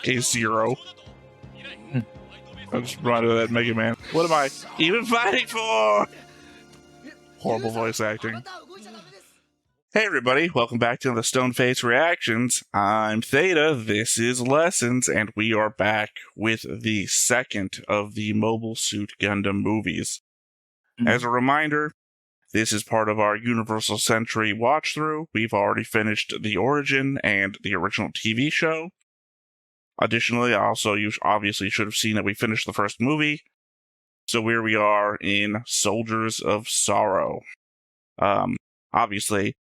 A0. I'm just reminded of that Mega Man. What am I even fighting for? Horrible voice acting. Hey everybody, welcome back to the Stone Face Reactions. I'm Theta, this is Lessons, and we are back with the second of the Mobile Suit Gundam movies. As a reminder, this is part of our Universal Century watch-through. We've already finished the origin and the original TV show. Additionally, also, you obviously should have seen that we finished the first movie. So here we are in Soldiers of Sorrow. Obviously,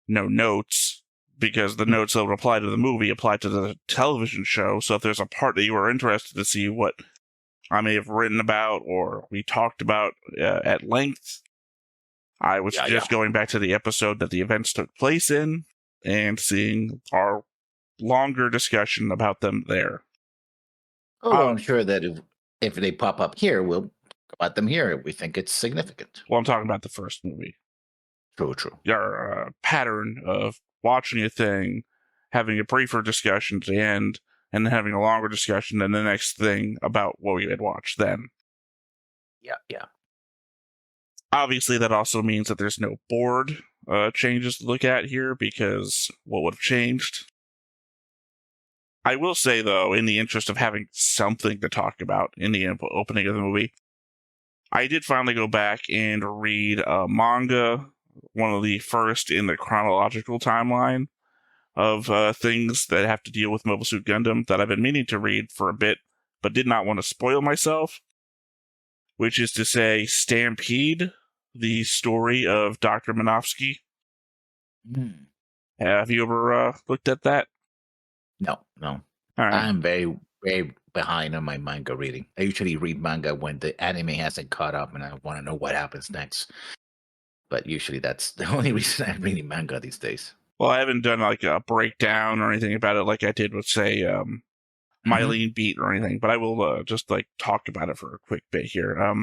no notes, because the notes that would apply to the movie apply to the television show. So if there's a part that you are interested to see what I may have written about or we talked about at length, I would suggest going back to the episode that the events took place in and seeing our longer discussion about them there. Oh, I'm sure that if they pop up here, we'll talk about them here if we think it's significant. Well, I'm talking about the first movie. True. Our pattern of watching a thing, having a briefer discussion at the end, and then having a longer discussion and the next thing about what we had watched then. Yeah. Obviously, that also means that there's no board changes to look at here, because what would have changed? I will say, though, in the interest of having something to talk about in the opening of the movie, I did finally go back and read a manga, one of the first in the chronological timeline of things that have to deal with Mobile Suit Gundam that I've been meaning to read for a bit, but did not want to spoil myself, which is to say Stampede, the story of Dr. Minovsky. Have you ever looked at that? No. All right. I'm very, very behind on my manga reading. I usually read manga when the anime hasn't caught up and I want to know what happens next. But usually that's the only reason I'm reading manga these days. Well, I haven't done like a breakdown or anything about it like I did with, say, Mylene Beat or anything, but I will just like talk about it for a quick bit here.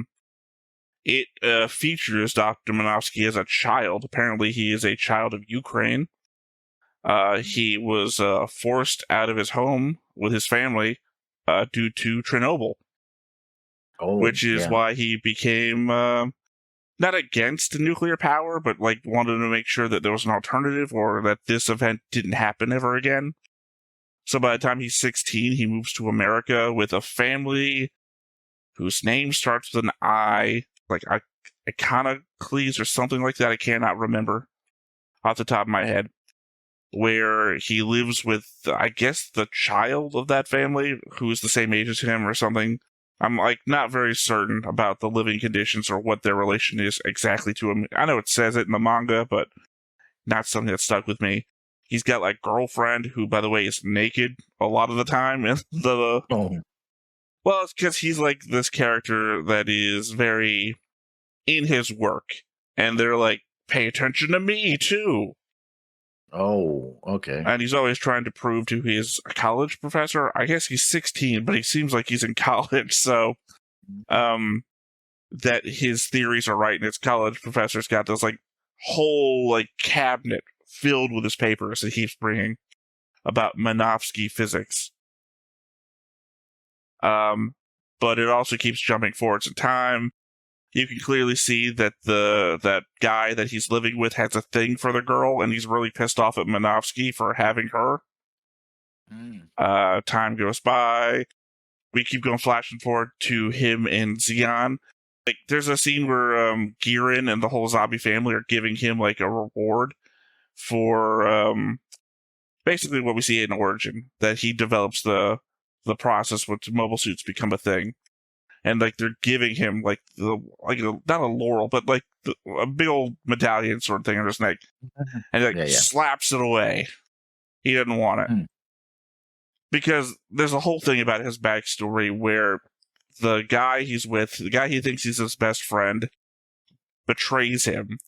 It features Dr. Minovsky as a child. Apparently, he is a child of Ukraine. He was forced out of his home with his family due to Chernobyl, which is why he became not against nuclear power, but like wanted to make sure that there was an alternative or that this event didn't happen ever again. So by the time he's 16, he moves to America with a family whose name starts with an I, like Iconocles or something like that. I cannot remember off the top of my head. Where he lives with, I guess, the child of that family, who is the same age as him or something. I'm, like, not very certain about the living conditions or what their relation is exactly to him. I know it says it in the manga, but not something that stuck with me. He's got, like, girlfriend, who, by the way, is naked a lot of the time. Well, it's because he's, like, this character that is very in his work. And they're like, pay attention to me, too. Oh, okay. And he's always trying to prove to his college professor, I guess he's 16, but he seems like he's in college, so that his theories are right, and his college professor's got this like whole like cabinet filled with his papers that he's bringing about Minovsky physics. But it also keeps jumping forwards in time. You can clearly see that that guy that he's living with has a thing for the girl, and he's really pissed off at Minovsky for having her. Time goes by. We keep going flashing forward to him and Zeon. Like, there's a scene where Girin and the whole zombie family are giving him like a reward for basically what we see in Origin, that he develops the process which mobile suits become a thing. And like they're giving him like not a laurel, but like a big old medallion sort of thing on his neck, and he slaps it away. He doesn't want it because there's a whole thing about his backstory where the guy he's with, the guy he thinks he's his best friend, betrays him,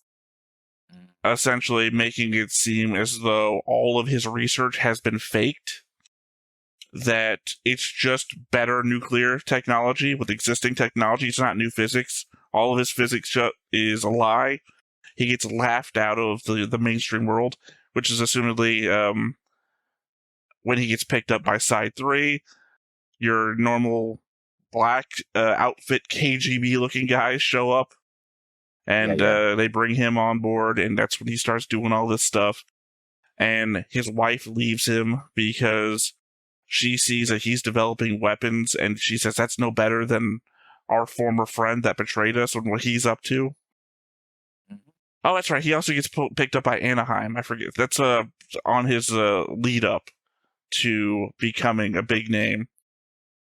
essentially making it seem as though all of his research has been faked. That it's just better nuclear technology with existing technology. It's not new physics. All of his physics is a lie. he gets laughed out of the mainstream world, which is assumedly when he gets picked up by Side 3, your normal black outfit KGB looking guys show up, and they bring him on board, and that's when he starts doing all this stuff. And his wife leaves him because she sees that he's developing weapons, and she says that's no better than our former friend that betrayed us and what he's up to. Oh, that's right. He also gets picked up by Anaheim. I forget. That's on his lead up to becoming a big name.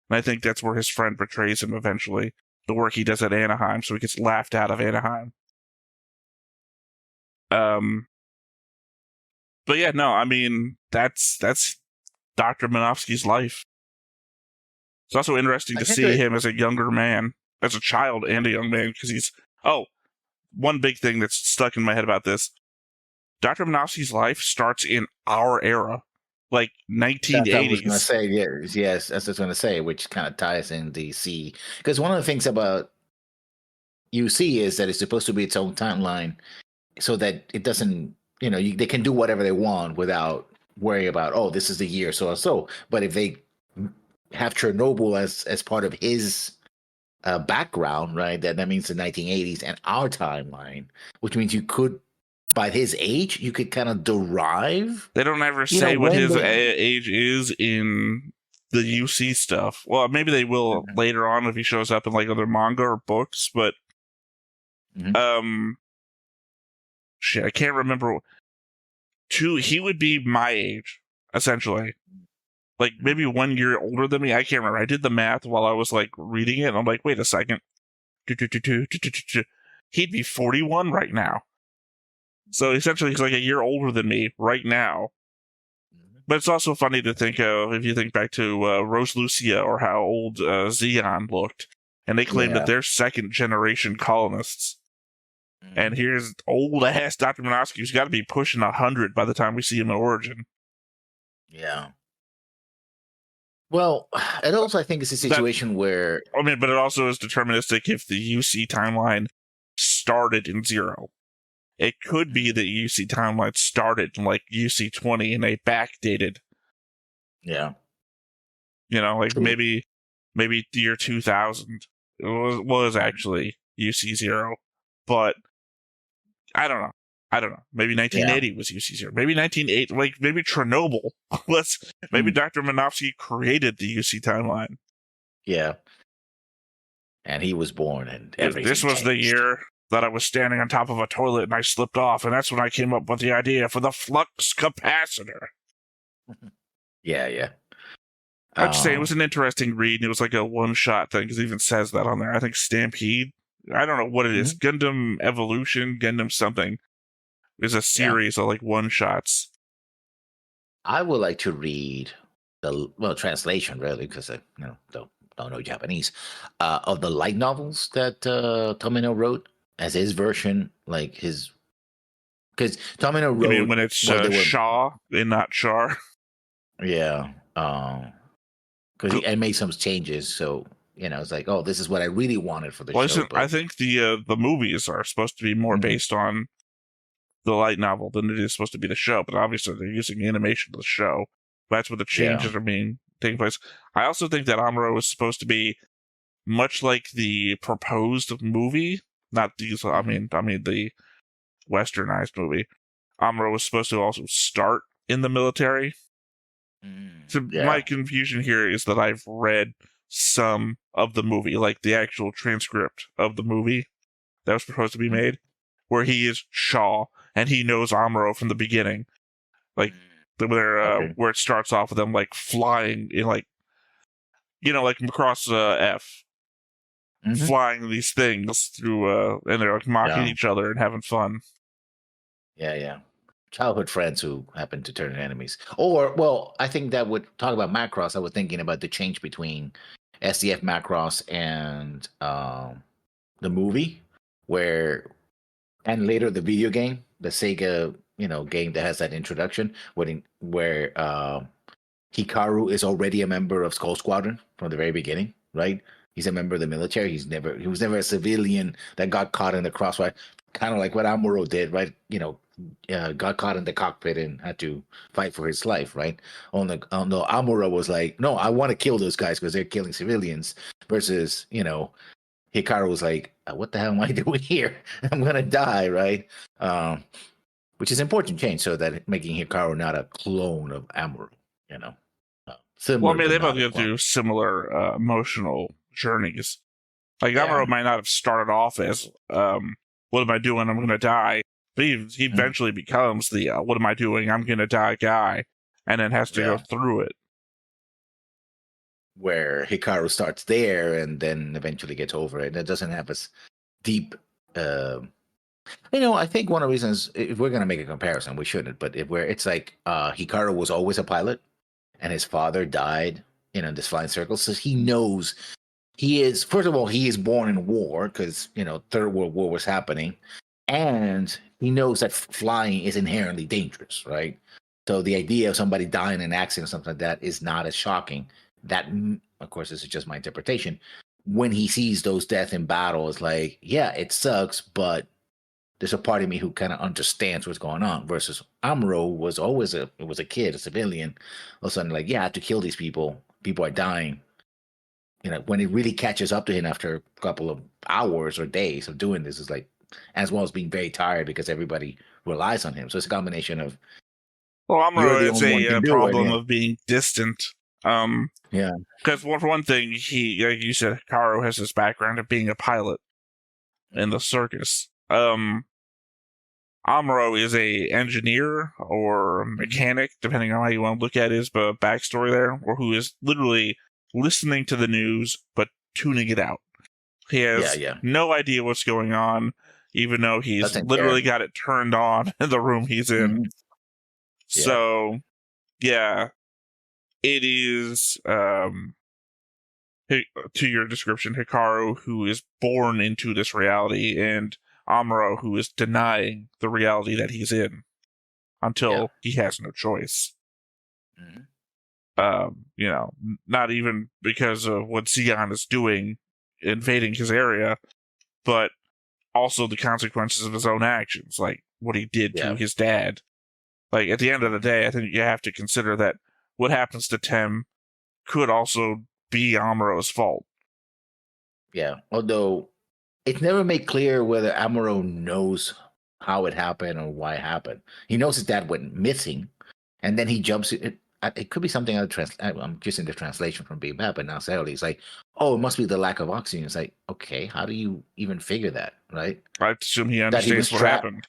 And I think that's where his friend betrays him eventually. The work he does at Anaheim, so he gets laughed out of Anaheim. But yeah, no, I mean, that's Dr. Minovsky's life. It's also interesting to see him as a younger man, as a child and a young man, because he's... Oh, one big thing that's stuck in my head about this. Dr. Minovsky's life starts in our era, like 1980s. That's what I was going to say, yes, that's what I was going to say, which kind of ties in DC. Because one of the things about UC is that it's supposed to be its own timeline so that it doesn't, they can do whatever they want without worrying about, oh, this is the year so and so. But if they have Chernobyl as part of his background, right, that means the 1980s and our timeline, which means you could, by his age, you could kind of derive. They don't ever say what his age is in the UC stuff. Well, maybe they will later on if he shows up in like other manga or books, but shit, I can't remember. He would be my age, essentially. Like, maybe 1 year older than me. I can't remember. I did the math while I was, like, reading it, and I'm like, wait a second. He'd be 41 right now. So, essentially, he's like a year older than me right now. But it's also funny to think of, if you think back to Rose Lucia or how old Zeon looked. And they claim that they're second-generation colonists. And here's old-ass Dr. Minovsky, who's got to be pushing 100 by the time we see him in Origin. Yeah. Well, it also, I think, is a situation where... I mean, but it also is deterministic if the UC timeline started in 0. It could be that UC timeline started in, like, UC 20 and they backdated. Yeah. Like, maybe the year 2000 was actually UC 0. But... I don't know. Maybe 1980 was UC 0. Maybe 1980, like maybe Chernobyl. Maybe Dr. Minovsky created the UC timeline. Yeah. And he was born and everything. This was changed. the year that I was standing on top of a toilet and I slipped off, and that's when I came up with the idea for the flux capacitor. Yeah. I'd say it was an interesting read, and it was like a one-shot thing, because it even says that on there. I think Stampede. I don't know what it is. Gundam Evolution, Gundam something. Is a series of like one-shots. I would like to read the translation, really, because I don't know Japanese, of the light novels that Tomino wrote as his version, like his... Because Tomino wrote... I mean, when it's Shaw and not Char? Yeah. Because he made some changes, so... it's like, oh, this is what I really wanted for the show. I think the movies are supposed to be more based on the light novel than it is supposed to be the show, but obviously they're using animation to the show. That's where the changes are taking place. I also think that Amuro is supposed to be much like the proposed movie, not these. I mean the westernized movie. Amuro was supposed to also start in the military. So my confusion here is that I've read some of the movie, like the actual transcript of the movie that was supposed to be made, where he is Shaw and he knows Amuro from the beginning, like where it starts off with them like flying in like across F, flying these things through, and they're like mocking each other and having fun. Yeah. Childhood friends who happen to turn enemies. Or, well, I think that would talk about Macross. I was thinking about the change between SDF Macross and the movie, and later the video game, the Sega, game that has that introduction, where Hikaru is already a member of Skull Squadron from the very beginning, right? He's a member of the military. He was never a civilian that got caught in the crossfire. kind of like what Amuro did, right? Got caught in the cockpit and had to fight for his life, right? No, Amuro was like, no, I want to kill those guys because they're killing civilians. Versus, Hikaru was like, what the hell am I doing here? I'm gonna die, right? Which is important change, so that making Hikaru not a clone of Amuro, similar. Well, I mean, they both go through similar emotional journeys. Like Amuro might not have started off as, "What am I doing? I'm gonna die." But he eventually becomes the "What am I doing? I'm gonna die" guy, and then has to go through it. Where Hikaru starts there and then eventually gets over it. It doesn't have as deep. I think one of the reasons, if we're gonna make a comparison, we shouldn't. But it's like Hikaru was always a pilot, and his father died in this flying circle, so he knows. He is, first of all, he is born in war because, Third World War was happening. And he knows that flying is inherently dangerous, right? So the idea of somebody dying in an accident or something like that is not as shocking. That, of course, this is just my interpretation. When he sees those deaths in battle, it's like, yeah, it sucks, but there's a part of me who kind of understands what's going on. Versus Amuro was always a kid, a civilian. All of a sudden, like, yeah, I have to kill these people. People are dying. When it really catches up to him after a couple of hours or days of doing this, is like, as well as being very tired because everybody relies on him. So it's a combination of. Well, Amuro is a problem of being distant. Yeah. Because for one thing, he, like you said, Hikaru has this background of being a pilot in the circus. Amuro is a engineer or mechanic, depending on how you want to look at his backstory there, or who is literally listening to the news but tuning it out. He has no idea what's going on, even though he's literally got it turned on in the room he's in. Mm-hmm. So, it is, to your description, Hikaru, who is born into this reality, and Amuro, who is denying the reality that he's in until he has no choice. Mm-hmm. Not even because of what Zeon is doing, invading his area, but also the consequences of his own actions, like what he did to his dad. Like, at the end of the day, I think you have to consider that what happens to Tem could also be Amuro's fault. Yeah, although it's never made clear whether Amuro knows how it happened or why it happened. He knows his dad went missing, and then he jumps. It could be something out of I'm just in the translation from Big Bad, but not necessarily. It's like, oh, it must be the lack of oxygen. It's like, okay, how do you even figure that, right? I assume he understands what happened.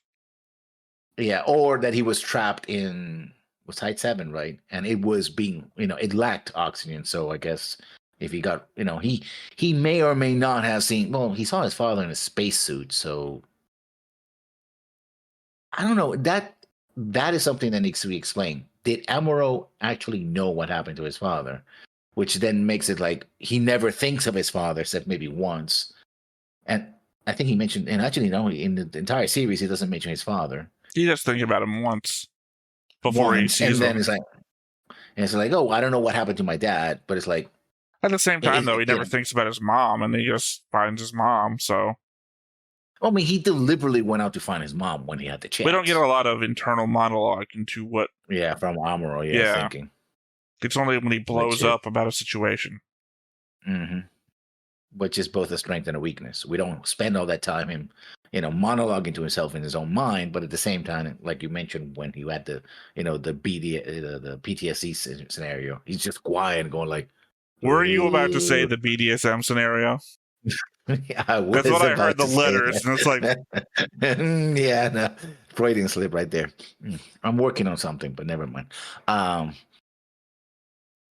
Yeah, or that he was trapped in Site 7, right? And it was being, it lacked oxygen. So I guess if he got, he may or may not have seen. Well, he saw his father in a spacesuit, so I don't know. That is something that needs to be explained. Did Amuro actually know what happened to his father? Which then makes it like he never thinks of his father except maybe once. And I think he mentioned, and actually, no, in the entire series, he doesn't mention his father. He just thinks about him once before he sees him. And then it's like, oh, I don't know what happened to my dad, but it's like. At the same time, though, he never thinks about his mom, and he just finds his mom, so. I mean, he deliberately went out to find his mom when he had the chance. We don't get a lot of internal monologue into what. Yeah, from Amuro, thinking. It's only when he blows up about a situation. Mm-hmm. Which is both a strength and a weakness. We don't spend all that time him, monologuing to himself in his own mind, but at the same time, like you mentioned, when you had the PTSD scenario, he's just quiet and going like. Were you about to say the BDSM scenario? Yeah, that's what I heard. The letters, and it's like, yeah, no, Freudian slip right there. I'm working on something, but never mind.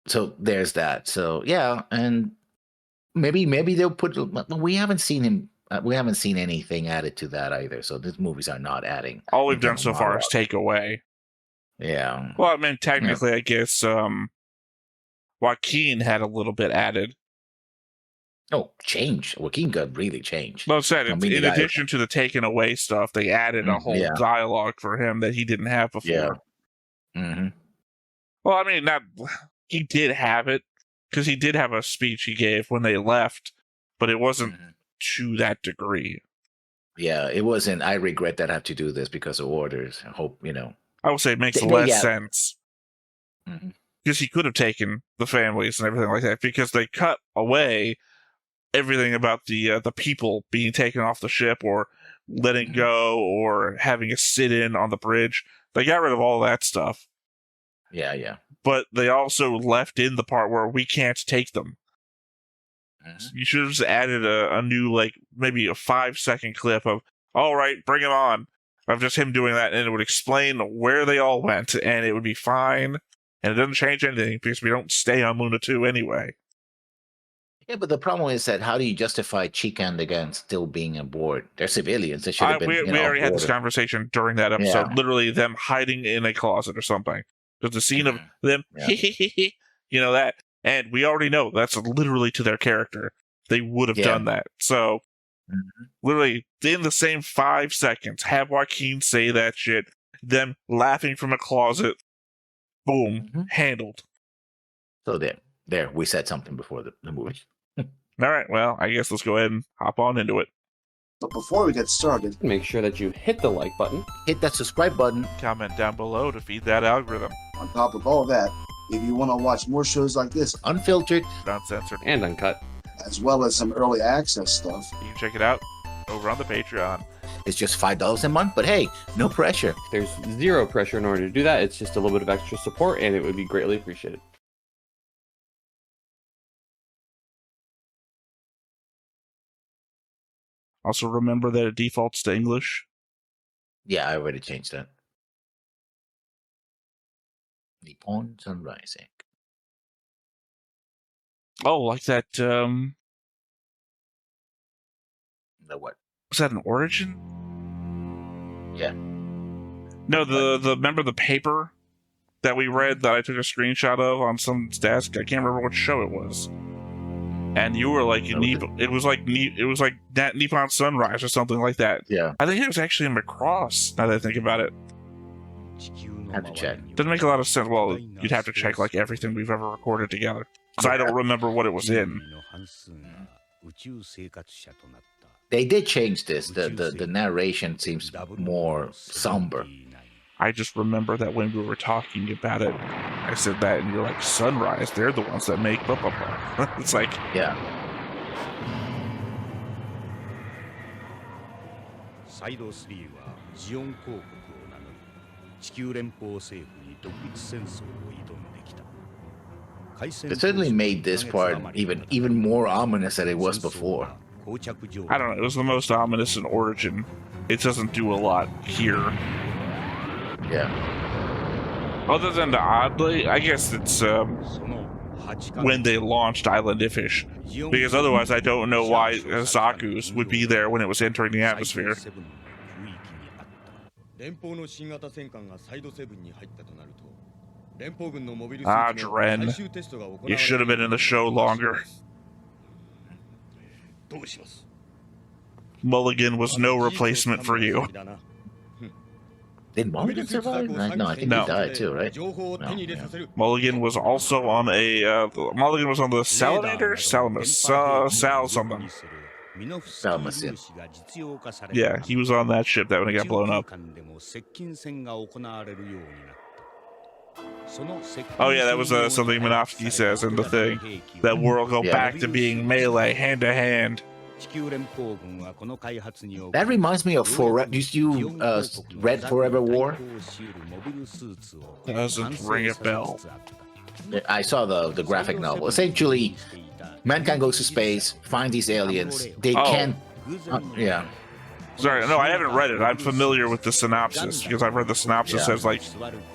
So there's that. So yeah, and maybe they'll put. We haven't seen him. We haven't seen anything added to that either. So these movies are not adding. All we've done so far is take away. Yeah. Well, I mean, technically, I guess Joaquin had a little bit added. Oh, change. Joaquin got really changed. Well, said in addition to the taken away stuff, they added a whole dialogue for him that he didn't have before. Yeah. Mm-hmm. Well, I mean, he did have it because he did have a speech he gave when they left, but it wasn't to that degree. Yeah, it wasn't. I regret that I have to do this because of orders. I hope I would say it makes They- less yeah. sense Mhm. because he could have taken the families and everything like that because they cut away everything about the people being taken off the ship or letting Mhm. go or having a sit-in on the bridge. They got rid of all that stuff, Yeah. but they also left in the part where we can't take them. Mhm. You should have just added a new, like, maybe a 5-second clip of, all right, bring him on, of just him doing that, and it would explain where they all went, and it would be fine, and it doesn't change anything, because we don't stay on Luna 2 anyway. Yeah, but the problem is that how do you justify Chica and the gang still being aboard? They're civilians. They should have been. We already had this boarded. conversation during that episode, Yeah. literally them hiding in a closet or something. There's a scene of them, Yeah. that, and we already know that's literally to their character. They would have Yeah. done that. So, Mhm. literally, in the same 5 seconds, have Joaquin say that shit, them laughing from a closet, boom, Mhm. handled. So there, we said something before the movie. All right, well, I guess let's go ahead and hop on into it. But before we get started, Make sure that you hit the like button. Hit that subscribe button. Comment down below to feed that algorithm. on top of all that, if you want to watch more shows like this, Unfiltered. Uncensored. And uncut. as well as some early access stuff, You can check it out over on the Patreon. It's just $5 a month, but hey, no pressure. There's zero pressure in order to do that. It's just a little bit of extra support, and it would be greatly appreciated. Also, remember that it defaults to English. Yeah, I already changed that. Nippon Sun Rising. Oh, like that, The what? was that an origin? Yeah. No, the remember the paper that we read that I took a screenshot of on someone's desk? I can't remember what show it was. And you were like, it was like that Nippon Sunrise or something like that. Yeah. I think it was actually in Macross, now that I think about it. Have to check. Doesn't make a lot of sense. Well, you'd have to check like everything we've ever recorded together. Because I don't remember what it was in. They did change this. The narration seems more somber. I just remember that when we were talking about it, I said that, and you're like, Sunrise, they're the ones that make blah, blah, blah. It's like, Yeah. サイド3はジオン公国を名乗り地球連邦政府に独立戦争を挑んできた。 They certainly made this part even more ominous than it was before. I don't know, it was the most ominous in Origin. It doesn't do a lot here. Yeah. Other than the oddly, I guess it's when they launched Island Iffish. Because otherwise I don't know why Zaku's would be there when it was entering the atmosphere. Ah, Dren. You should have been in the show longer. Mulligan was no replacement for you. Did Mulligan survive? No, I think No. he died too, right? No, yeah. Mulligan was also on Mulligan was on the Salamander? Sal something. Salamander. Yeah, he was on that ship that when it got blown up. Oh yeah, that was something Minovsky says in the thing. That world go back to being melee, hand to hand. That reminds me of Forever. You read Forever War? Doesn't ring a bell. I saw the graphic novel. Essentially, mankind goes to space, finds these aliens. They can't. Yeah. Sorry, no, I haven't read it. I'm familiar with the synopsis because I've read the synopsis as like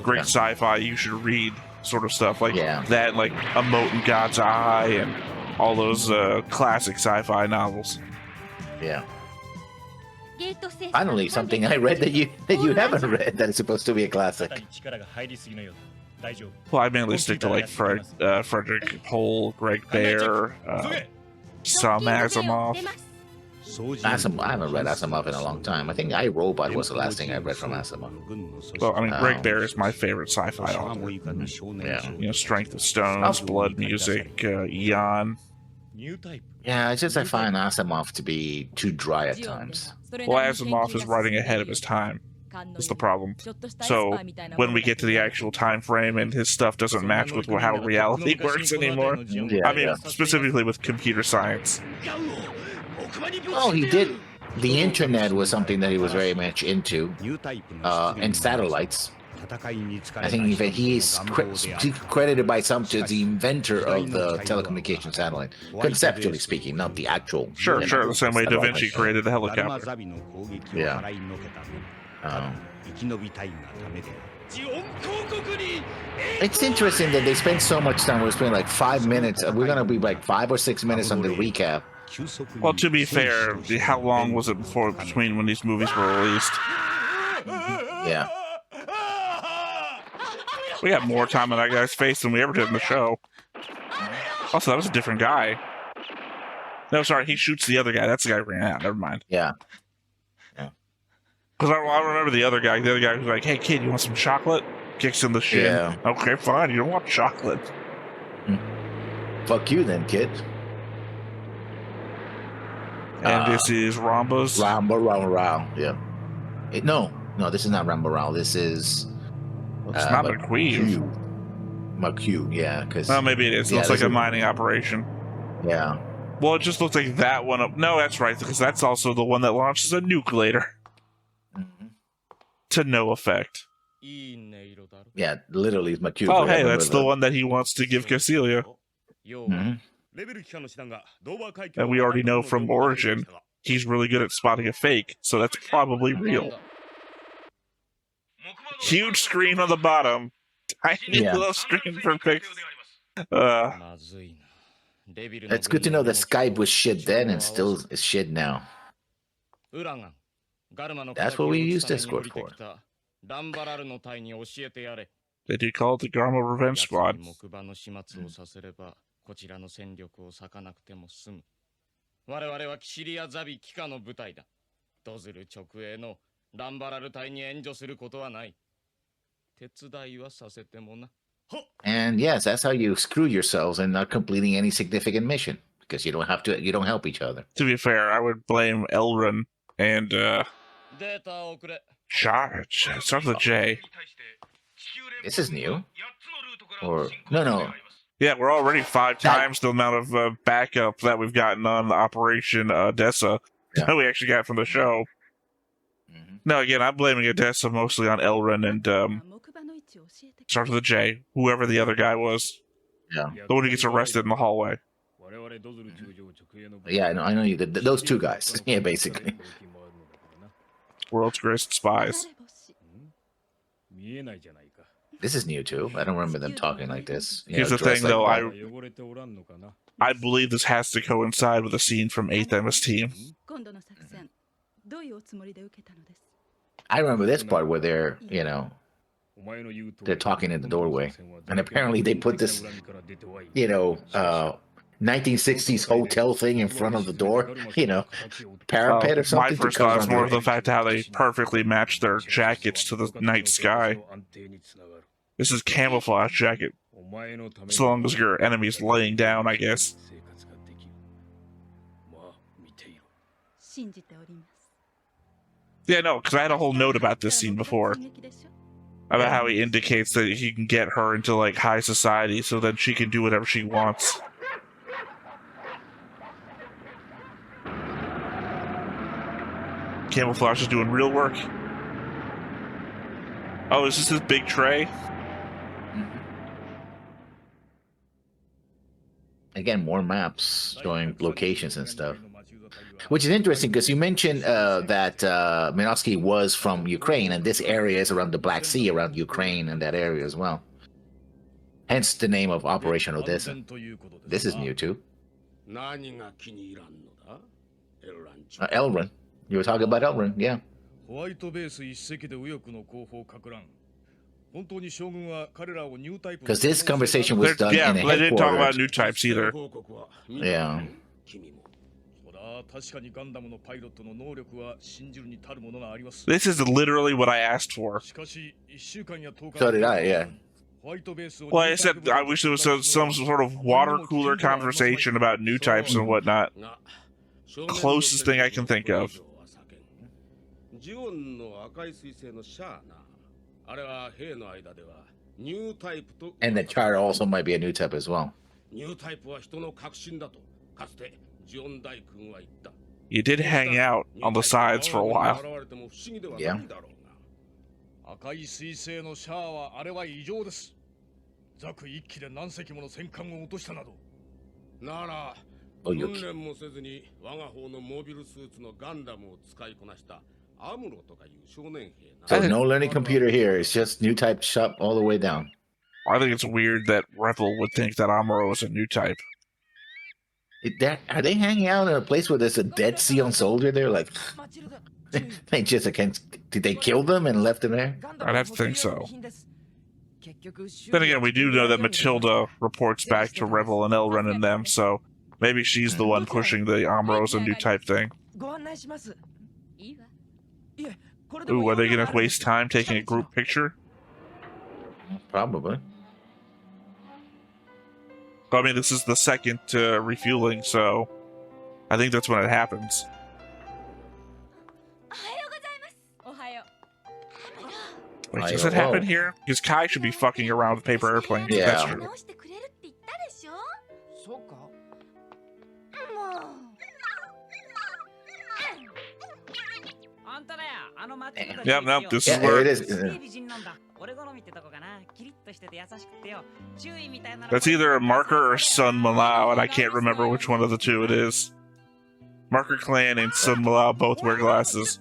great sci-fi you should read sort of stuff like that, like A Mote in God's Eye and all those classic sci-fi novels. Yeah. Finally, something I read that you haven't read that is supposed to be a classic. Well, I mainly stick to like Frederick Pohl, Greg Bear, some Asimov. I haven't read Asimov in a long time. I think iRobot was the last thing I read from Asimov. Well, I mean, Greg Bear is my favorite sci-fi author. Yeah. You know, Strength of Stones, Blood Music, Eon. Yeah, it's just I find Asimov to be too dry at times. Well, Asimov is writing ahead of his time. Is the problem. So when we get to the actual time frame and his stuff doesn't match with how reality works anymore. Yeah, I mean, specifically with computer science. Oh, he did. The internet was something that he was very much into, and satellites. I think even he's credited by some to the inventor of the telecommunication satellite, conceptually speaking, not the actual. Sure, you sure. know, The same way Da satellite. Vinci created the helicopter. Yeah. It's interesting that they spend so much time. We're spending like 5 minutes. We're gonna be like 5 or 6 minutes on the recap. Well, to be fair, how long was it between when these movies were released? Yeah. We got more time on that guy's face than we ever did in the show. Also, that was a different guy. No, sorry, he shoots the other guy. That's the guy who ran out. Never mind. Yeah. Because I remember the other guy. The other guy was like, "Hey, kid, you want some chocolate?" Kicks in the shin. Yeah. Okay, fine. You don't want chocolate. Fuck you then, kid. And this is Rambo's. Rao. Yeah. No, this is not Rao. This is. It's not McQueen. McHugh, yeah. Cause, Well, maybe it is. It looks like a mining operation. Yeah. Well, it just looks like that one. No, that's right, because that's also the one that launches a nuke later. To no effect. Yeah, literally, McHugh. Oh, hey, that's the one that he wants to give Cassilia. And we already know from Origin, he's really good at spotting a fake, so that's probably real. Huge screen on the bottom. Tiny little screen for pics. It's good to know that Skype was shit then and still is shit now. That's what we use Discord for. They do call it the Garma Revenge Squad. こちらの戦力を割かなくても済む。我々はキシリアザビ機下の部隊だ。ドズル直営のランバラル隊に援助することはない。手伝いはさせてもな。And yes, that's how you screw yourselves in not completing any significant mission because you don't help each other. To be fair, I would blame Elrond and Charge. It starts with J. This is new. Or no. Yeah, we're already 5 times the amount of backup that we've gotten on Operation Odessa that we actually got from the show. No, again, I'm blaming Odessa mostly on Elrond and starts with a J, whoever the other guy was. Yeah. The one who gets arrested in the hallway. Yeah, I know you. Those two guys. Yeah, basically. World's greatest spies. This is new too. I don't remember them talking like this. Here's the thing, though. I believe this has to coincide with a scene from 8th MS Team. I remember this part where they're talking in the doorway, and apparently they put this, 1960s hotel thing in front of the door, parapet or something. My first thought was more of the fact how they perfectly matched their jackets to the night sky. This is camouflage jacket. So long as your enemy's laying down, I guess. Yeah, no, because I had a whole note about this scene before. About how he indicates that he can get her into, like, high society so then she can do whatever she wants. Camouflage is doing real work. Oh, is this his big tray? Again, more maps showing locations and stuff. Which is interesting because you mentioned that Minovsky was from Ukraine, and this area is around the Black Sea, around Ukraine and that area as well. Hence the name of Operation Odessa. This is new too. Elrond. You were talking about Elrond, yeah. Because this conversation was done in a headquarters. They didn't talk about new types either. Yeah. This is literally what I asked for. So did I, yeah. Well, I said I wish there was some sort of water cooler conversation about new types and whatnot. Closest thing I can think of. ジオンの赤い彗星のシャアな。あれは兵の間ではニュータイプと。And the char also might be a new type as well. ニュータイプは人の革新だとかつてジオン大君は言った。You did hang out on the sides for a while. Yeah. 赤い彗星のシャアはあれは異常です。ザク一機で何隻もの戦艦を落としたなど。なら、訓練もせずに我が方のモビルスーツのガンダムを使いこなしたアムロとかいう少年兵な。So no learning computer here. It's just new type shop all the way down. I think it's weird that Rebel would think that Amuro is a new type. Are they hanging out in a place where there's a dead Sion soldier there? Like, they just did they kill them and left them there? I'd have to think so. Then again, we do know that Matilda reports back to Rebel and Elren and them, so maybe she's the one pushing the Amuro's a new type thing. Ooh, are they gonna waste time taking a group picture? Probably. I mean, this is the second refueling, so I think that's when it happens. Wait, does it happen here? Because Kai should be fucking around with paper airplanes. Yeah. That's true. Yep, nope, this is where it is. That's either a Marker or Sun Malao, and I can't remember which one of the two it is. Marker Clan and Sun Malao both wear glasses.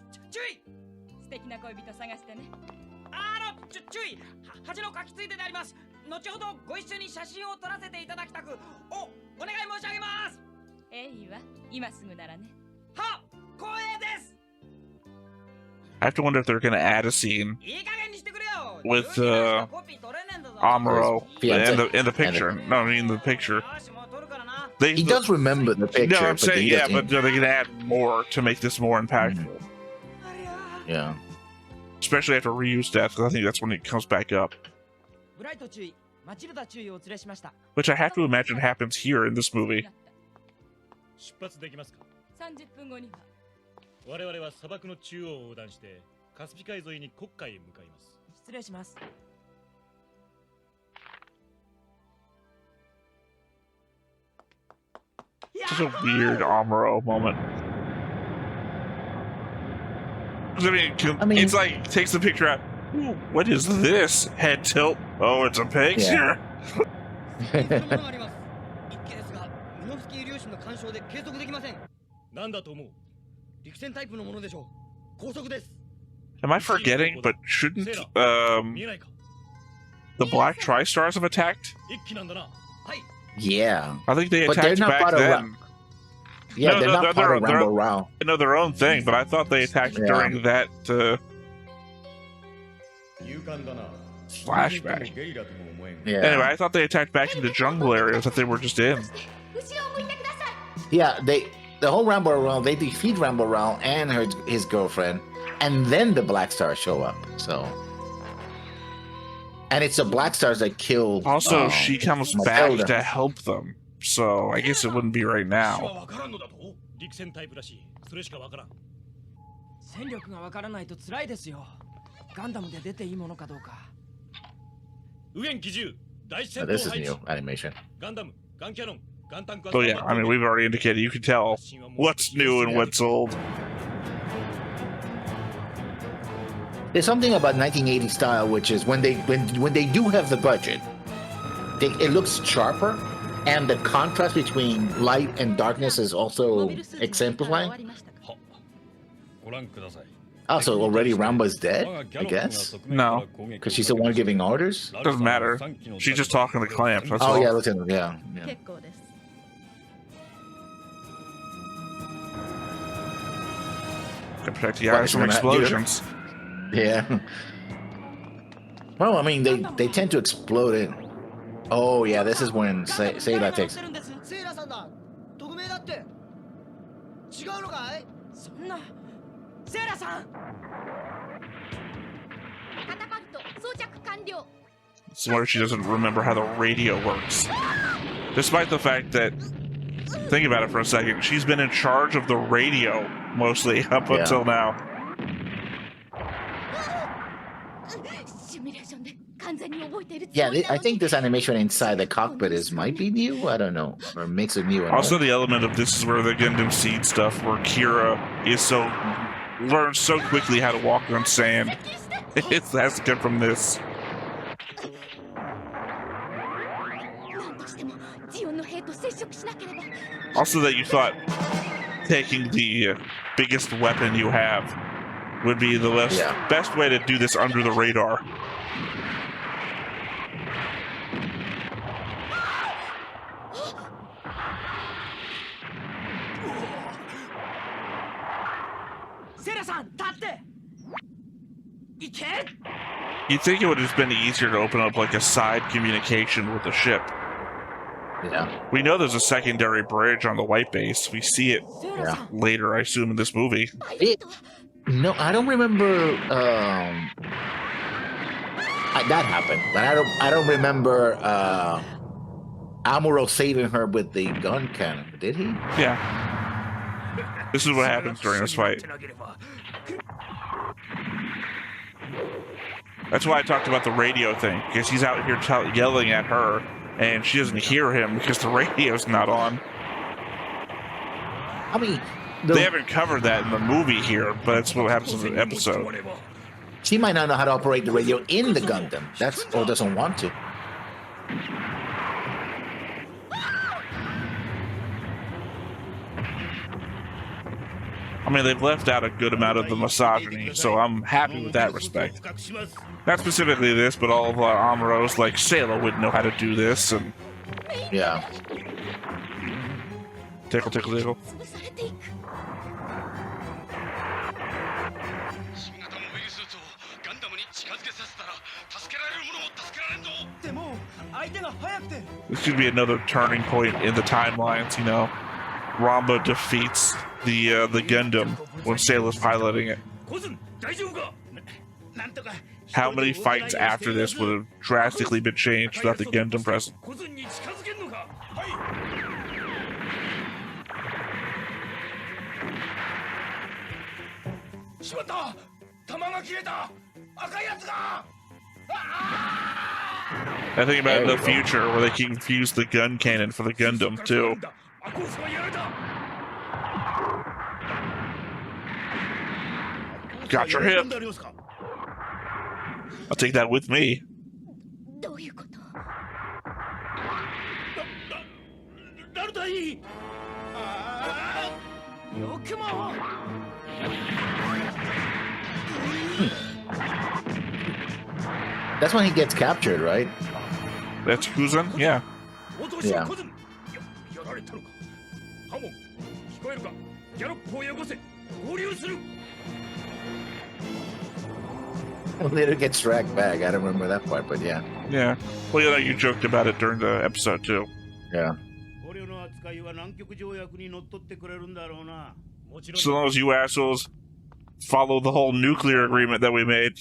I have to wonder if they're going to add a scene with Amuro in the picture. No, I mean the picture. He does remember the picture. No, I'm saying, yeah, but they're going to add more to make this more impactful. Yeah. Especially after Ryu's death, because I think that's when it comes back up. Which I have to imagine happens here in this movie. 我々は砂漠の中央を横断してカスピ海沿いに国海へ向かいます。失礼します。Such a weird Amuro moment. I mean, it's like takes the picture out. Ooh, what is this? Head tilt. Oh, it's a picture. Am I forgetting? But shouldn't the Black Tri-Stars have attacked? Yeah. I think they attacked back then. Yeah, they're not part of Rambo Rao. They know their own thing, but I thought they attacked during that flashback. Yeah. Anyway, I thought they attacked back in the jungle areas that they were just in. Yeah, the whole Rambo Rao, they defeat Rambo Rao and his girlfriend, and then the Black Stars show up. So, and it's the Black Stars that killed. Also, she comes back to help them, so I guess it wouldn't be right now. Oh, this is new animation. Oh yeah, I mean, we've already indicated you can tell what's new and what's old. There's something about 1980 style, which is when they do have the budget, it looks sharper, and the contrast between light and darkness is also exemplified. Oh, so already Rambo's dead, I guess? No. Because she's the one giving orders? Doesn't matter. She's just talking to Clamp, that's all. Oh, yeah, listen, yeah. To protect the eyes from explosions. Yeah. Well, I mean, they tend to explode it. Oh, yeah, this is when Zeta takes... It's where she doesn't remember how the radio works. Despite the fact that, think about it for a second, she's been in charge of the radio mostly up until now. Yeah, I think this animation inside the cockpit might be new. I don't know, or makes it new. Also, the element of this is where the Gundam Seed stuff, where Kira learns so quickly how to walk on sand. It has to come from this. Also, that you thought taking the biggest weapon you have would be the best way to do this under the radar. You'd think it would have just been easier to open up like a side communication with the ship. Yeah. We know there's a secondary bridge on the white base. We see it later, I assume, in this movie. No, I don't remember that happened, but I don't remember Amuro saving her with the gun cannon. Did he? Yeah. This is what happens during this fight. That's why I talked about the radio thing, because he's out here yelling at her, and she doesn't hear him because the radio's not on. I mean, they haven't covered that in the movie here, but that's what happens in the episode. She might not know how to operate the radio in the Gundam. Or doesn't want to. I mean, they've left out a good amount of the misogyny, so I'm happy with that respect. Not specifically this, but all of our Amuros, like Sailor, wouldn't know how to do this, and... Yeah. Tickle, tickle, tickle. This could be another turning point in the timelines, you know. Ramba defeats the Gundam when Sailor's piloting it. How many fights after this would have drastically been changed without the Gundam present? I think about it in the future where they can use the gun cannon for the Gundam too. Got your hip. I'll take that with me. That's when he gets captured, right? That's Kuzan? Yeah. Yeah. Later gets dragged back. I don't remember that part, but yeah. Yeah. Well, you know, you joked about it during the episode too. Yeah. So long as you assholes follow the whole nuclear agreement that we made.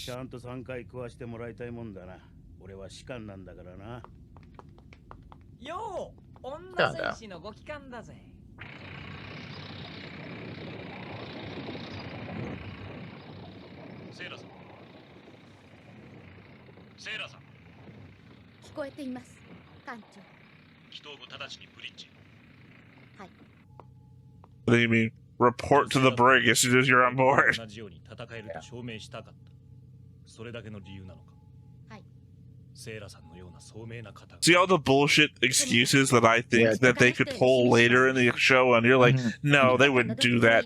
What do you mean? Report to the brig as soon as you're on board. See all the bullshit excuses that I think that they could pull later in the show, and you're like, no, they wouldn't do that.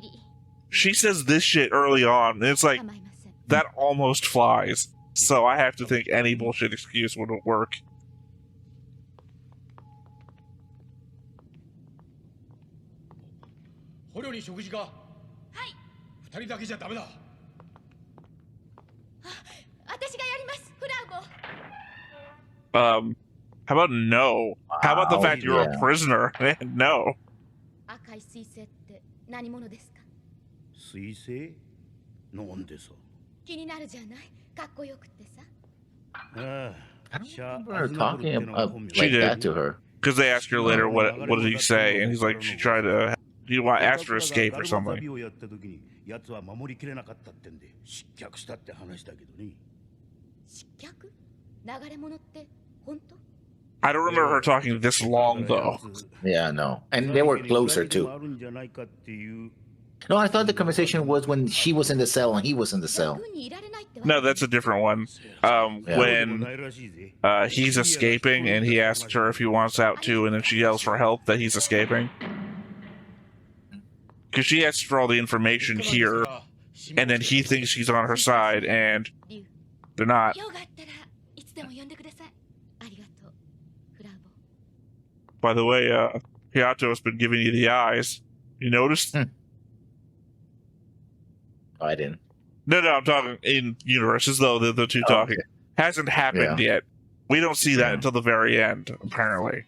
She says this shit early on, and it's like, that almost flies. So I have to think any bullshit excuse wouldn't work. How about no? How about the fact you're a prisoner? No. I don't remember her talking about She did. that to her. Because they asked her later, what did he say? And he's like, she tried to, you want to ask for escape or something. I don't remember her talking this long though. Yeah, no. And they were closer too. No, I thought the conversation was when she was in the cell and he was in the cell. No, that's a different one. When he's escaping and he asks her if he wants out too, and then she yells for help that he's escaping. Because she asks for all the information here, and then he thinks she's on her side, and they're not. By the way, Hiato has been giving you the eyes. You noticed? I didn't. No, I'm talking in universe, as though the two talking. Okay. Hasn't happened yet. We don't see that until the very end, apparently.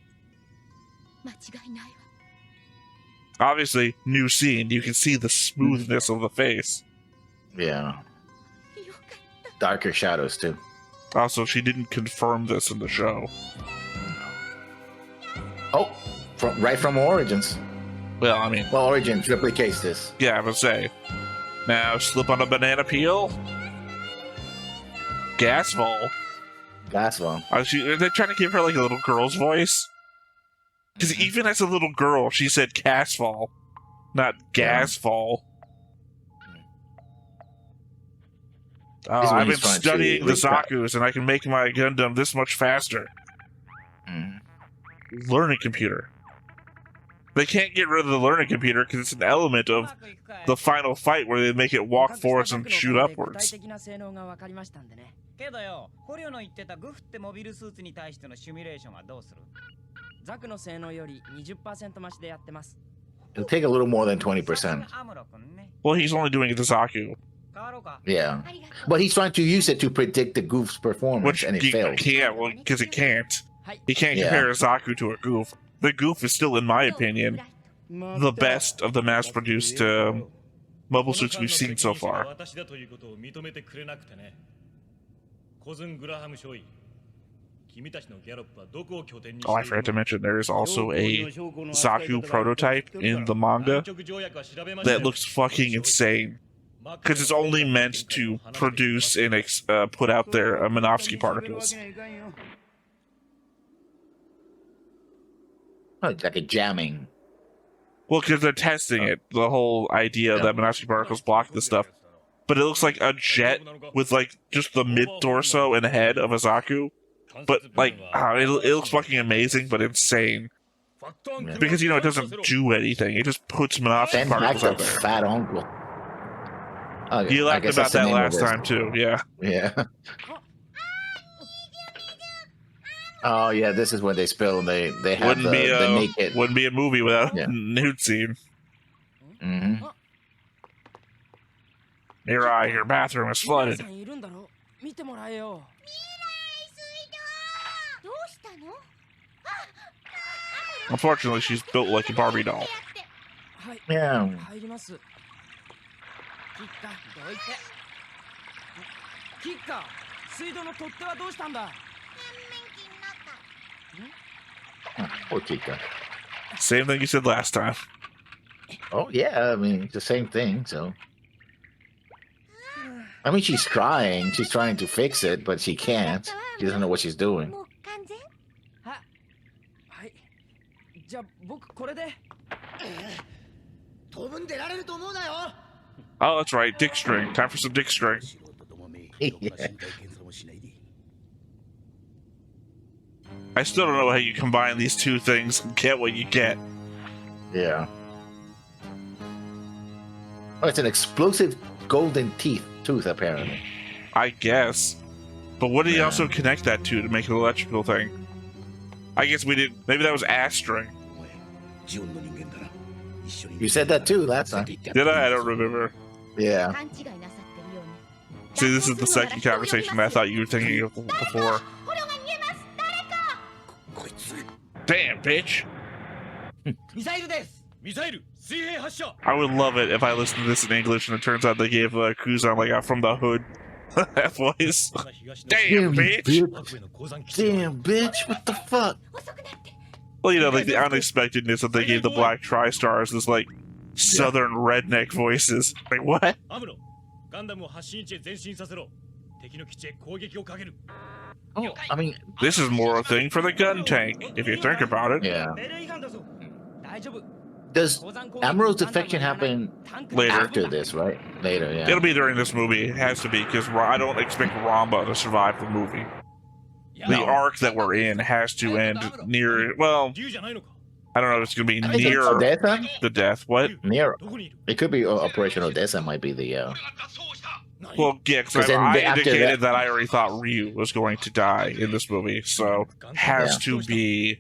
Obviously, new scene. You can see the smoothness of the face. Yeah. Darker shadows, too. Also, she didn't confirm this in the show. Oh, right from Origins. Well, I mean... Well, Origins replicates this. Yeah, I would say. Now, slip on a banana peel. Gasfall. Gasfall. Are they trying to give her like a little girl's voice? Because even as a little girl, she said gasfall, not gasfall. Oh, I've been studying the Zakus, and I can make my Gundam this much faster. Learning computer. They can't get rid of the learning computer because it's an element of the final fight where they make it walk forwards and shoot upwards. It'll take a little more than 20%. Well, he's only doing it to Zaku. Yeah. But he's trying to use it to predict the Goof's performance, Which and it he failed. can't, well, because he can't. He can't compare Zaku to a Goof. The Goof is still, in my opinion, the best of the mass-produced mobile suits we've seen so far. Oh, I forgot to mention, there is also a Zaku prototype in the manga that looks fucking insane. Because it's only meant to produce and put out their Minovsky particles. Oh, it's like a jamming. Well, because they're testing it, the whole idea that Minovsky particles block this stuff. But it looks like a jet with, like, just the mid-torso and head of a Zaku. But, like, it looks fucking amazing, but insane. Yeah. Because, you know, it doesn't do anything. It just puts Minovsky particles out there. Fat uncle. Okay, You laughed about that last time, too, yeah. Yeah. Oh, yeah, this is when they spill and they have the naked... Wouldn't be a movie without a nude scene. Mm-hmm. Your bathroom is flooded. Unfortunately, she's built like a Barbie doll. Yeah. Poor Kika. Same thing you said last time. Oh, yeah, I mean, it's the same thing, so... I mean, she's trying. She's trying to fix it, but she can't. She doesn't know what she's doing. Oh, that's right. Dick string. Time for some dick string. Yeah. I still don't know how you combine these two things and get what you get. Yeah. Oh, it's an explosive golden tooth, apparently. I guess. But what did he also connect that to make an electrical thing? I guess we did. Maybe that was ass string. You said that too last time. Did I? I don't remember. Yeah. See, this is the second conversation that I thought you were thinking of before. Damn, bitch! I would love it if I listened to this in English and it turns out they gave Kuzan like a from the hood voice. Damn, bitch! Damn, bitch! What the fuck? Well, you know, like the unexpectedness that they gave the Black Tri-Stars is like southern redneck voices. Like, what? Oh, I mean, This is more a thing for the gun tank, if you think about it. yeah. Does Amro's defection happen Later. after this, right? Later, yeah. It'll be during this movie. It has to be, because I don't expect Ramba to survive the movie. The arc that we're in has to end near, well, I don't know if it's going to be near Odessa? the death. What? Near. It could be Operation Odessa might be the, Well, yeah, because I indicated that I already thought Ryu was going to die in this movie, so has to be...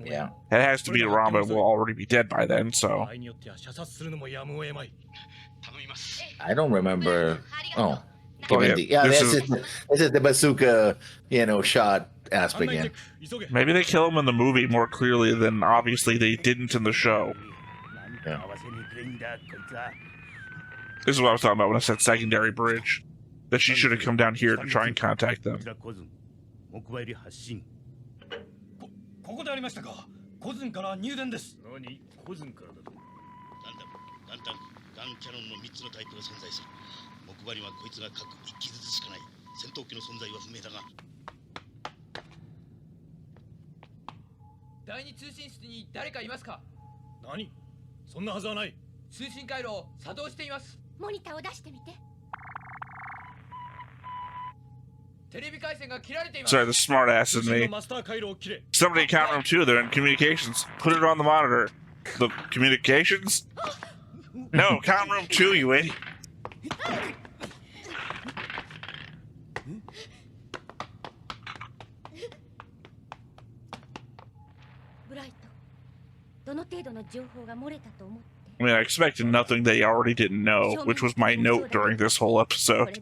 yeah. It has to be Ramba will already be dead by then, so... I don't remember. Oh. Oh, yeah. This is the bazooka, shot aspect again. Maybe they kill him in the movie more clearly than obviously they didn't in the show. Yeah. This is what I was talking about when I said secondary bridge. That she should have come down here to try and contact them. ここでありましたか。コズンから入電です。何？コズンからだと。ガンダム、ガンキャノンの3つのタイプが存在する。木馬にはこいつが各1機ずつしかない。戦闘機の存在は不明だが。第二通信室に誰かいますか。何？そんなはずはない。通信回路を作動しています。モニターを出してみて。 Sorry, the smart ass in me. Somebody in count room 2, they're in communications. Put it on the monitor. The communications? No, count room 2, you idiot. I mean, I expected nothing they already didn't know, which was my note during this whole episode.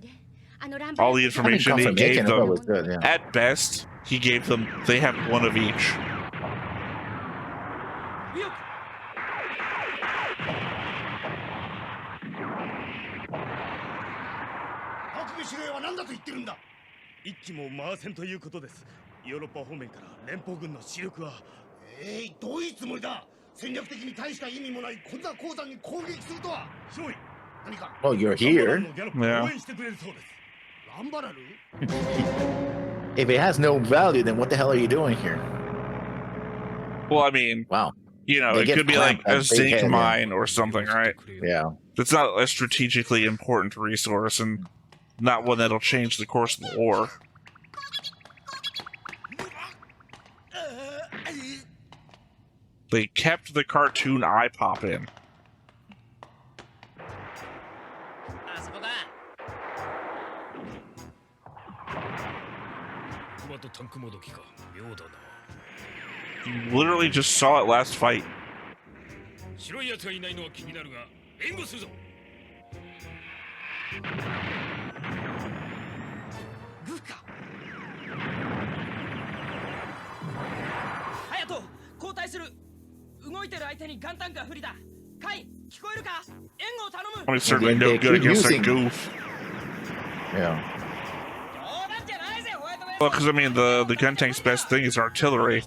All the information he gave them, good, yeah. at best, he gave them, they have one of each. Oh, you're here? Yeah. If it has no value, then what the hell are you doing here? Well, I mean, wow. It could be like a zinc mine or something, right? Yeah. It's not a strategically important resource and not one that'll change the course of the war. They kept the cartoon eye pop in. You literally just saw it last fight. I'm certainly no good against a goof. Yeah. Well, because I mean, the gun tank's best thing is artillery,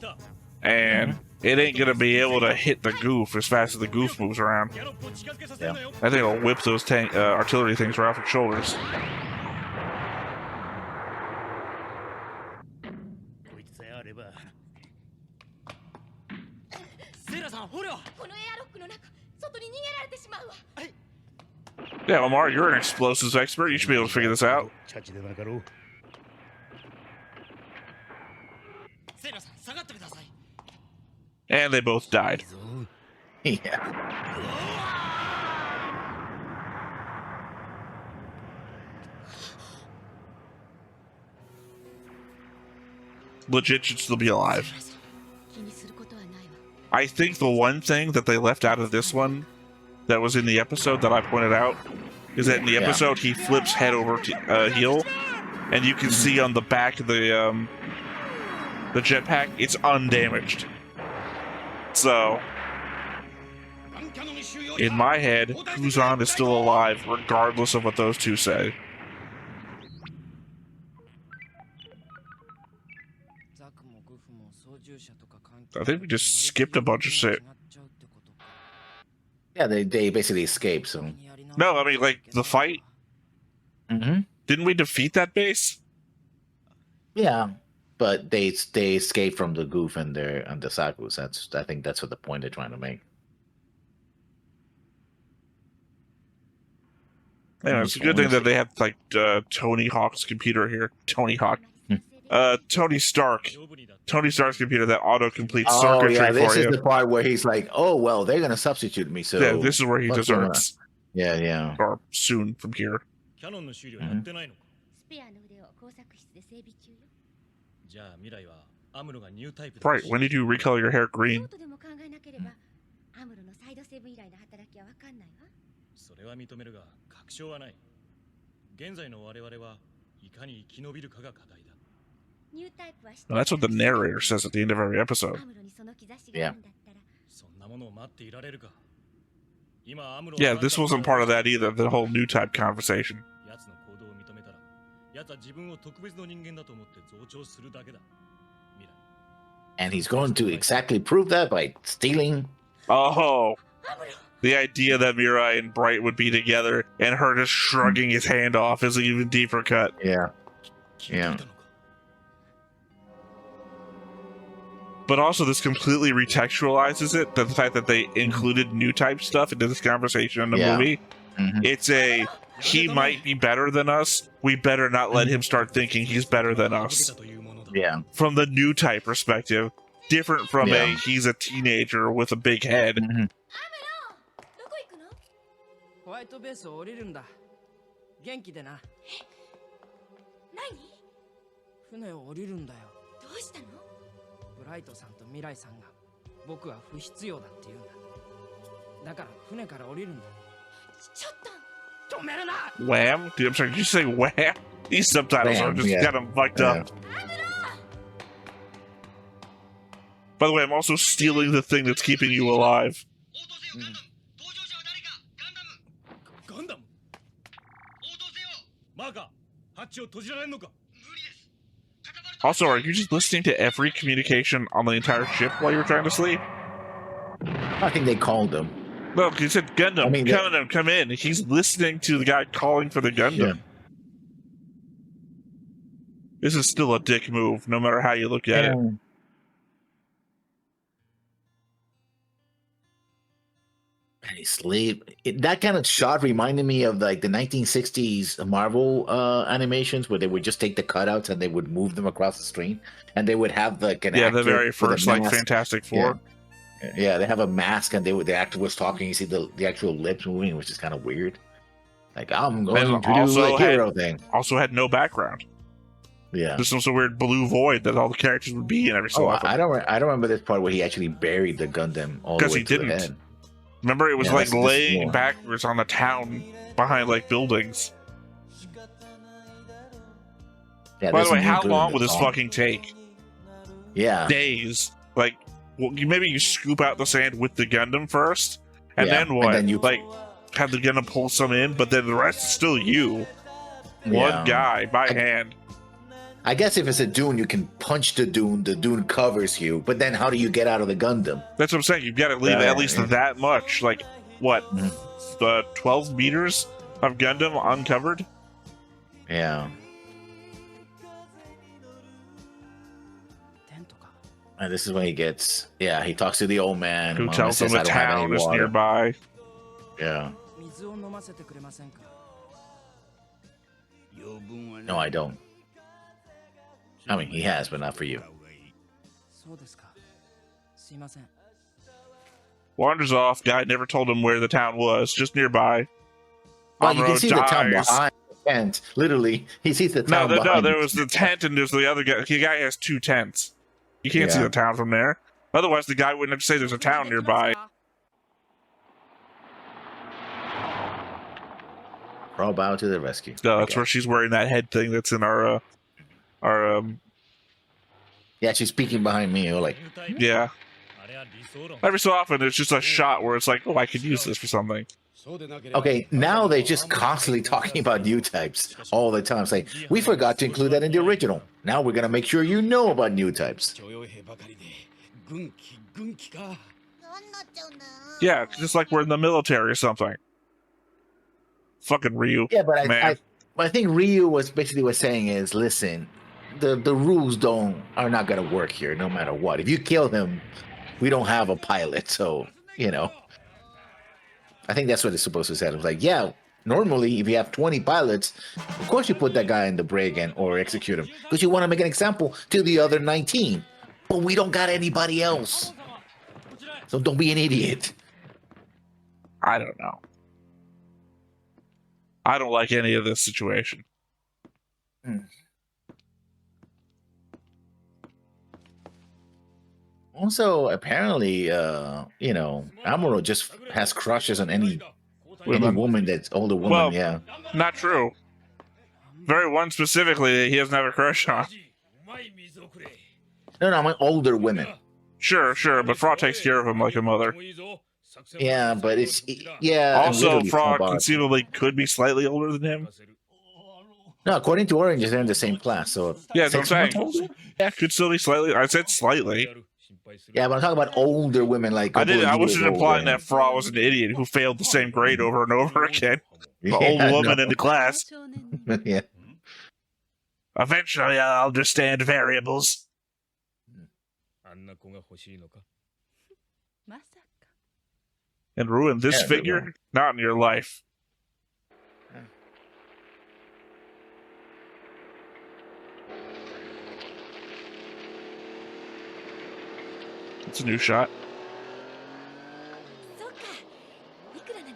and it ain't gonna be able to hit the goof as fast as the goof moves around. Yeah. I think it'll whip those artillery things right off its shoulders. Yeah, Omar, you're an explosives expert. You should be able to figure this out. And they both died. Yeah. Legit should still be alive. I think the one thing that they left out of this one that was in the episode that I pointed out is that in the episode he flips head over to heel, and you can see on the back of the jetpack it's undamaged. So in my head, Kuzan is still alive regardless of what those two say. I think we just skipped a bunch of shit. Yeah, they basically escaped, so... No, I mean, like, the fight? Mm-hmm. Didn't we defeat that base? Yeah, but they escape from the goof and the Sakus. I think that's what the point they're trying to make. Yeah, it's a good thing that they have like Tony Hawk's computer here. Tony Hawk. Tony Stark. Tony Stark's computer that auto completes circuitry yeah, this for is you. the part where he's like, "Oh well, they're gonna substitute me." So Yeah, this is where he deserts. Yeah. Or soon from here. キャノンの修理はやってないのか。スペアの腕を工作室で整備中よ。じゃあ未来はアムロがニュータイプ Right, when did you recolor your hair ショ green? ートでも考えなければ、アムロのサイドセブン以来の働きはわかんないわ。それは認めるが確証はない。現在の我々はいかに生き延びるかが課題だ。ニュータイプはして Well, that's what the narrator says at the end of every episode. アムロにその兆しがあるんだったら、そんなものを待っていられるか。今アムロ Yeah, this wasn't part of that either, the whole new type conversation. 奴の行動を認めたら、奴は自分を特別の人間だと思って増長するだけだ。未来。 and he's going to exactly prove that by stealing. Oh, the idea that Mirai and Bright would be together and her just shrugging his hand off is an even deeper cut. Yeah. 聞いていたのか。 But also, this completely retextualizes it. The fact that they included new type stuff into this conversation in the Yeah. movie. Mhm. It's he might be better than us. We better not let him start thinking he's better than us. Yeah. From the new type perspective, different from Yeah. he's a teenager with a big head. Mhm. アムロ、どこ行くの？ホワイトベースを降りるんだ。元気でな。何？船を降りるんだよ。どうしたの？ブライトさんと未来さんが僕は不必要だって言うんだ。だから船から降りるんだ。ちょっと。止めるな。 Wham? Dude, I'm sorry, did you say wham? These subtitles are Wham, just yeah. got them fucked up. By the way, I'm also stealing the thing that's keeping you alive. ガンダム。応答せよ。マーカー、ハッチを閉じられんのか。 Also, are you just listening to every communication on the entire ship while you were trying to sleep? I think they called him. No, he said Gundam, I mean, Gundam, come in. He's listening to the guy calling for the Gundam. Yeah. This is still a dick move, no matter how you look at it. And he sleep. That kind of shot reminded me of like the 1960s Marvel animations where they would just take the cutouts and they would move them across the screen, and they would have like an Yeah, actor the very with a first like mask. Fantastic Four. Yeah, they have a mask and the actor was talking. You see the actual lips moving, which is kind of weird. Like I'm going And to do also a hero thing. Also had no background. Yeah. Just some weird blue void that all the characters would be in every so Oh, often. I don't remember this part where he actually buried the Gundam all the Because way he to the didn't. head. Remember, it was Yeah, like this is laying more. backwards on the town behind like buildings. Yeah, By there's the way, some how good long in would the this song. fucking take? Yeah. Days. Like, well, maybe you scoop out the sand with the Gundam first, and Yeah, then and what? then you- like have the Gundam pull some in, but then the rest is still you, Yeah. one guy by hand. I guess if it's a dune, you can punch the dune covers you, but then how do you get out of the Gundam? That's what I'm saying. You've got to leave Yeah, at least yeah. that much. Like what? Mhm. 12 meters of Gundam uncovered. Yeah. And this is when he gets, he talks to the old man. Who Mama tells him says, a "I don't have any town is water." nearby. Yeah. 水を飲ませてくれませんか。 No, I don't. I mean, he has, but not for you. そうですか。すいません。 Wanders off. Guy never told him where the town was, just nearby. Well, you Amuro can see the town dies. behind the tent. Literally, he sees the town No, behind there him. was the tent and there's the other guy. The guy has two tents. You can't see Yeah. the town from there. Otherwise, the guy wouldn't have to say there's a town nearby. Crawl bow to the rescue. No, that's where she's wearing that head thing that's in our Yeah, she's speaking behind me. You're like, yeah. Every so often, there's just a shot where it's like, oh, I could use this for something. okay, now they're just constantly talking about new types all the time. It's like, we forgot to include that in the original. Now we're going to make sure you know about new types. 軍機か。 Yeah, just like we're in the military or something. Fucking Ryu. Yeah, but man. I think Ryu was basically saying is, listen, the rules are not gonna work here no matter what. If you kill him, we don't have a pilot, so you know. I think that's what it's supposed to say. It was like, yeah, normally if you have 20 pilots, of course you put that guy in the brig or execute him because you want to make an example to the other 19. But we don't got anybody else, so don't be an idiot. I don't know. I don't like any of this situation. Also, apparently, you know, Amuro just has crushes on any woman that's older woman. Well, yeah, not true. Very one specifically that he doesn't have a crush on. No, I mean older women. Sure, but Fra takes care of him like a mother. Yeah, but yeah. Also, Fra conceivably could be slightly older than him. No, according to Orange, they're in the same class. So yeah, that's what I'm saying. Yeah, could still be slightly. I said slightly. Yeah, but I'm talking about older women. Like I wasn't implying that Fra was an idiot who failed the same grade over and over again. The old woman in the class. Yeah. Eventually, I'll understand variables. And ruin this figure? Not in your life. It's a new shot.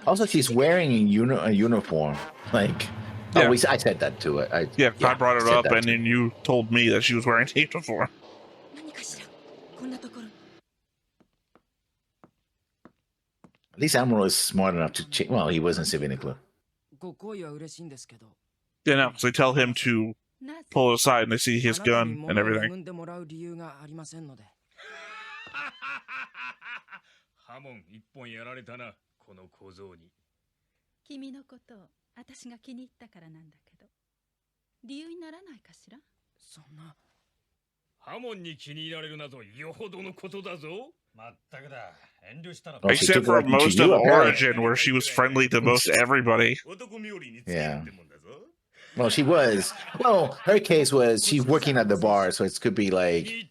Also, she's wearing a uniform. Like, yeah. I said that to it. I brought it up, and then you told me that she was wearing a uniform. At least Amuro is smart enough to check. Well, he was in Civilian Club. Yeah, no. So they tell him to pull it aside, and they see his gun and everything. ハモン一本やられたな、この小僧に。君のことを私が気に入ったからなんだけど、理由にならないかしら？そんな。ハモンに気に入られるなどよほどのことだぞ。まったくだ。遠慮したら。Except for most of Origin, where she was friendly to most everybody. Yeah. Well, she was. Well, her case was she's working at the bar, so it could be like,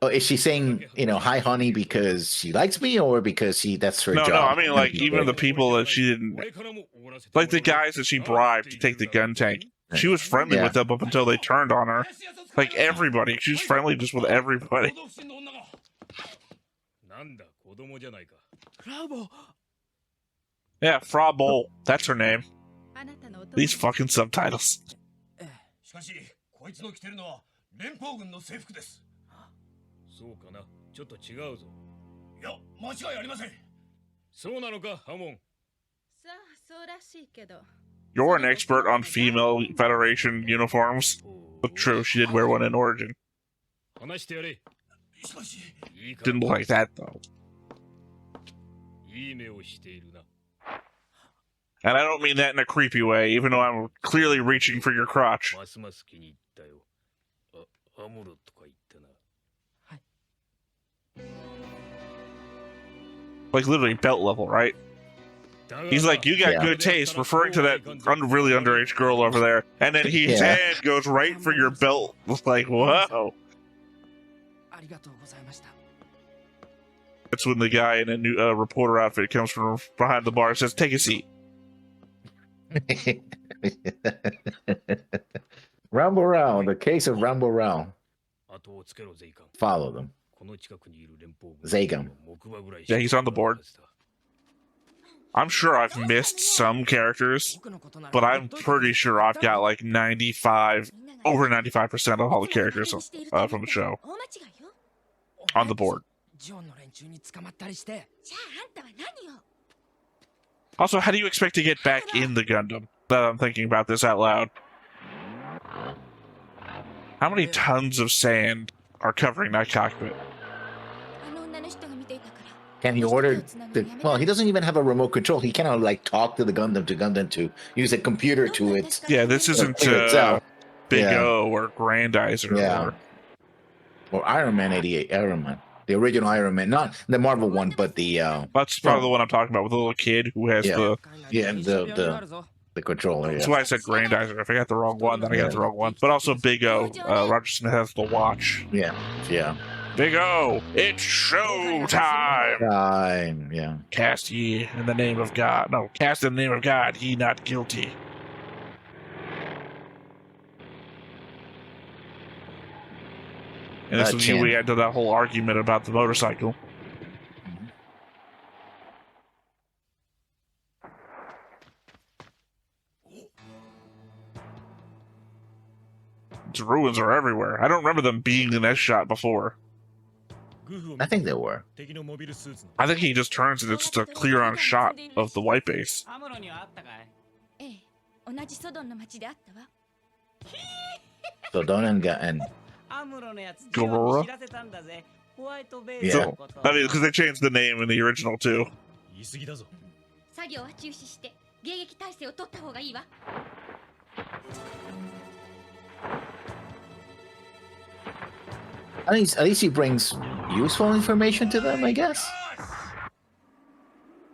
oh, is she saying, you know, hi, honey, because she likes me, or because that's her job? No, I mean, like, even the people that she didn't, like the guys that she bribed to take the gun tank. She was friendly with them up until they turned on her. Like everybody, she was friendly just with everybody. Yeah, Fra Bowl. That's her name. These fucking subtitles. しかし、こいつの着てるのは連邦軍の制服です。そうかな、ちょっと違うぞ。いや、間違いありません。そうなのか、ハモン。さあ、そうらしいけど。You're an expert on female Federation uniforms. But true, she did wear one in Origin. Didn't look like that, though. And I don't mean that in a creepy way, even though I'm clearly reaching for your crotch. Like literally belt level, right? He's like, you got good taste, referring to that really underage girl over there. And then his hand goes right for your belt. Like, whoa. That's when the guy in a new reporter outfit comes from behind the bar and says, take a seat. Rumble round, the case of rumble round. Follow them. Zagam. Yeah, he's on the board. I'm sure I've missed some characters, but I'm pretty sure I've got like over 95% of all the characters from the show on the board. Also, how do you expect to get back in the Gundam? That I'm thinking about this out loud. How many tons of sand are covering that cockpit? Can he order well, he doesn't even have a remote control. He cannot like talk to the Gundam to use a computer to it. Yeah, this isn't Big O or Grandizer or Iron Man 88. Iron Man. The original Iron Man, not the Marvel one, but the that's probably the one I'm talking about with the little kid who has the the controller. That's Yeah. why I said Grandizer. If I got the wrong one, then I got the wrong one. But also Big O. Roger Smith has the watch. Yeah. Big O, it's show time. Yeah. Cast ye in the name of God. No, cast in the name of God, ye not guilty. And this is when we had to that whole argument about the motorcycle. Its ruins are everywhere. I don't remember them being in that shot before. I think they were. I think he just turns and it's just a clear-on shot of the white base. So Doan and Gorora? Yeah. So, I mean, because they changed the name in the original too. At least he brings useful information to them, I guess.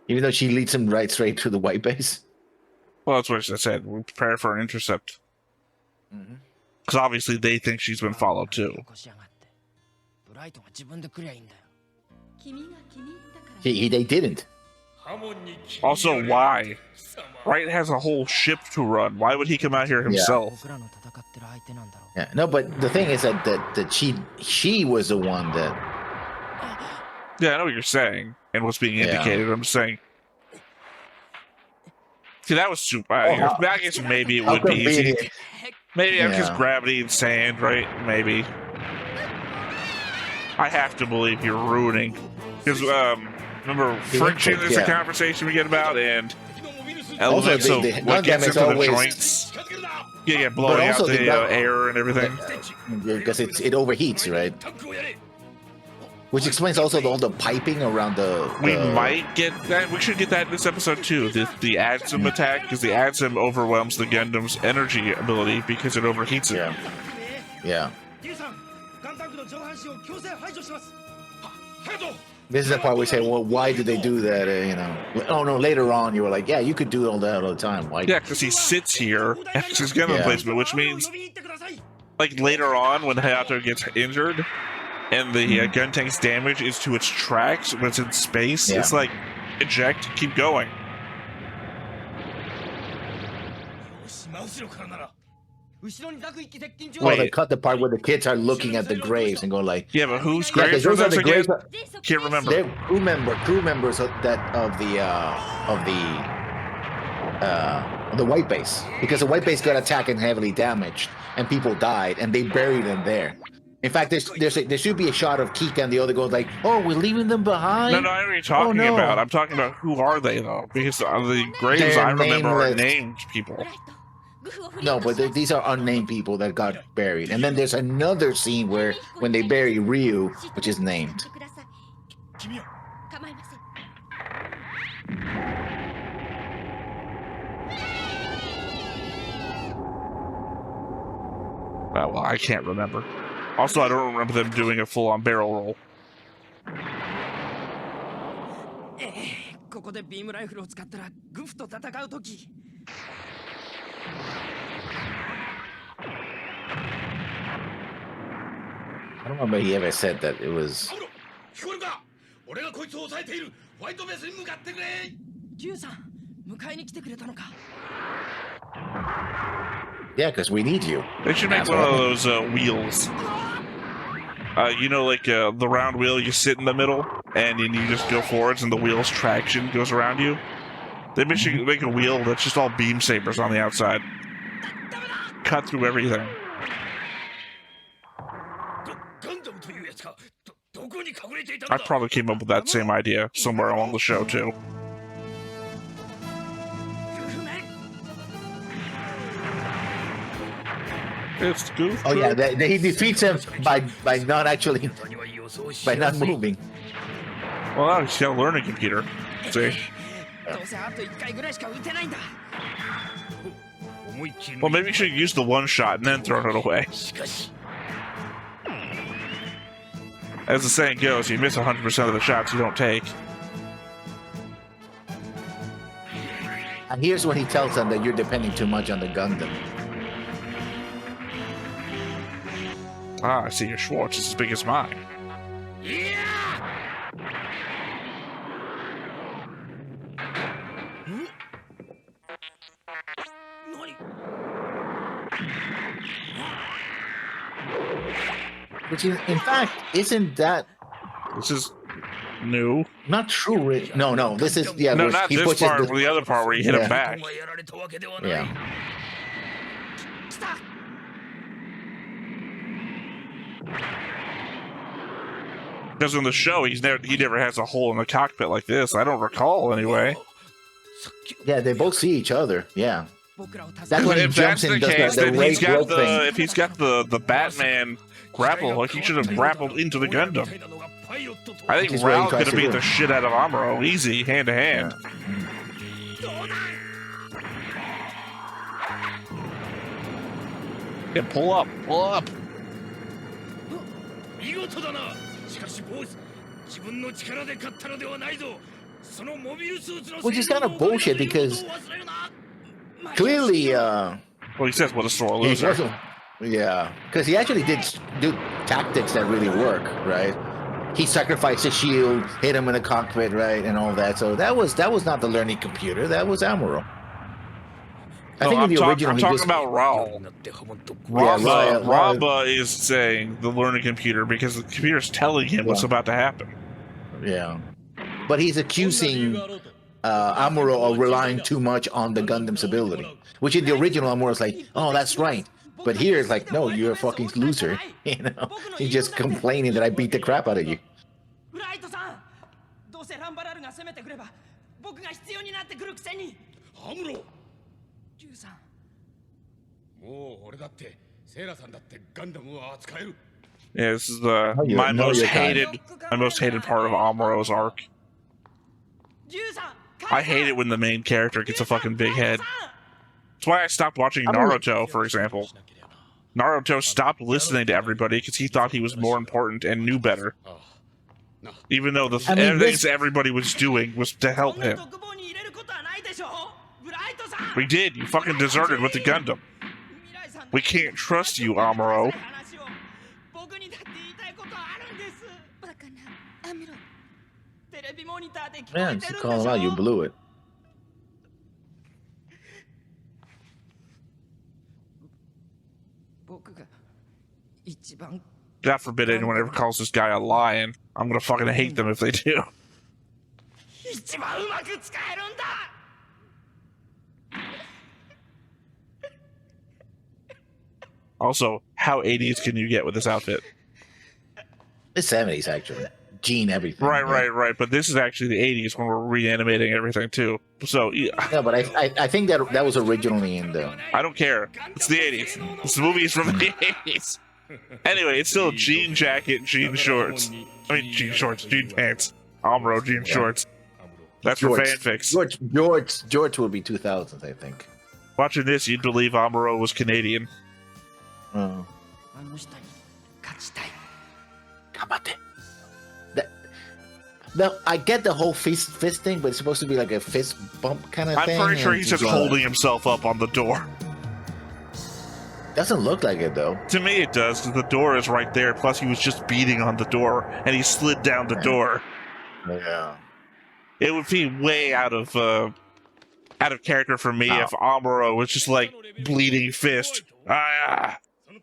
Even though she leads him right straight to the white base. Well, that's what I said. We prepare for an intercept. Because obviously they think she's been followed too. They didn't. Also, why? Wright has a whole ship to run. Why would he come out here himself? Yeah, no, but the thing is that she was the one that. Yeah, I know what you're saying and what's being indicated. I'm just saying. See, that was super. I guess maybe it would be easy. Maybe because gravity and sand, right? Maybe. I have to believe you're ruining. Because, remember, friction is the conversation we get about, and elements of what gets into the joints. Yeah, blowing out the air and everything. Because it overheats, right? Which explains also all the piping around the. We might get that. We should get that in this episode too. The Adsum attack, because the Adsum overwhelms the Gundam's energy ability because it overheats it. Yeah. This is the part we say, well, why did they do that? Oh no, later on you were like, yeah, you could do all that all the time. Why? Yeah, because he sits here after his Gundam placement, which means, like later on when Hayato gets injured and the gun tank's damage is to its tracks when it's in space, it's like, eject, keep going. Well, they cut the part where the kids are looking at the graves and go like, yeah, but whose graves are those again? Can't remember. They're crew members of the white base, because the white base got attacked and heavily damaged, and people died, and they buried them there. In fact, there should be a shot of Kika and the other goes like, "Oh, we're leaving them behind." No, I know what you're talking about. I'm talking about who are they though? Because the graves I remember are named people. No, but these are unnamed people that got buried. And then there's another scene where when they bury Ryu, which is named. Well, I can't remember. Also, I don't remember them doing a full-on barrel roll. I don't remember he ever said that it was. Yeah, because we need you. They should make one of those wheels. You know, like the round wheel, you sit in the middle, and then you just go forwards, and the wheel's traction goes around you. They should make a wheel that's just all beam sabers on the outside. Cut through everything. I probably came up with that same idea somewhere along the show, too. It's goofy. Oh yeah, he defeats him by not actually by not moving. Well, now he's got to learn a computer. See? Well, maybe you should use the one shot and then throw it away. As the saying goes, you miss 100% of the shots you don't take. here's when he tells them that you're depending too much on the Gundam. Ah, I see your Schwartz is as big as mine. Which is, in fact, isn't that... This is new. Not true. No, this is... Yeah, no, not this part, the other part where you hit him back. Yeah. Because in the show, he never has a hole in the cockpit like this. I don't recall, anyway. Yeah, they both see each other. Yeah. That's when he jumps in and does that he's got if he's got the Batman grapple hook, he should have grappled into the Gundam. I think Raul's gonna beat the shit out of Amuro, easy, hand to hand. Yeah, pull up. Which is kind of bullshit because clearly, well, he says what a sore loser. Yeah, because he actually did do tactics that really work, right? He sacrificed his shield, hit him in the cockpit, right, and all that. So that was not the learning computer. That was Amuro. I think in the original, I'm talking about Raul. Ramba is saying the learning computer because the computer's telling him what's about to happen. Yeah, but he's accusing Amuro of relying too much on the Gundam's ability, which in the original Amuro's like, oh, that's right. But here it's like, no, you're a fucking loser. You know, he's just complaining that I beat the crap out of you. Yeah, this is my most hated part of Amuro's arc. I hate it when the main character gets a fucking big head. That's why I stopped watching Naruto, for example. Naruto stopped listening to everybody because he thought he was more important and knew better. Even though everything everybody was doing was to help him. We did. You fucking deserted with the Gundam. We can't trust you, Amuro. Yeah, just call him out. You blew it. God forbid anyone ever calls this guy a lion. I'm gonna fucking hate them if they do. Also, how 80s can you get with this outfit? It's 70s, actually. Gene, everything. Right. But this is actually the 80s when we're reanimating everything, too. So, yeah, but I think that was originally in the... I don't care. It's the 80s. This movie is from the 80s. Anyway, it's still jean jacket, jean shorts. I mean, jean shorts, jean pants. Amuro, jean shorts. That's for fanfics. George will be 2000s, I think. Watching this, you'd believe Amuro was Canadian. Oh. I get the whole fist thing, but it's supposed to be like a fist bump kind of thing. I'm pretty sure he's just holding himself up on the door. Doesn't look like it, though. To me, it does, because the door is right there. Plus, he was just beating on the door, and he slid down the door. Yeah. It would be way out of character for me if Amuro was just like bleeding fist.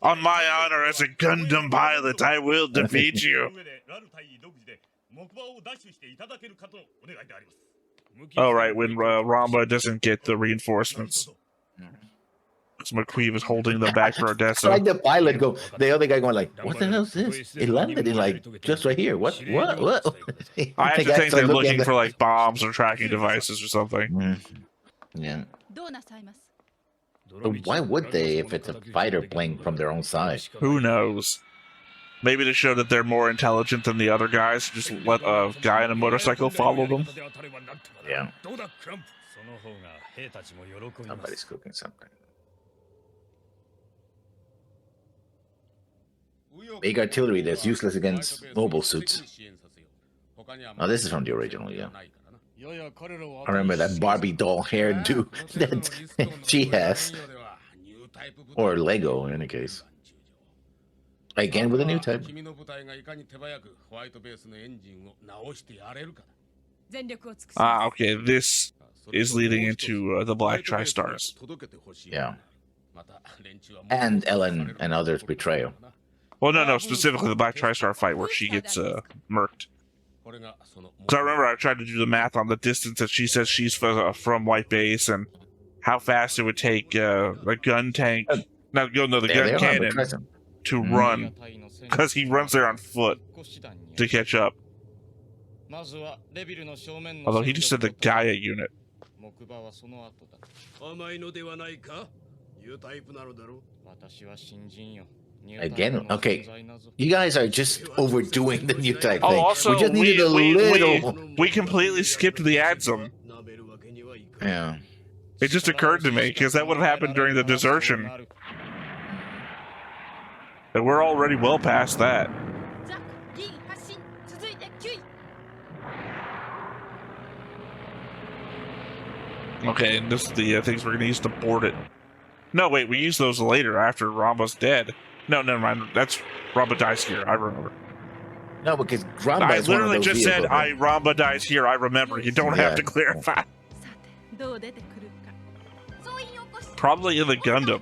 On my honor as a Gundam pilot, I will defeat you. Oh, right, when Ramba doesn't get the reinforcements. So McQueen is holding them back for Odessa. Like the pilot the other guy going like, what the hell is this? It landed in like, just right here. What? I have to think they're looking for like bombs or tracking devices or something. Yeah. But why would they if it's a fighter plane from their own side? Who knows? Maybe to show that they're more intelligent than the other guys. Just let a guy on a motorcycle follow them. Yeah. Somebody's cooking something. Big artillery that's useless against mobile suits. Oh, this is from the original, yeah. I remember that Barbie doll hairdo that she has. Or Lego, in any case. Again with a new type. Okay, this is leading into the Black Tri-Stars. Yeah. And Ellen and others' betrayal. Well, no, specifically the Black Tri-Star fight where she gets murked. So I remember I tried to do the math on the distance that she says she's from White Base and how fast it would take a gun tank, the gun cannon to run, because he runs there on foot to catch up. Although he just said the Gaia unit. Again, okay, you guys are just overdoing the new type thing. Also, we just needed a little. We completely skipped the Adzum. Yeah. It just occurred to me, because that would have happened during the desertion. And we're already well past that. Okay, and this is the things we're going to use to board it. No, wait, we use those later after Ramba's dead. No, never mind. That's Ramba dies here. I remember. No, because Ramba I is one of literally those just said, vehicles, Ramba dies here. I remember. You don't have to clarify. Probably in the Gundam.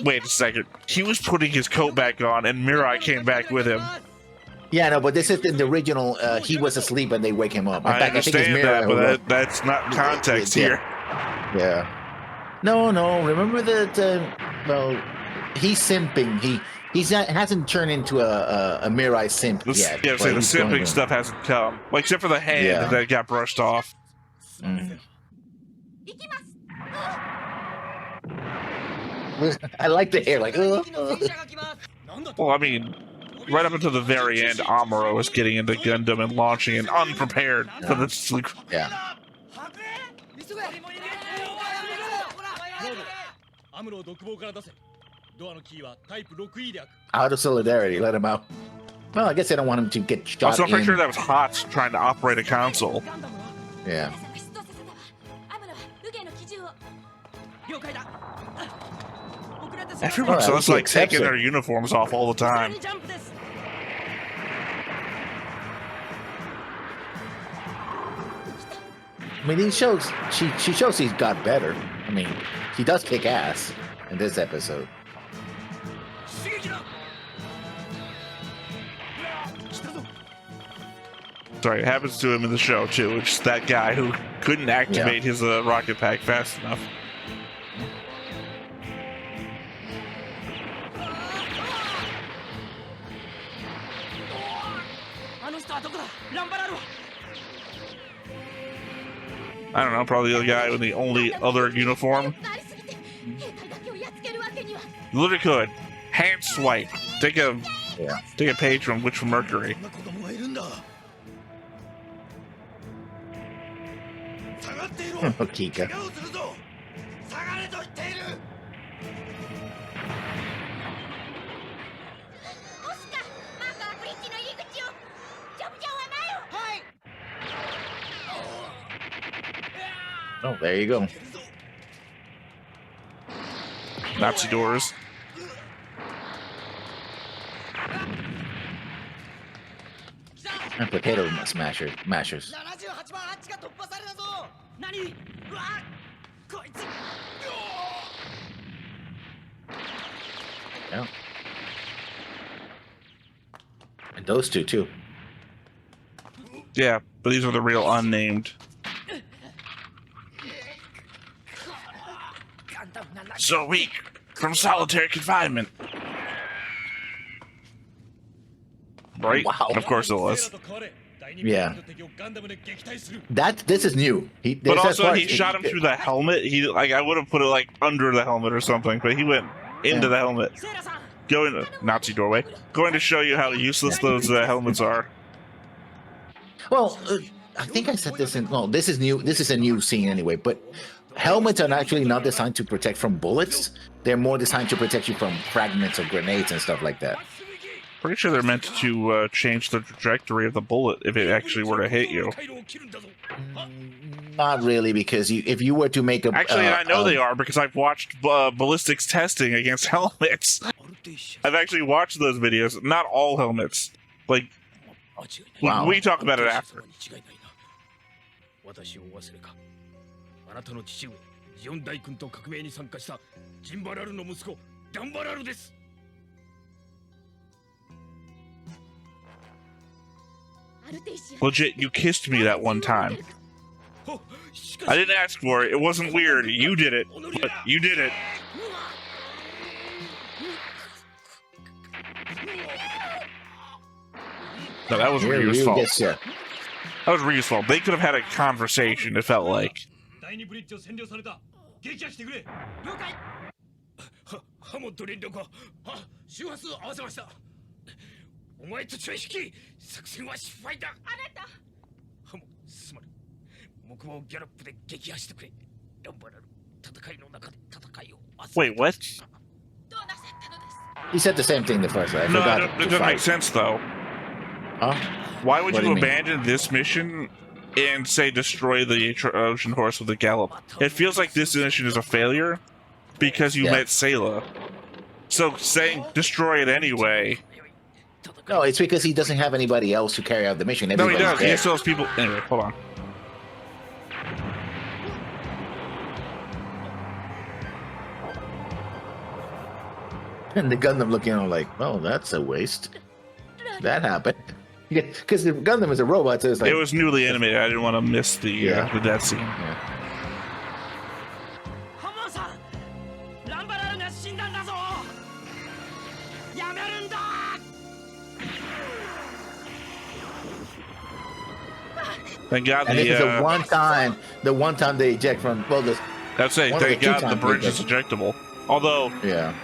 Wait a second. He was putting his coat back on, and Mirai came back with him. Yeah, no, but this is in the original. He was asleep and they wake him up. In I fact, understand that, but that's not context here. Yeah. No. Remember that? Well, he's simping. He hasn't turned into a Mirai simp yet. Yeah, so the simping stuff hasn't come. Well, except for the hand that got brushed off. I like the hair, like. Well, I mean, right up until the very end, Amuro was getting into Gundam and launching it unprepared for the sleep. Yeah. Out of solidarity, let him out. Well, I guess they don't want him to get shot. Also, I'm pretty sure that was Hots trying to operate a console. Yeah. Everyone's just like taking their uniforms off all the time. I mean, she shows he's got better. I mean, he does kick ass in this episode. Sorry, it happens to him in the show too. It's just that guy who couldn't activate his rocket pack fast enough. I don't know, probably the guy with the only other uniform. You literally could. Hand swipe. Take a page from Witch from Mercury. Kika. Oh, there you go. Nazi doors. And potato mashers. Yeah. And those two too. Yeah, but these are the real unnamed. So weak from solitary confinement. Right? Wow. Of course it was. Yeah. This is new. But also he shot him through the helmet. I would have put it like under the helmet or something, but he went into the helmet. Going to Nazi doorway. Going to show you how useless those helmets are. Well, I think I said this in. No, this is new. This is a new scene anyway. But helmets are actually not designed to protect from bullets. They're more designed to protect you from fragments of grenades and stuff like that. Pretty sure they're meant to change the trajectory of the bullet if it actually were to hit you. Not really, because if you were to make a actually, I know they are because I've watched ballistics testing against helmets. I've actually watched those videos. Not all helmets. Like, wow. We talk about it after. あなたの父上ジオン大君と革命に参加したジンバラルの息子ダンバラルです。 Legit, you kissed me that one time. I didn't ask for it. It wasn't weird. You did it. But you did it. No, that was Ryu's fault. That was Ryu's fault. They could have had a conversation, it felt like. ハモと連絡は周波数合わせました。お前たちは引き作戦は失敗だ。あなたハモすまぬ。木馬をギャラップで撃破してくれ。ランバラル戦いの中で戦いを。 Wait, what? He said the same thing the first time. No, it doesn't make sense though. Huh? Why would you abandon this mission and say destroy the Ocean Horse with a gallop? It feels like this mission is a failure because you met Sayla. So saying destroy it anyway. No, it's because he doesn't have anybody else to carry out the mission. No, he does. He still has people. Anyway, hold on. And the Gundam looking at him like, well, that's a waste. That happened. Because the Gundam is a robot, so it's like... It was newly animated. I didn't want to miss the death scene. Yeah. Thank God and this is the one time they eject from, well, this... That's it. Thank God the bridge is ejectable. Although,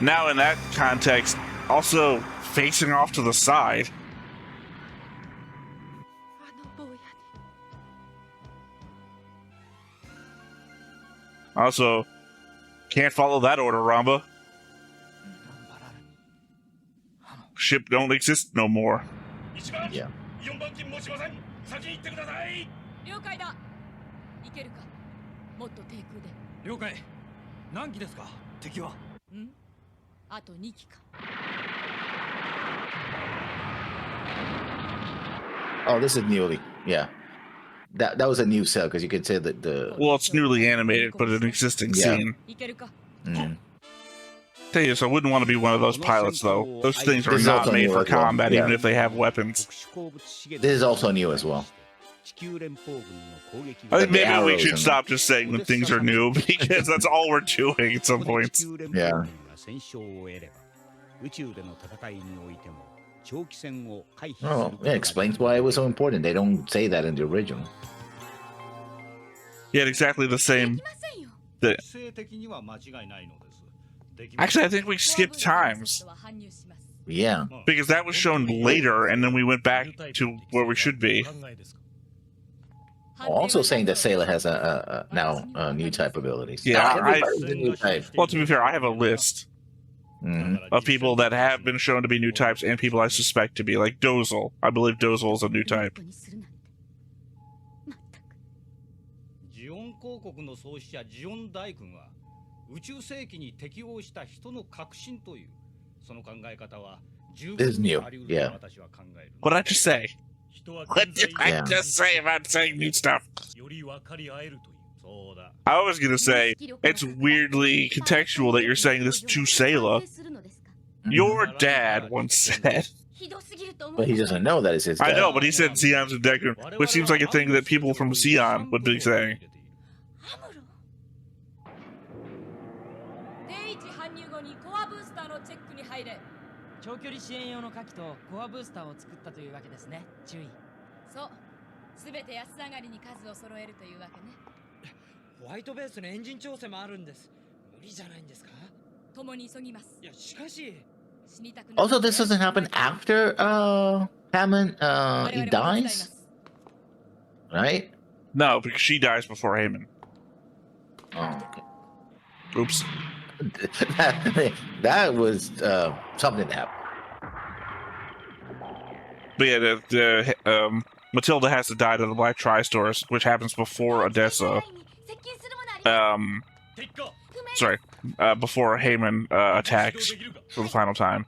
now in that context, also facing off to the side. Also, can't follow that order, Ramba. Ship don't exist no more. Yeah. 了解だ。いけるか。もっと低空で。了解。何機ですか？敵は。ん？あと2機か。Oh, this is newly. Yeah. That was a new cell because you could say that the. Well, it's newly animated, but an existing scene. Tell you, so I wouldn't want to be one of those pilots, though. Those things are not made for combat, even if they have weapons. This is also new as well. I think maybe we should stop just saying when things are new, because that's all we're doing at some points. Yeah. Oh, it explains why it was so important. They don't say that in the original. Yeah, exactly the same. Actually, I think we skipped times. Yeah. Because that was shown later, and then we went back to where we should be. Also saying that Sayla has now new type abilities. Yeah, well, to be fair, I have a list of people that have been shown to be new types and people I suspect to be, like Dozel. I believe Dozel is a new type. ジオン公国の創始者ジオン大君は宇宙世紀に適応した人の革新というその考え方は十分にあり得ると私は考える。What did I just say? What did I just say about saying new stuff? I was gonna say it's weirdly contextual that you're saying this to Sayla. Your dad once said. But he doesn't know that it's his dad. I know, but he said Xeon's a Deku, which seems like a thing that people from Xeon would be saying. 長距離支援用の火器とコアブースターを作ったというわけですね。注意。そう。すべて安上がりに数を揃えるというわけね。ホワイトベースのエンジン調整もあるんです。無理じゃないんですか？共に急ぎます。いや、しかし。 Also, this doesn't happen after Hammond he dies, right? No, because she dies before Hammond. Oh, okay. Oops. that was something that happened. But yeah, Matilda has to die to the Black Tri-Stars, which happens before Odessa. Sorry, before Heyman attacks for the final time.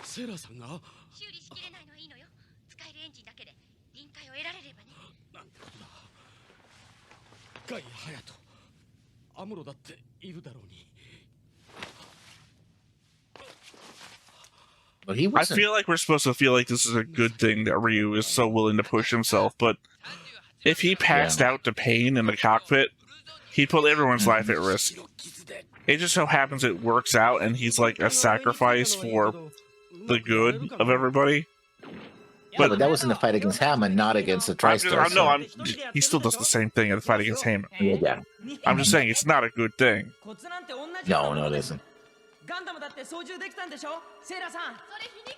セーラさんが修理しきれないのはいいのよ。使えるエンジンだけで臨界を得られればね。なんてことだ。ガイハヤト、アムロだっているだろうに。 But he I wasn't. feel like we're supposed to feel like this is a good thing that Ryu is so willing to push himself, but if he passed out to pain in the cockpit, he'd put everyone's life at risk. It just so happens it works out, and he's like a sacrifice for the good of everybody. Yeah, but that was in the fight against Hammond, not against the Tri-Stars. He still does the same thing in the fight against Heyman. Yeah. I'm just saying it's not a good thing. No, it isn't. ガンダムだって操縦できたんでしょセイラさんそれ皮肉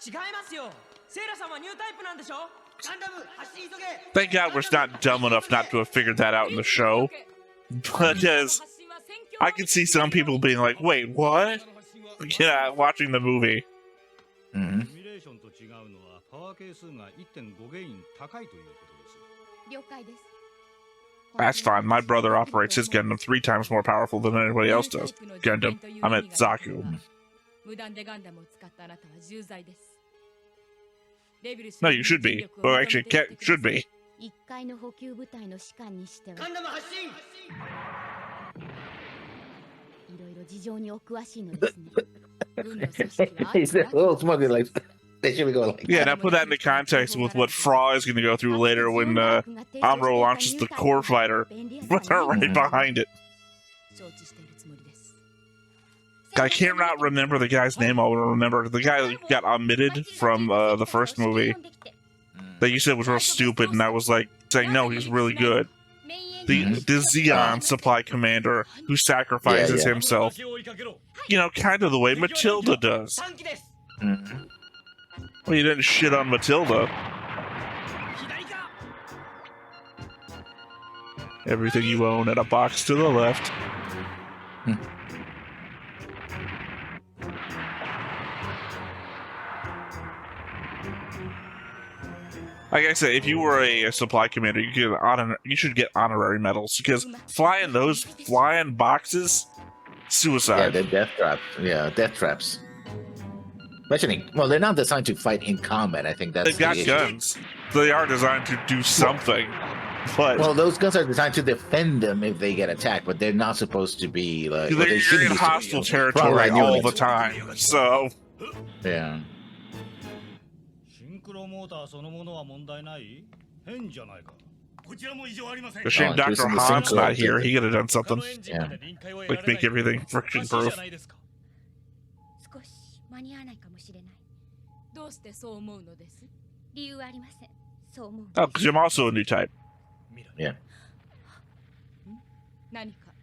急いで違いますよセイラさんはニュータイプなんでしょガンダム走り急げ Thank God we're not dumb enough not to have figured that out in the show. But as I can see some people being like, wait, what? Yeah, watching the movie. Mm-hmm. That's fine. My brother operates his Gundam 3 times more powerful than anybody else does. Gundam. I'm at Zaku. No, you should be. Well, actually, should be. 1階の補給部隊の士官にしては。ガンダム発進。いろいろ事情にお詳しいのですね。 He's a little smugly like they should be going like yeah, now put that into context with what Fra is going to go through later when Amuro launches the core fighter with her right behind it. I can't not remember the guy's name. I'll remember the guy who got omitted from the first movie that you said was real stupid, and I was like saying no, he's really good. The Zeon supply commander who sacrifices himself, you know, kind of the way Matilda does. Well, you didn't shit on Matilda. Everything you own at a box to the left. Like I said, if you were a supply commander, you should get honorary medals because flying boxes, suicide. Yeah, they're death traps. Yeah, death traps. Mentioning, well, they're not designed to fight in combat. I think that's they've got guns. They are designed to do something. But well, those guns are designed to defend them if they get attacked, but they're not supposed to be like. You're in hostile territory all the time, so. Yeah. The shame Dr. Han's not here. He could have done something. Yeah. Like make everything friction proof. 少し間に合わないかもしれない。どうしてそう思うのです？理由はありません。そう思う。Oh, because I'm also a new type. Yeah. 何か？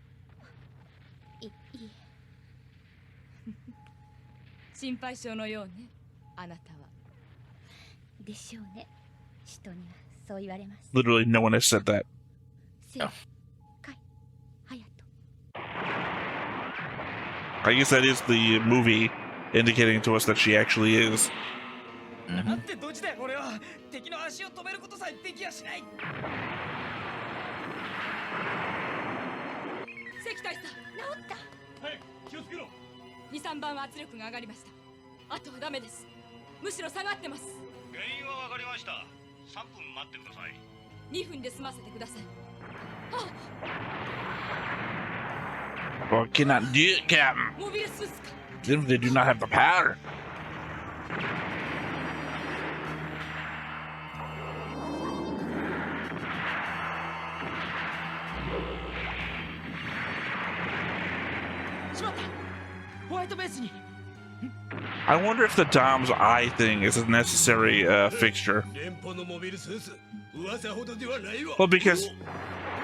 いい。心配性のようね。あなたは。でしょうね。人にはそう言われます。 Literally, no one has said that. No. I guess that is the movie indicating to us that she actually is. なんてドジだよ俺は敵の足を止めることさえできやしない。関大さん、治った。はい、気をつけろ。2、3番は圧力が上がりました。あとはダメです。むしろ下がってます。原因はわかりました。3分待ってください。2分で済ませてください。Well, cannot do it, Captain. モビルスーツか。They do not have the power. I wonder if the Dom's eye thing is a necessary fixture. Well, because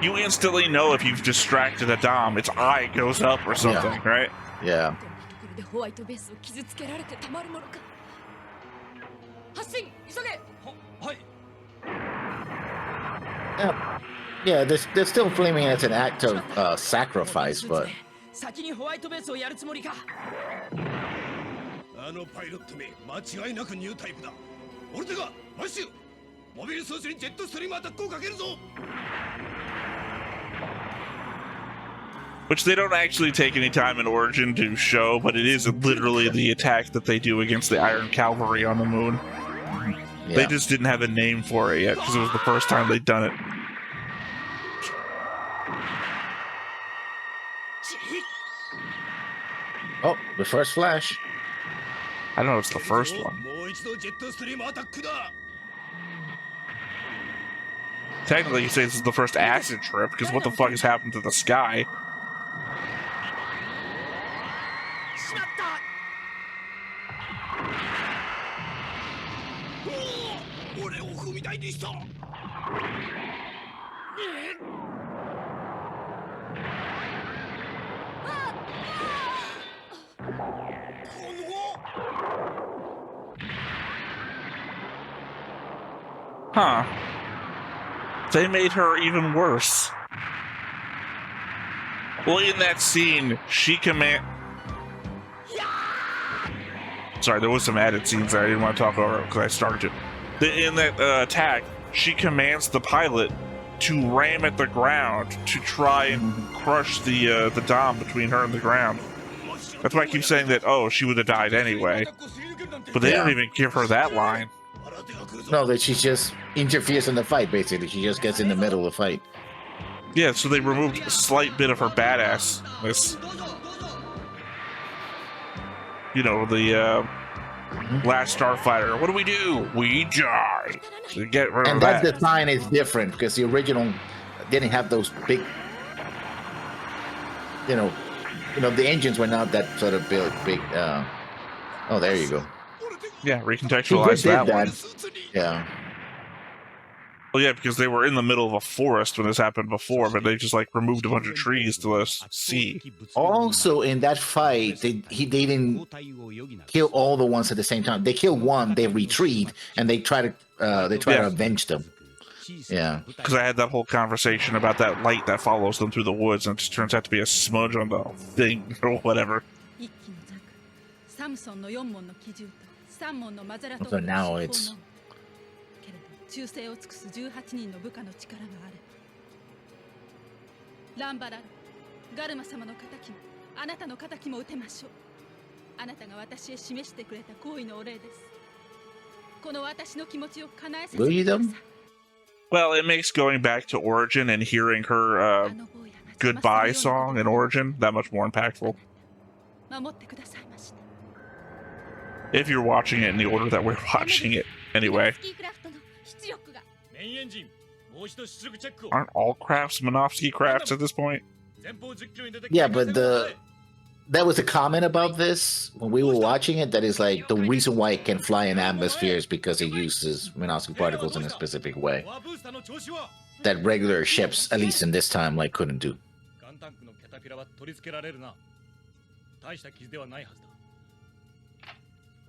you instantly know if you've distracted a Dom, its eye goes up or something, right? Yeah. ホワイトベースを傷つけられてたまるものか。発進急げ。はい。Yeah, they're still framing it as an act of sacrifice, but 先にホワイトベースをやるつもりか。あのパイロットめ間違いなくニュータイプだ。俺手がマッシュモビル装置にジェットストリームアタックをかけるぞ。 Which they don't actually take any time in Origin to show, but it is literally the attack that they do against the Iron Cavalry on the moon. yeah. They just didn't have a name for it yet because it was the first time they'd done it. Oh, the first flash. I don't know, it's the first one. もう一度ジェットストリームアタックだ。 Technically, you say this is the first acid trip because what the fuck has happened to the sky? しまった。おお、俺を踏み台にした。Huh. They made her even worse. Well, in that scene, she Sorry, there was some added scenes that I didn't want to talk over because I started to. In that attack, she commands the pilot to ram at the ground to try and crush the dom between her and the ground. That's why I keep saying that, oh, she would have died anyway. But they don't even give her that line. No, that she just interferes in the fight, basically. She just gets in the middle of the fight. Yeah, so they removed a slight bit of her badassness. You know, the last Starfighter. What do? We die. So get rid And of that that. design is different because the original didn't have those big, you know, the engines were not that sort of big. Oh, there you go. Yeah, She recontextualize did that one. Yeah. Well, yeah, because they were in the middle of a forest when this happened before, but they just like removed a bunch of trees to let us see. Also, in that fight, they didn't kill all the ones at the same time. They kill one, they retreat, and they try to avenge them. Yeah, because I had that whole conversation about that light that follows them through the woods, and it just turns out to be a smudge on the thing or whatever. So now it's 忠誠を尽くす18人の部下の力がある。ランバラル、ガルマ様の仇もあなたの仇も討てましょう。あなたが私へ示してくれた行為のお礼です。この私の気持ちを叶えさせてください。Well, it makes going back to Origin and hearing her goodbye song in Origin that much more impactful. 守ってくださいました。 If you're watching it in the order that we're watching it, anyway. Aren't all crafts Minovsky crafts at this point? Yeah, but there was a comment about this when we were watching it. That is like the reason why it can fly in atmospheres because it uses Minovsky particles in a specific way that regular ships, at least in this time, like couldn't do.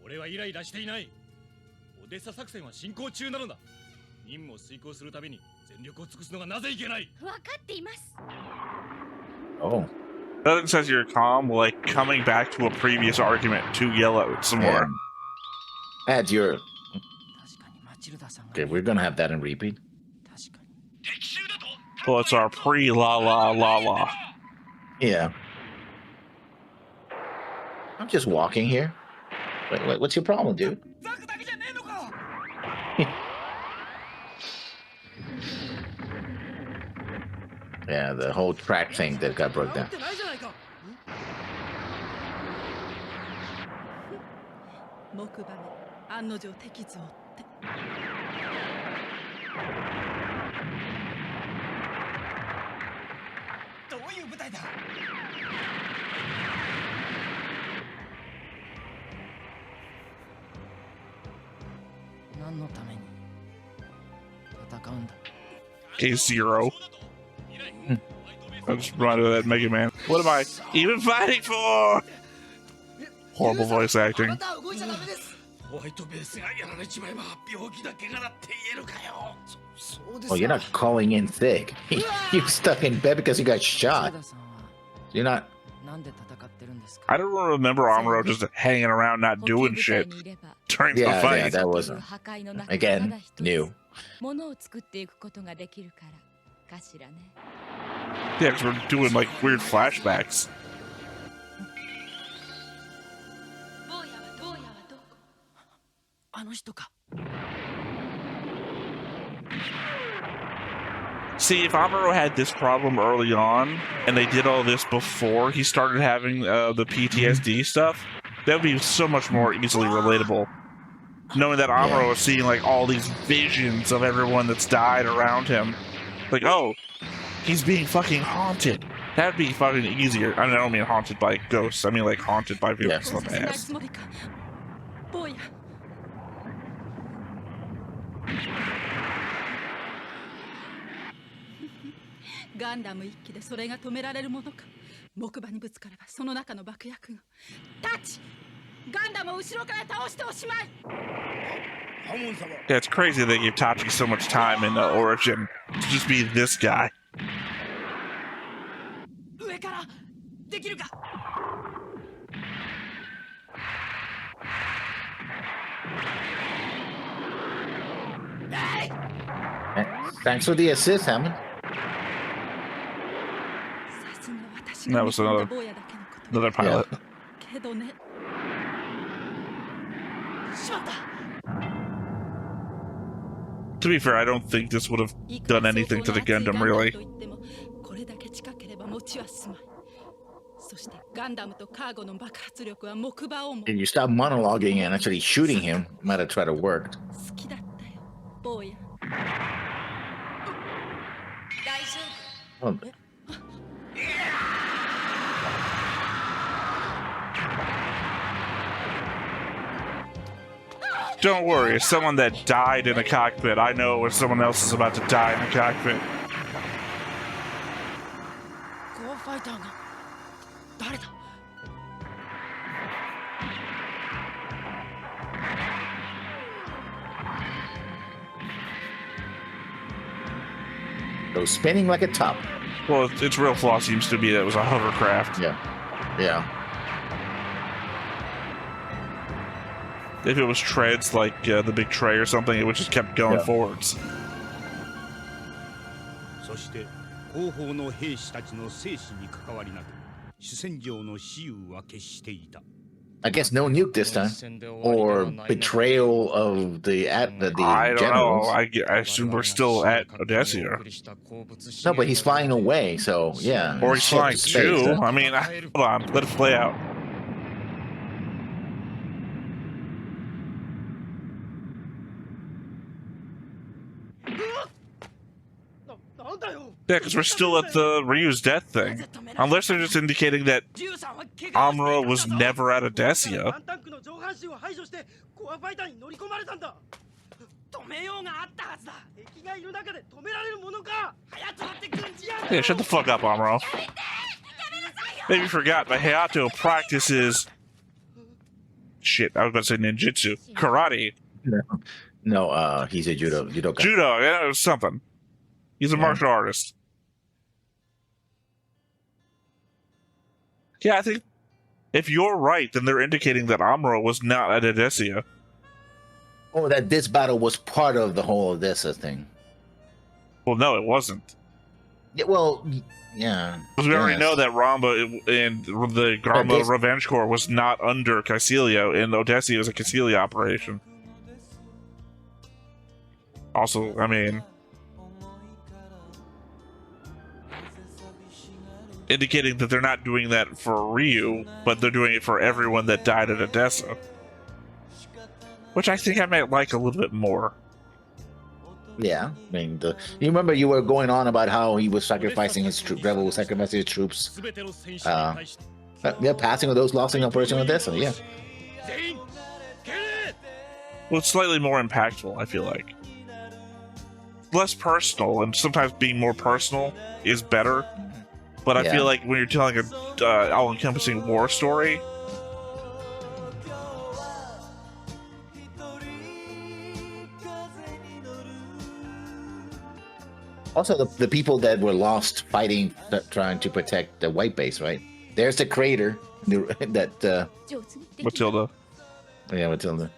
俺はイライラしていない。オデッサ作戦は進行中なのだ。任務を遂行するために全力を尽くすのがなぜいけない。分かっています。 Oh. Nothing says you're calm, like coming back to a previous argument to yell at some more. Add your. Okay, we're gonna have that in repeat. Well, it's our pre-la la la la. Yeah. I'm just walking here. Wait, what's your problem, dude? Yeah, the whole track thing that got broke down. 木馬め案の定敵像って。どういう舞台だ。何のために戦うんだ。K0. I'm just reminded of that Mega Man. What am I even fighting for? Horrible voice acting. Oh, you're not calling in sick. You're stuck in bed because you got shot. You're not. I don't remember Amuro just hanging around not doing shit during the fight. Yeah, that was again new. Yeah, because we're doing like weird flashbacks. See, if Amuro had this problem early on, and they did all this before he started having the PTSD stuff, that would be so much more easily relatable. Knowing that Amuro is seeing like all these visions of everyone that's died around him. Like, oh, he's being fucking haunted. That'd be fucking easier. I don't mean haunted by ghosts. I mean like haunted by visions of the past. Gundam 1機でそれが止められるものか。木馬にぶつかればその中の爆薬が。タッチ！ガンダムを後ろから倒しておしまい。Yeah, it's crazy they gave Tachi so much time in Origin to just be this guy. 上からできるか。Thanks for the assist, Hammond. That was another pilot. To be fair, I don't think this would have done anything to the Gundam, really. And you stop monologuing and actually shooting him. Might have tried to work. Oh. Don't worry, as someone that died in a cockpit, I know when someone else is about to die in a cockpit. So spinning like a top. Well, its real flaw seems to be that it was a hovercraft. Yeah. Yeah. If it was treads like the big tray or something, it would just kept going forwards. I guess no nuke this time, or betrayal of the I don't generals. know. I assume we're still at Odessa. No, but he's flying away, so yeah. Or he's flying too. I mean, hold on, let it play out. Yeah, because we're still at the Ryu's death thing. Unless they're just indicating that Amuro was never at Odessa. Yeah, shut the fuck up, Amuro. Maybe you forgot, but Hayato practices... Shit, I was about to say ninjutsu. Karate. No, he's a judoka. Judo, yeah, it was something. He's a martial artist. Yeah, I think if you're right, then they're indicating that Amuro was not at Odessa. Oh, that this battle was part of the whole Odessa thing. Well, no, it wasn't. Yeah, well, yeah. Because we already know that Ramba and the Gramba Revenge Corps was not under Caecilio, and Odessa was a Caecilio operation. Also, I mean... indicating that they're not doing that for Ryu, but they're doing it for everyone that died at Odessa. Which I think I might like a little bit more. Yeah, I mean, you remember you were going on about how he was sacrificing his troops, Rebel was sacrificing his troops. Yeah, passing of those lost in Operation Odessa, yeah. Well, it's slightly more impactful, I feel like. Less personal, and sometimes being more personal is better. But I feel like when you're telling a all-encompassing war story, Also, the people that were lost fighting, trying to protect the white base, right? There's the crater that. Matilda. Yeah, Matilda.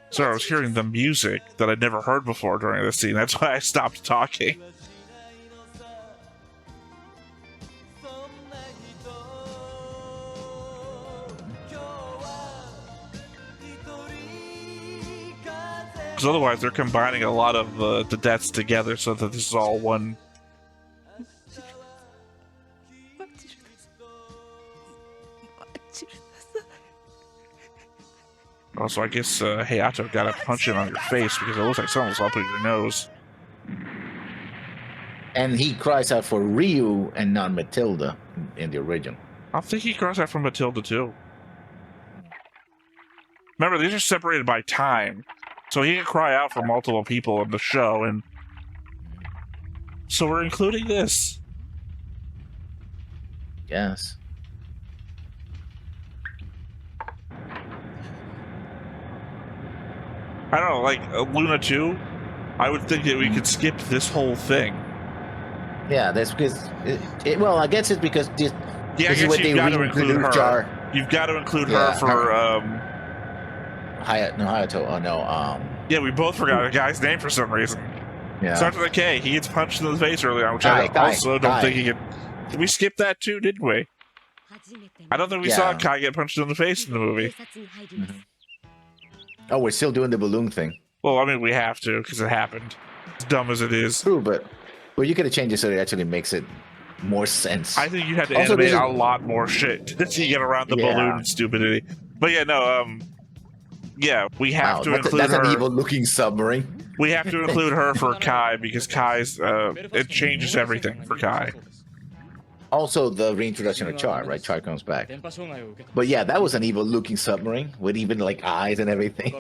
Sorry, I was hearing the music that I'd never heard before during this scene. That's why I stopped talking. Because otherwise they're combining a lot of the deaths together so that this is all one. Also, I guess Hayato got a punch in on your face because it looks like someone was up in your nose. And he cries out for Ryu and not Matilda in the original. I think he cries out for Matilda too. Remember, these are separated by time. So he can cry out for multiple people in the show, and so we're including this. Yes. I don't know, like Luna 2, I would think that we could skip this whole thing. Yeah, that's because. Well, I guess it's because this. Yeah, this I guess you've got to include her. Char. You've got to include her for. Hayato. Oh no. Yeah, we both forgot a guy's name for some reason. Yeah. Starts with a K. He gets punched in the face earlier on, which I also don't think he could. Did we skip that too? Didn't we? I don't think we saw Kai get punched in the face in the movie. Mm-hmm. Oh, we're still doing the balloon thing. Well, I mean, we have to because it happened. As dumb as it is. True, but you could have changed it so it actually makes it more sense. I think you had to animate a lot more shit to get around the balloon stupidity. But yeah, no, yeah, we have to include her. That's an evil-looking submarine. We have to include her for Kai because Kai's it changes everything for Kai. Also, the reintroduction of Char, right? Char comes back. But yeah, that was an evil-looking submarine with even like eyes and everything.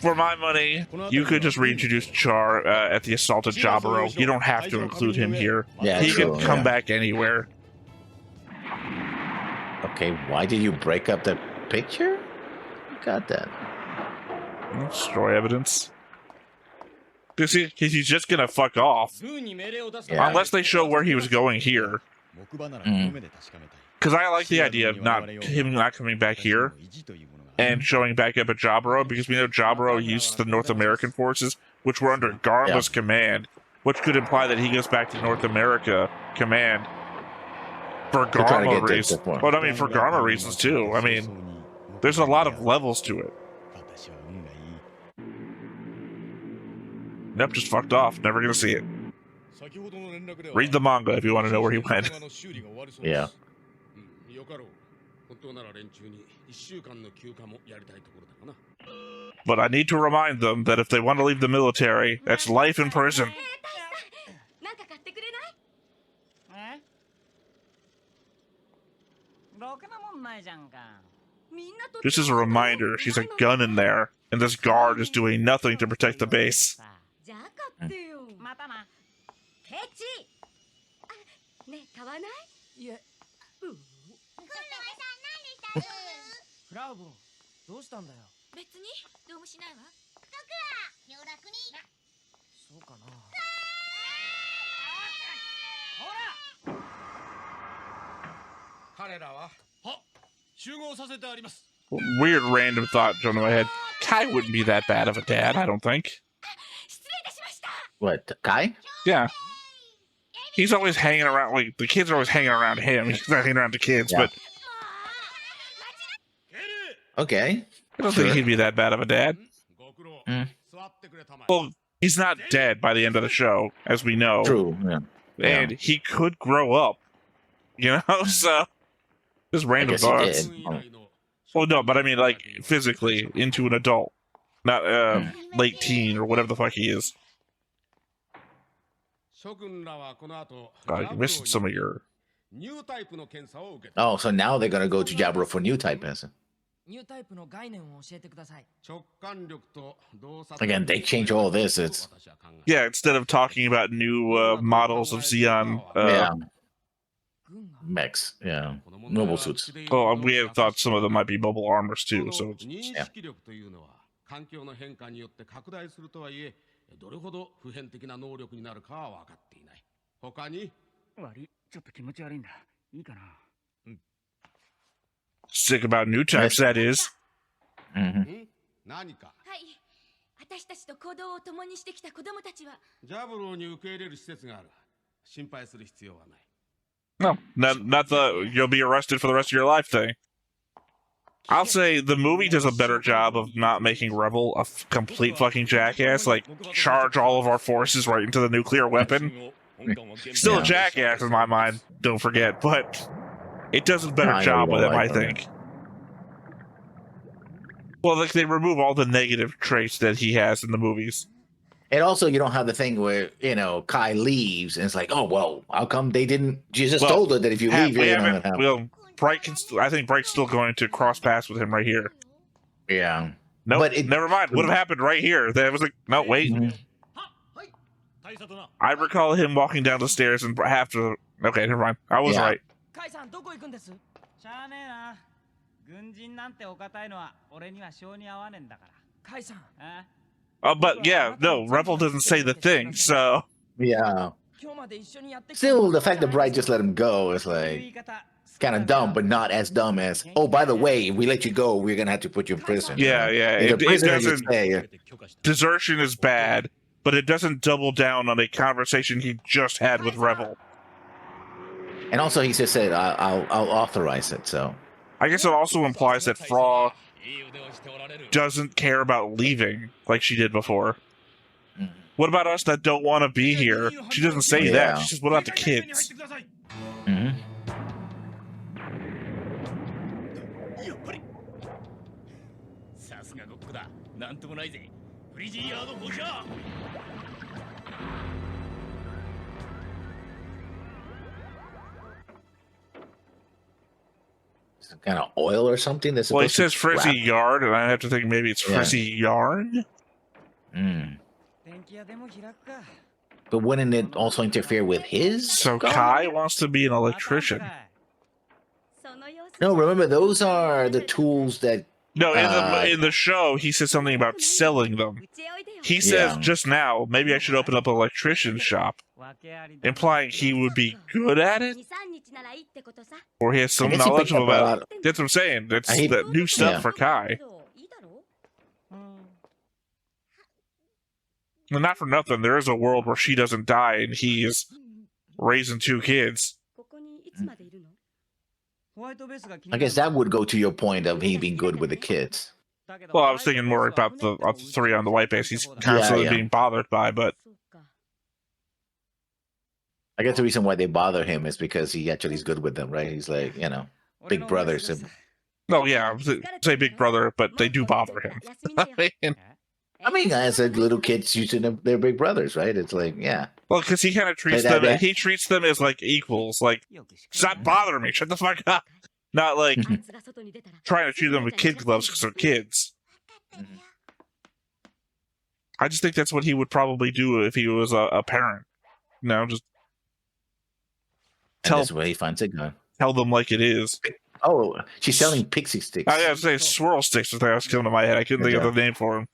For my money, you could just reintroduce Char at the assault at Jaburo. You don't have to include him here. Yeah, he can come back anywhere. Okay, why did you break up the picture? You got that. Destroy evidence. Because he's just gonna fuck off. Yeah. Unless they show where he was going here. Because I like the idea of him not coming back here and showing back up at Jaburo, because we know Jaburo used the North American forces, which were under Garma's command, which could imply that he goes back to North America command for Garma reasons. But I mean, for Garma reasons too. I mean, there's a lot of levels to it. Nope, just fucked off. Never gonna see it. Read the manga if you want to know where he went. Yeah. But I need to remind them that if they want to leave the military, that's life in prison. Just as a reminder, she's a gun in there, and this guard is doing nothing to protect the base. Weird random thought jumped in my head. Kai wouldn't be that bad of a dad, I don't think. What, Kai? Yeah. He's always hanging around, like, the kids are always hanging around him. He's not hanging around the kids, but... Okay. I don't think he'd be that bad of a dad. Well, he's not dead by the end of the show, as we know. True, yeah. And he could grow up, you know? So, just random thoughts. Well, no, but I mean, like, physically, into an adult. Not late teen, or whatever the fuck he is. God, you're missing some of your... Oh, so now they're gonna go to Jaburo for new type person. Again, they change all this. It's yeah, instead of talking about new models of Xeon mechs, mobile suits. Well, we had thought some of them might be mobile armors too. So どれほど普遍的な能力になるかは分かっていない。他に悪い、ちょっと気持ち悪いんだ。いいかな。Sick about new types, that is. 何か。はい。私たちと行動を共にしてきた子供たちはジャブローに受け入れる施設がある。心配する必要はない。No, not the you'll be arrested for the rest of your life thing. I'll say the movie does a better job of not making Rebel a complete fucking jackass, like charge all of our forces right into the nuclear weapon. Still a jackass in my mind, don't forget, but it does a better job with him, I think. Well, like they remove all the negative traits that he has in the movies. And also, you don't have the thing where, you know, Kai leaves and it's like, oh, well, how come they didn't? You just told her that if you leave, you're not going to have. I think Bright's still going to cross paths with him right here. Yeah. No, nope, never mind. Would have happened right here. That was like, no, wait. I recall him walking down the stairs and have to. Okay, never mind. I was right. But yeah, no, Rebel doesn't say the thing, so. Yeah. Still, the fact that Bright just let him go is like kind of dumb, but not as dumb as, oh, by the way, if we let you go, we're going to have to put you in prison. Yeah, yeah. It doesn't, desertion is bad, but it doesn't double down on a conversation he just had with Rebel. And also, he just said, I'll authorize it, so. I guess it also implies that Fra doesn't care about leaving like she did before. What about us that don't want to be here? She doesn't say that. She says, what about the kids? Some kind of oil or something that's well, it says frizzy yarn, and I have to think maybe it's frizzy yarn. But wouldn't it also interfere with his? So Kai wants to be an electrician. No, remember those are the tools that. No, in the show, he says something about selling them. He says just now, maybe I should open up an electrician shop, implying he would be good at it, or he has some knowledge about it. That's what I'm saying. That's that new stuff for Kai. And not for nothing, there is a world where she doesn't die and he is raising 2 kids. I guess that would go to your point of he being good with the kids. Well, I was thinking more about the 3 on the white base he's constantly being bothered by, but... I guess the reason why they bother him is because he actually is good with them, right? He's like, you know, big brother. No, yeah, say big brother, but they do bother him. I mean, as little kids using them, they're big brothers, right? It's like, yeah. Well, because he kind of treats them, he treats them as like equals. Like, stop bothering me, shut the fuck up. Not like trying to treat them with kid gloves because they're kids. I just think that's what he would probably do if he was a parent. You know, just tell. That's where he finds it going. Tell them like it is. Oh, she's selling pixie sticks. I gotta say swirl sticks. That was coming to my head. I couldn't think of the name for them.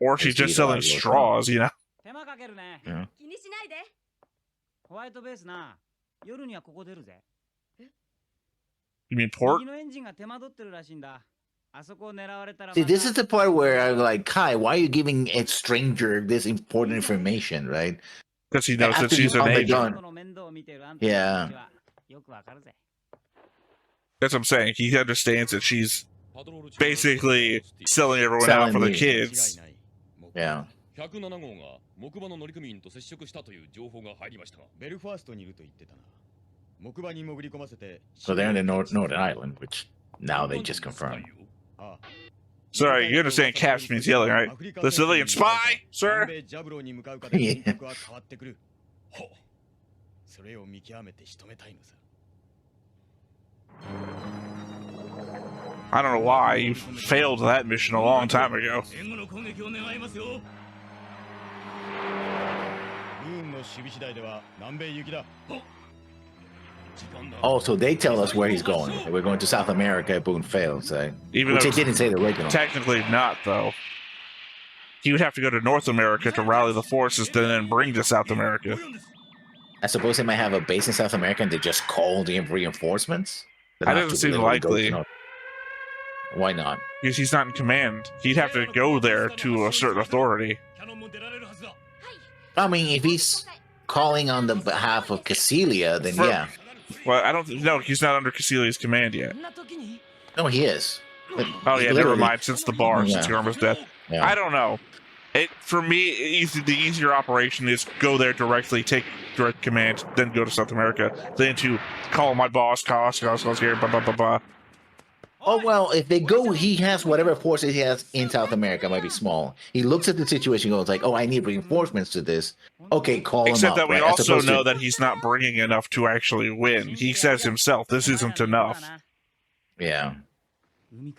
Or she's just selling straws, you know. Yeah. You mean pork? See, this is the part where I'm like, Kai, why are you giving a stranger this important information, right? Because he knows that she's an agent. Yeah. That's what I'm saying. He understands that she's basically selling everyone out for the kids. Yeah. 107号が木馬の乗組員と接触したという情報が入りましたが、ベルファーストにいると言ってたな。木馬に潜り込ませて。So they're in the Northern Island, which now they just confirmed. Sorry, you understand Caps means yelling, right? The civilian spy, sir? Yeah. それを見極めて仕留めたいのさ。I don't know why you failed that mission a long time ago. Oh, so they tell us where he's going. We're going to South America if Boone fails, right? Even which though they didn't say the original. Technically not, though. he would have to go to North America to rally the forces, to then bring to South America. I suppose they might have a base in South America and they just call the reinforcements. That doesn't seem likely. Why not? Because he's not in command. He'd have to go there to a certain authority. I mean, if he's calling on the behalf of Cassilia, then yeah. Well, I don't know. He's not under Cassilia's command yet. No, he is. Oh yeah, never mind. Since the bar, since Garma's death, Yeah. I don't know. For me, the easier operation is go there directly, take direct command, then go to South America, then to call my boss, call here, blah blah blah blah. Oh well, if they go, he has whatever forces he has in South America. Might be small. He looks at the situation, goes like, "Oh, I need reinforcements to this." Okay, call him up. Except that we right? also know that he's not bringing enough to actually win. He says himself, "This isn't enough." Yeah.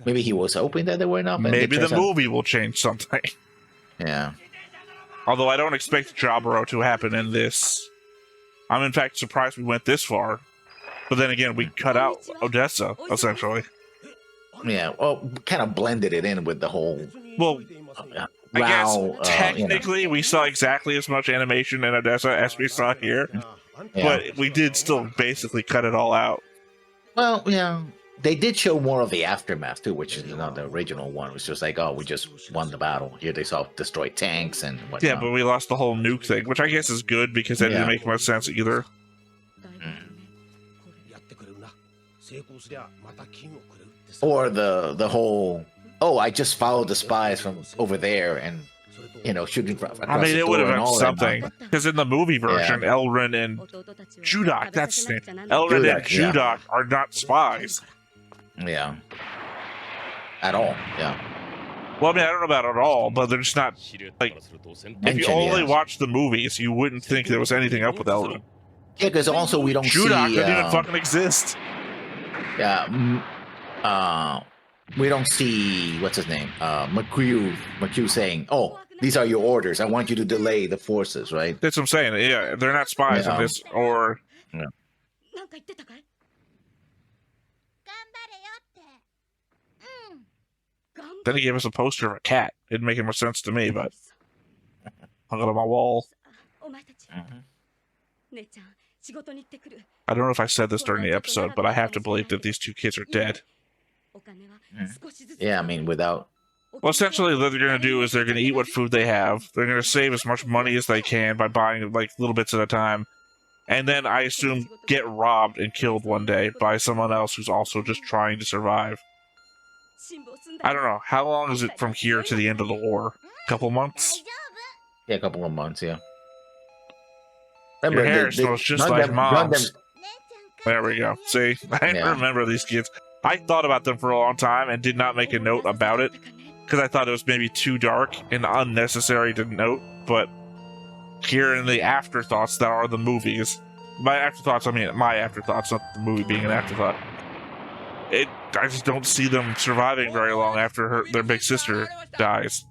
Maybe he was hoping that they were enough. Maybe the movie will change something. Yeah. Although I don't expect Jaburo to happen in this. I'm in fact surprised we went this far. But then again, we cut out Odessa, essentially. Yeah, well, kind of blended it in with the whole. Well, I guess technically we saw exactly as much animation in Odessa as we saw here. Yeah. But we did still basically cut it all out. Well, yeah. They did show more of the aftermath too, which is not the original one. It was just like, oh, we just won the battle. Here they saw destroy tanks and whatnot. Yeah, but we lost the whole nuke thing, which I guess is good because that didn't make much sense either. Or the whole, oh, I just followed the spies from over there and, shooting from across I mean, the it would have door been and all something. Because in the movie version, Elrin and Judak, that's his name. Elrin and Judak are not spies. Yeah. At all, yeah. Well, I mean, I don't know about at all, but they're just not, like, if you only watch the movies, you wouldn't think there was anything up with Elrin. Yeah, because also we don't Judak see... didn't even fucking exist. Yeah, we don't see, what's his name, McHugh saying, oh, these are your orders. I want you to delay the forces, right? That's what I'm saying. Yeah, they're not spies in this, or... Yeah. Then he gave us a poster of a cat. It didn't make any more sense to me, but... hung it on my wall. I don't know if I said this during the episode, but I have to believe that these two kids are dead. Yeah, I mean, without... Well, essentially, what they're going to do is they're going to eat what food they have. They're going to save as much money as they can by buying, like, little bits at a time. And then, I assume, get robbed and killed one day by someone else who's also just trying to survive. I don't know. How long is it from here to the end of the war? A couple months? Yeah, a couple of months, yeah. Your hair smells just like mom's. There we go. See? I remember these kids. I thought about them for a long time and did not make a note about it because I thought it was maybe too dark and unnecessary to note, but here in the afterthoughts that are the movies, by afterthoughts, I mean my afterthoughts, not the movie being an afterthought. I just don't see them surviving very long after their big sister dies.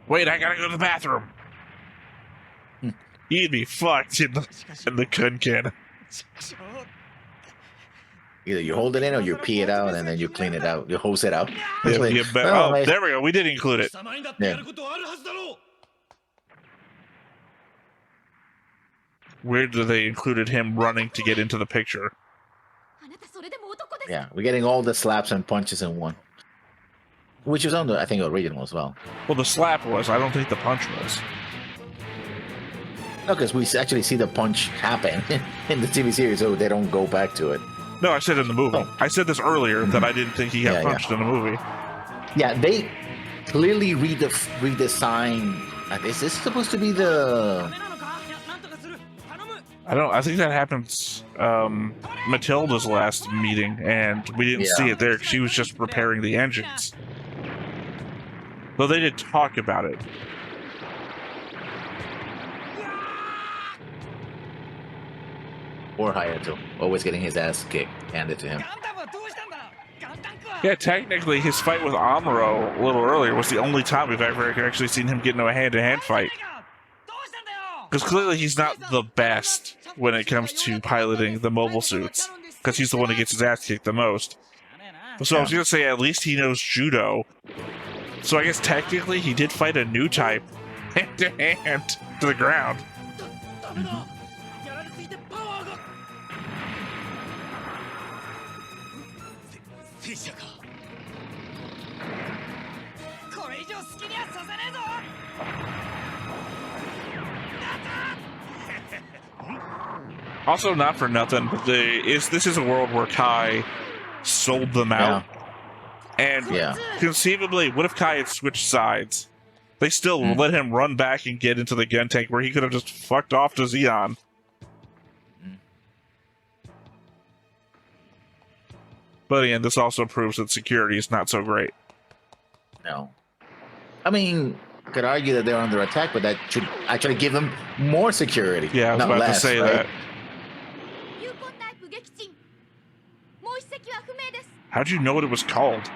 Wait, I gotta go to the bathroom. You'd be fucked in the kun cannon. Either you hold it in or you pee it out and then you clean it out. You hose it out. Yeah, oh, there we go. We did include it. Yeah. Weird that they included him running to get into the picture. Yeah, we're getting all the slaps and punches in one. Which was on the, I think, original as well. Well, the slap was. I don't think the punch was. No, because we actually see the punch happen in the TV series, so they don't go back to it. No, I said in the movie. Oh. I said this earlier that I didn't think he got punched in the movie. Yeah, they clearly redesign. Is this supposed to be the... I think that happens Matilda's last meeting, and we didn't see it there. She was just repairing the engines. Though they did talk about it. Or Hayato, always getting his ass kicked, handed to him. Yeah, technically, his fight with Amuro a little earlier was the only time we've ever actually seen him get into a hand-to-hand fight. Because clearly he's not the best when it comes to piloting the mobile suits. because he's the one that gets his ass kicked the most. So I was gonna say, at least he knows judo. So I guess technically he did fight a new type hand to hand to the ground. Also, not for nothing, but this is a world where Kai sold them out. And conceivably, what if Kai had switched sides? They still let him run back and get into the gun tank where he could have just fucked off to Zeon. But again, this also proves that security is not so great. No. I mean, could argue that they're under attack, but that should actually give them more security. Yeah, I was about to say that. How'd you know what it was called?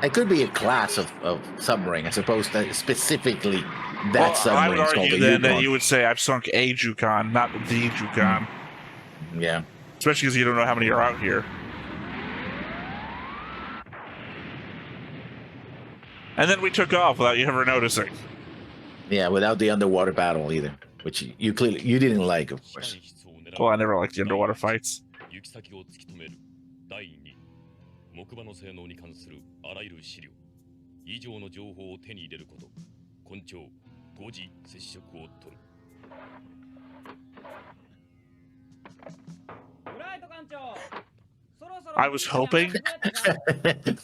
It could be a class of submarine as opposed to specifically that submarine. I would argue then that you would say I've sunk a Jukan, not the Jukan. Yeah. Especially because you don't know how many are out here. And then we took off without you ever noticing. Yeah, without the underwater battle either, which you clearly didn't like, of course. Well, I never liked the underwater fights. I was hoping.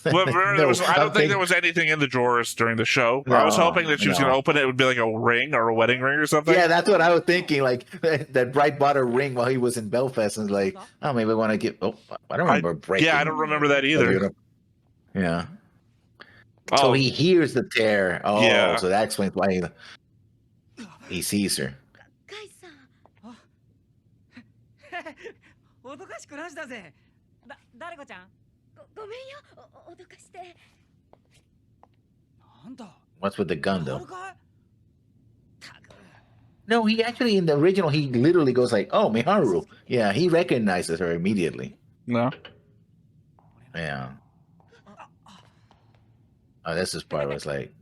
Well, I don't think there was anything in the drawers during the show. No, I was hoping that she was going to open it. It would be like a ring or a wedding ring or something. Yeah, that's what I was thinking. Like that bright butter ring while he was in Belfast, and like, oh, maybe I want to get. Oh, I don't remember breaking. Yeah, I don't remember that either. Yeah. So he hears the tear. Oh, yeah. So that explains why he sees her. What's with the gun, though? No, he actually, in the original, he literally goes like, oh, Miharu. Yeah, he recognizes her immediately. No. Yeah. Oh, this is part where it's like...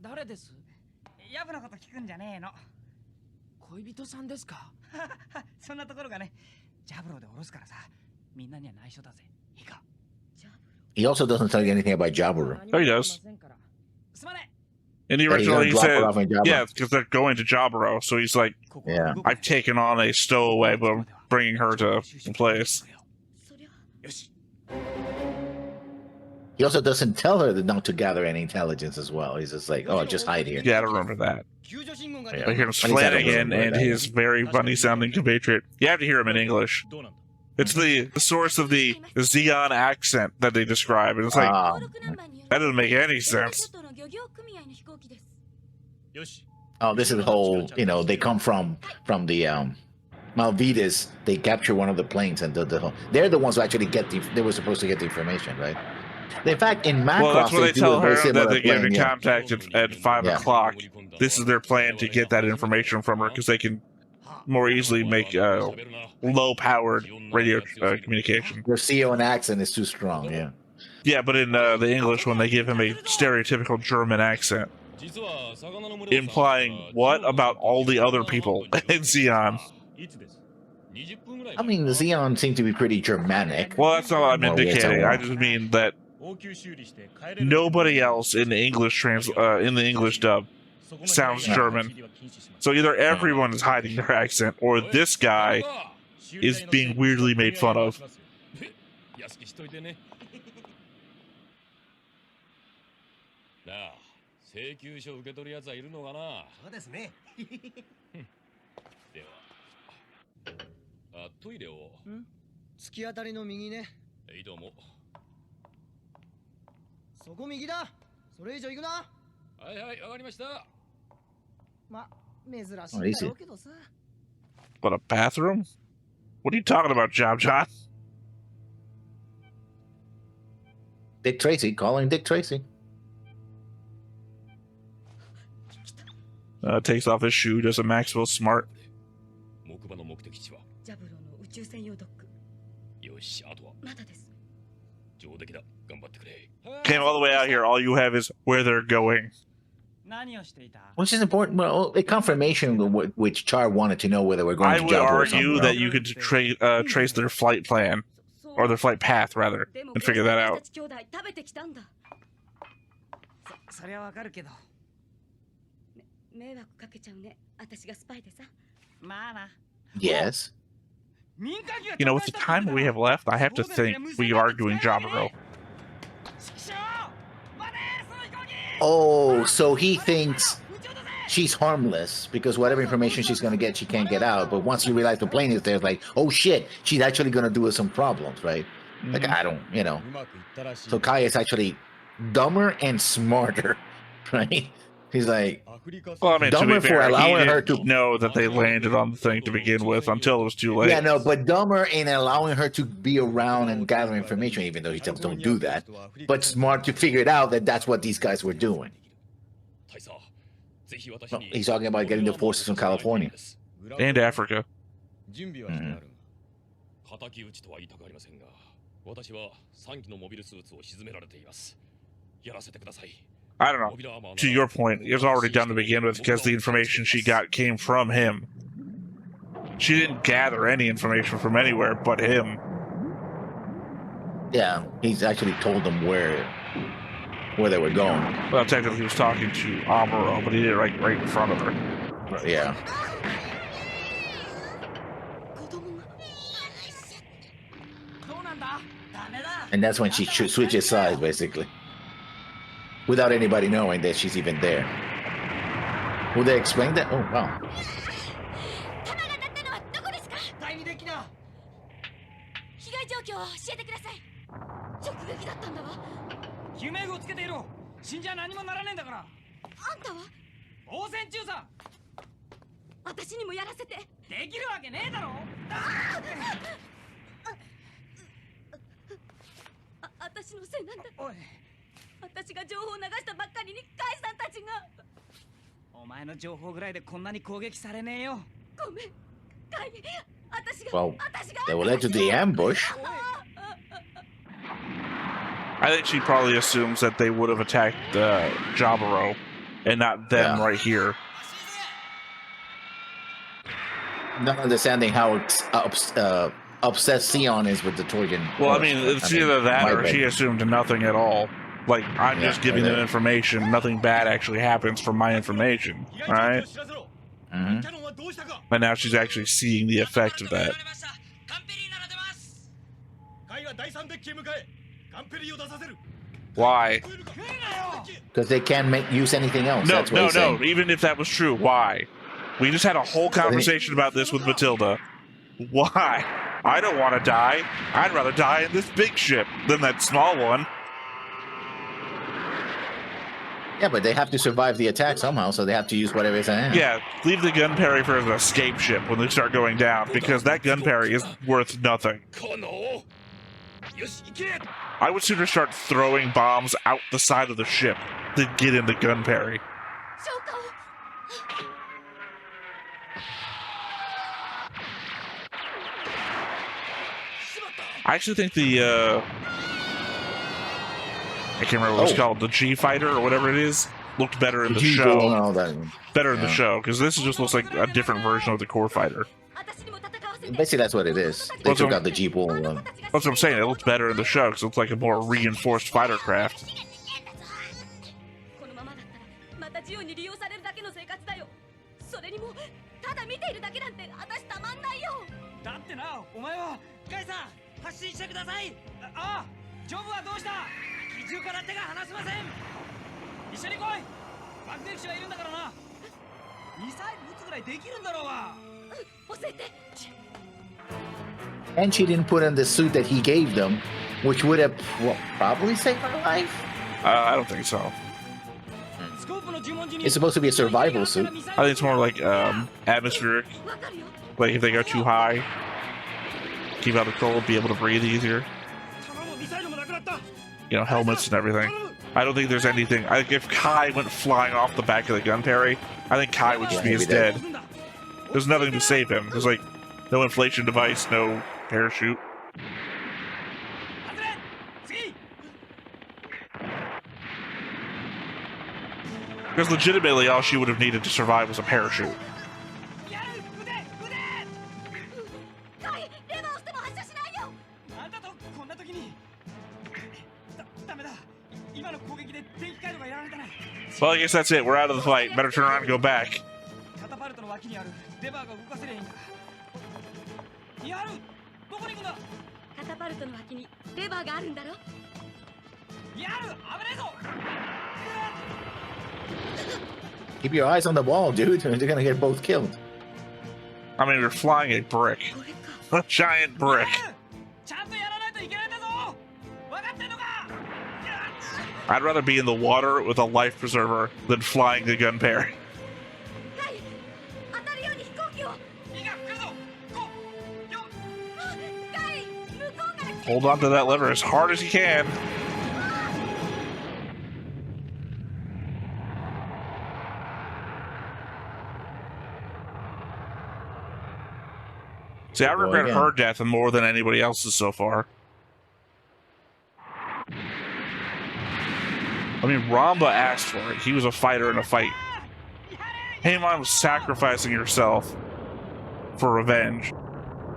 He also doesn't tell you anything about Jaburo. Oh, he does. In the original, he said, yeah, because they're going to Jaburo. So he's like, yeah, I've taken on a stowaway, but I'm bringing her to the place. He also doesn't tell her not to gather any intelligence as well. He's just like, oh, just hide here. Yeah, I don't remember that. Yeah. But here's Flanagan and his very funny-sounding compatriot. You have to hear him in English. It's the source of the Zeon accent that they describe. And it's like, that doesn't make any sense. Oh, this is the whole, they come from the Malvidas. They capture one of the planes, and they're the ones who actually they were supposed to get the information, right? In fact, in Macross, well, that's what they tell her, that they get in contact at 5 o'clock. This is their plan to get that information from her, because they can more easily make low-powered radio communication. Their CO and accent is too strong, yeah. Yeah, but in the English one, they give him a stereotypical German accent, implying what about all the other people in Zeon? I mean, the Zeon seem to be pretty Germanic. Well, that's not what I'm indicating. I just mean that nobody else in the English dub sounds German. So either everyone is hiding their accent, or this guy is being weirdly made fun of. What, a bathroom? What are you talking about, Job John? Dick Tracy, calling Dick Tracy. Takes off his shoe, does a Maxwell Smart. 基地はジャブローの宇宙専用ドック。よし、あとはまだです。上出来だ。頑張ってくれ。 Came all the way out here. All you have is where they're going. Which is important. Well, a confirmation which Char wanted to know whether we're going I to would Jabba or argue somewhere that you could trace their flight plan, or their flight path rather, and figure that out. 兄弟食べてきたんだ。そりゃわかるけど。迷惑かけちゃうね。私がスパイでさ。まあな。 Yes. You know, with the time we have left, I have to think we are doing Jaburo. Oh, so he thinks she's harmless because whatever information she's going to get, she can't get out. But once you realize the plane is there, it's like, oh shit, she's actually going to do us some problems, right? Like, I don't, you know. So Kai is actually dumber and smarter, right? He's like, well, I mean, dumber for allowing her to know that they landed on the thing to begin with until it was too late. Yeah, no, but dumber in allowing her to be around and gather information, even though he tells don't do that. But smart to figure it out that that's what these guys were doing. No, he's talking about getting the forces from California and Africa. 敵討ちとは言いたくありませんが、私は3機のモビルスーツを沈められています。やらせてください。 I don't know. To your point, it was already done to begin with because the information she got came from him. She didn't gather any information from anywhere but him. Yeah, he's actually told them where they were going. Well, technically he was talking to Amuro, but he did it right in front of her. Yeah. And that's when she switches sides, basically. Without anybody knowing that she's even there. Will they explain that? Oh, wow. 被害状況を教えてください。直撃だったんだわ。救命具をつけていろ。死んじゃ何もならねえんだから。あんたは応戦中さ。私にもやらせて。できるわけねえだろ。私のせいなんだ。おい。 私が情報を流したばっかりにカイさんたちが。お前の情報ぐらいでこんなに攻撃されねえよ。ごめん、カイ。私が。 Well, that will lead to the ambush. I think she probably assumes that they would have attacked Jaburo and not them right here. Not understanding how obsessed Sion is with the Trojan. Well, I mean, it's either that or she assumed nothing at all. Like, I'm just giving them information. Nothing bad actually happens from my information. Alright? Mm-hmm. And now she's actually seeing the effect of that. Why? Because they can't use anything else. No, That's what no. Even if that was true, why? We just had a whole conversation about this with Matilda. Why? I don't want to die. I'd rather die in this big ship than that small one. Yeah, but they have to survive the attack somehow, so they have to use whatever is at hand. Yeah, leave the gun parry for an escape ship when they start going down, because that gun parry is worth nothing. I would sooner start throwing bombs out the side of the ship than get in the gun parry. I actually think the I can't remember what it's called, the G Fighter or whatever it is, looked better in the show. Better in the show, because this just looks like a different version of the Core Fighter. Basically, that's what it is. They took out the G Bull one. That's what I'm saying. It looked better in the show because it looked like a more reinforced fighter craft. And she didn't put on the suit that he gave them, which would have probably saved her life. I don't think so. It's supposed to be a survival suit. I think it's more like atmospheric. Like if they go too high, keep out the cold, be able to breathe easier. You know, helmets and everything. I don't think there's anything. I think if Kai went flying off the back of the gun parry, I think Kai would just be as dead. There's nothing to save him. There's No inflation device, no parachute. Because legitimately, all she would have needed to survive was a parachute. Well, I guess that's it. We're out of the fight. Better turn around and go back. Keep your eyes on the wall, dude. They're gonna get both killed. I mean, we're flying a brick. A giant brick. I'd rather be in the water with a life preserver than flying the gun pair. Hold on to that lever as hard as you can. See, I regret her death more than anybody else's so far. I mean, Ramba asked for it. He was a fighter in a fight. Haemon was sacrificing herself for revenge.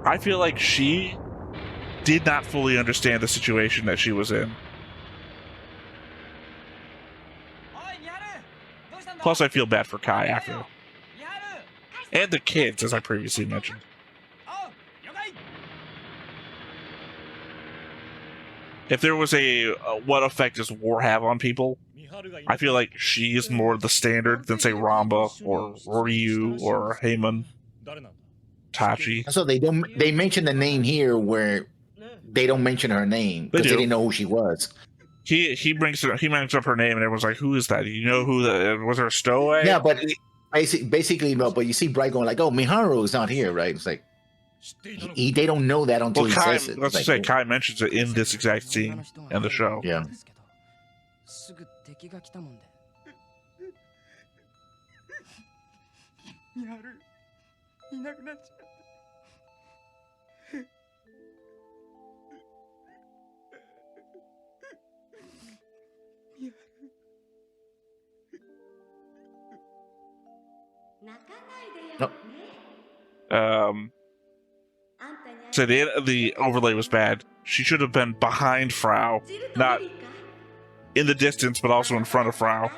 I feel like she did not fully understand the situation that she was in. Plus, I feel bad for Kai after. And the kids, as I previously mentioned. If there was a what effect does war have on people, I feel like she is more the standard than, say, Ramba or Ryu or Haemon, Tachi. So they mention the name here where they don't mention her name because they didn't know who she was. He brings up her name and everyone's like, "Who is that? Do you know who that was? Her stowaway?" Yeah, but basically, no. But you see Bright going like, "Oh, Miharu is not here, right?" It's like they don't know that until he says it. Let's just say Kai mentions it in this exact scene in the show. Yeah. No. So the overlay was bad. She should have been behind Frau, not in the distance, but also in front of Frau.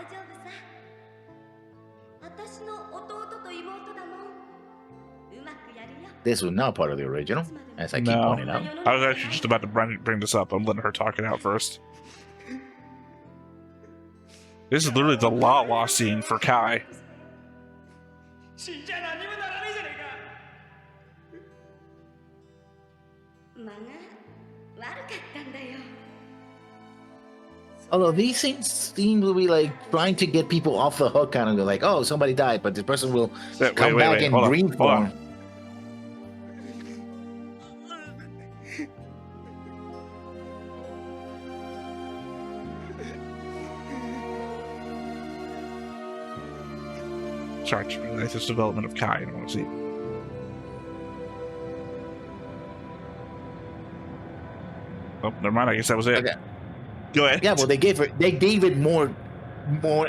This was not part of the original, as I keep pointing out. I was actually just about to bring this up. I'm letting her talk it out first. This is literally the La scene for Kai. Although these scenes seem to be like trying to get people off the hook, kind of like, oh, somebody died, but this person will come back in green form. Sorry, just realized this development of Kai. I don't want to see. Oh, never mind. I guess that was it. Okay. Go ahead. Yeah, well, they gave it more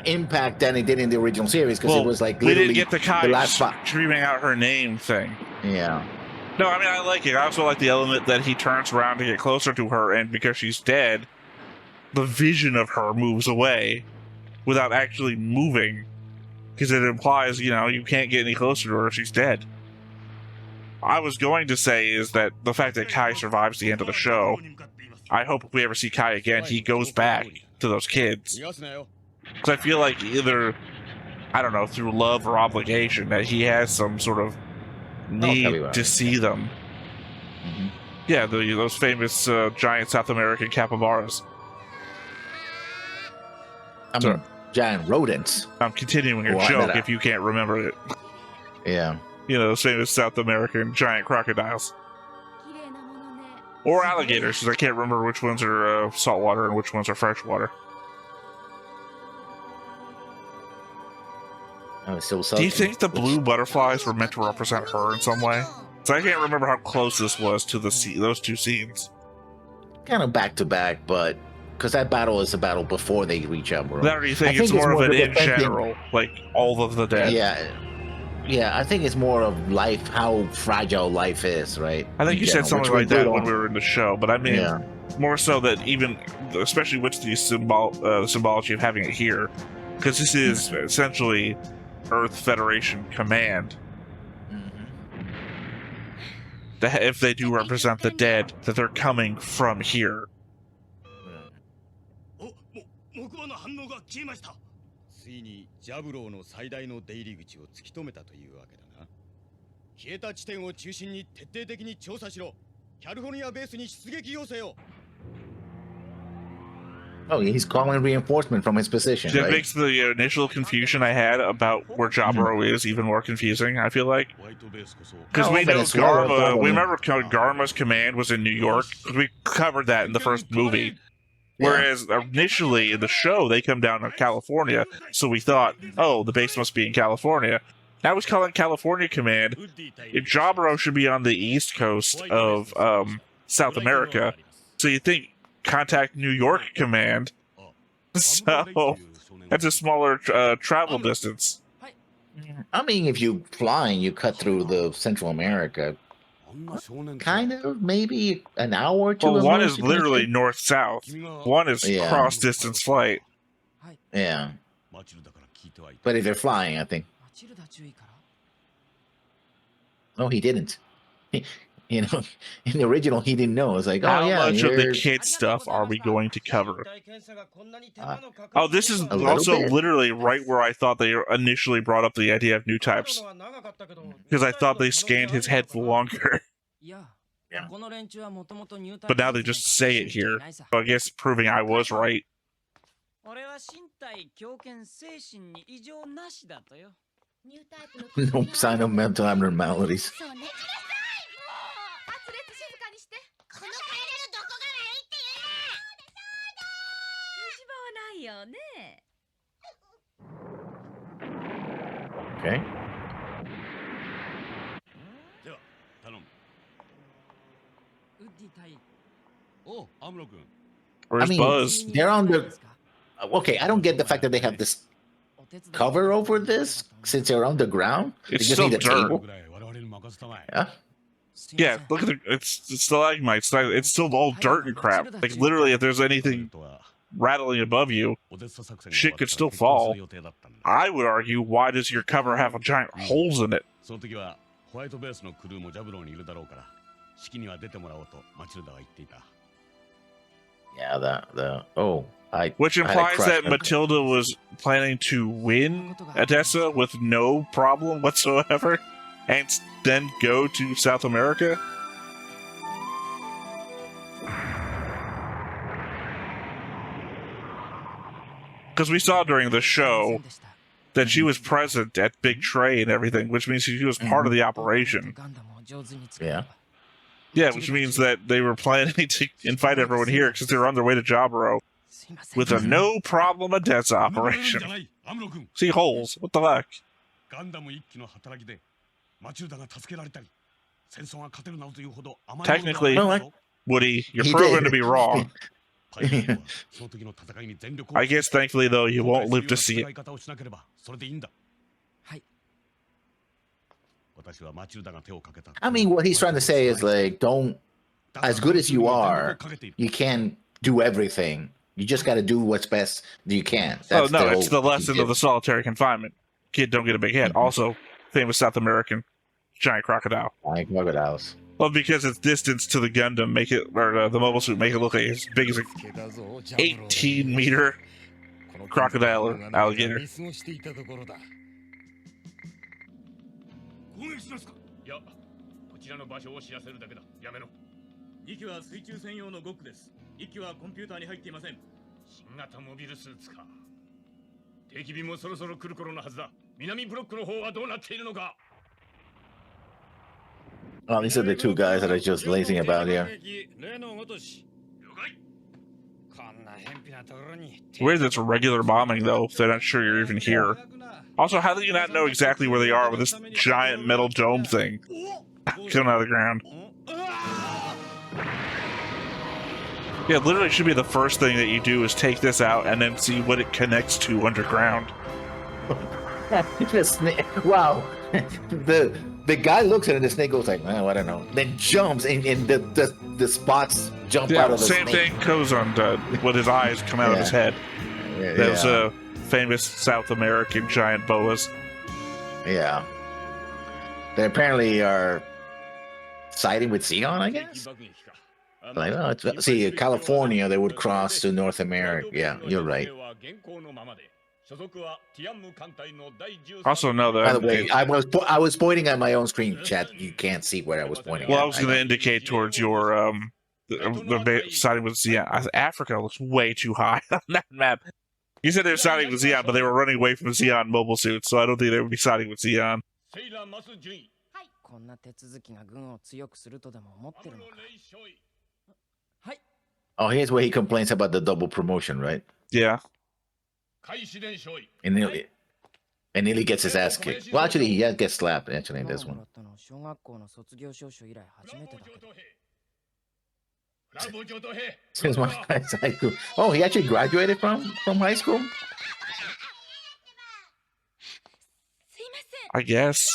impact than it did in the original series because it was like we didn't get the Kai last spot screaming out her name thing. Yeah. No, I mean I like it. I also like the element that he turns around to get closer to her, and because she's dead, the vision of her moves away without actually moving, because it implies you can't get any closer to her if she's dead. I was going to say is that the fact that Kai survives the end of the show, I hope if we ever see Kai again, he goes back to those kids. Because I feel like either, I don't know, through love or obligation, that he has some sort of need to see them. Mm-hmm. Yeah, those famous giant South American capybaras. Giant rodents. I'm continuing your joke if you can't remember it. Yeah. Those famous South American giant crocodiles. Or alligators, because I can't remember which ones are saltwater and which ones are freshwater. Oh, it's still Do you think the blue butterflies were meant to represent her in some way? So I can't remember how close this was to those two scenes. Kind of back to back, but because that battle is a battle before they reach Umbro. Now, do you think it's more of an in general, like all of the dead? Yeah, I think it's more of life, how fragile life is, right? I think you said something like that when we were in the show, but I mean, more so that even, especially with the symbology of having it here, because this is essentially Earth Federation Command. If they do represent the dead, that they're coming from here. ついにジャブローの最大の出入り口を突き止めたというわけだな。消えた地点を中心に徹底的に調査しろ。キャリフォルニアベースに出撃要請を。Oh, he's calling reinforcement from his position. That right? makes the initial confusion I had about where Jaburo is even more confusing, I feel like. Because we know Garma, we remember Garma's command was in New York, because we covered that in the first movie. Whereas initially in the show, they come down to California, so we thought, oh, the base must be in California. Now he's calling California Command. Jaburo should be on the east coast of South America, so you think contact New York Command. So that's a smaller travel distance. I mean, if you flying, you cut through the Central America. Kind of, maybe an hour or two. Well, one is literally north-south. One is cross-distance flight. Yeah. But if they're flying, I think. No, he didn't. You know, in the original, he didn't know. It's like, how much of the kid stuff are we going to cover? Oh, this is also literally right where I thought they initially brought up the idea of new types. Because I thought they scanned his head for longer. But now they just say it here. So I guess proving I was right. No sign of mental abnormalities. Okay. Where's Buzz? They're on the... Okay, I don't get the fact that they have this cover over this since they're underground. It's just still need a dirt. table. Yeah. Yeah, look at it's stalagmites. It's still all dirt and crap. Like literally, if there's anything rattling above you, shit could still fall. I would argue, why does your cover have a giant holes in it? Yeah, which implies that Matilda was planning to win Odessa with no problem whatsoever, and then go to South America. Because we saw during the show that she was present at Big Trey and everything, which means she was part of the operation. Yeah. Yeah, which means that they were planning to invite everyone here because they were on their way to Jaburo with a no-problem Odessa operation. See holes. What the heck? Technically, Woody, you're proven to be wrong. I guess, thankfully, though, you won't live to see it. I mean, what he's trying to say is, like, don't... As good as you are, you can't do everything. You just got to do what's best you can. That's it's the lesson of the solitary confinement. Kid, don't get a big head. Also, famous South American giant crocodile. Giant crocodiles. Well, because its distance to the Gundam make it, or the mobile suit make it look like as big as an 18-meter crocodile or alligator. Oh, these are the two guys that are just lazing about here. Weird that's regular bombing, though, if they're not sure you're even here. Also, how do you not know exactly where they are with this giant metal dome thing? coming out of the ground. Yeah, literally should be the first thing that you do is take this out and then see what it connects to underground. Wow. The guy looks at it and the snake goes like, oh, I don't know. Then jumps and the spots jump out of the same snake. thing Kozon did with his eyes come out of his head. Those famous South American giant boas. Yeah. They apparently are siding with Zeon, I guess? Like, oh, see, California, they would cross to North America. Yeah, you're right. Also, know that. By the way, I was pointing at my own screen, chat. You can't see where I was pointing. Well, I was going to indicate towards your the siding with Zeon. Africa looks way too high on that map. You said they were siding with Zeon, but they were running away from Zeon mobile suits, so I don't think they would be siding with Zeon. Oh, here's where he complains about the double promotion, right? Yeah. And nearly gets his ass kicked. Well, actually, he gets slapped, actually, in this one. Since my high school. Oh, he actually graduated from high school? I guess.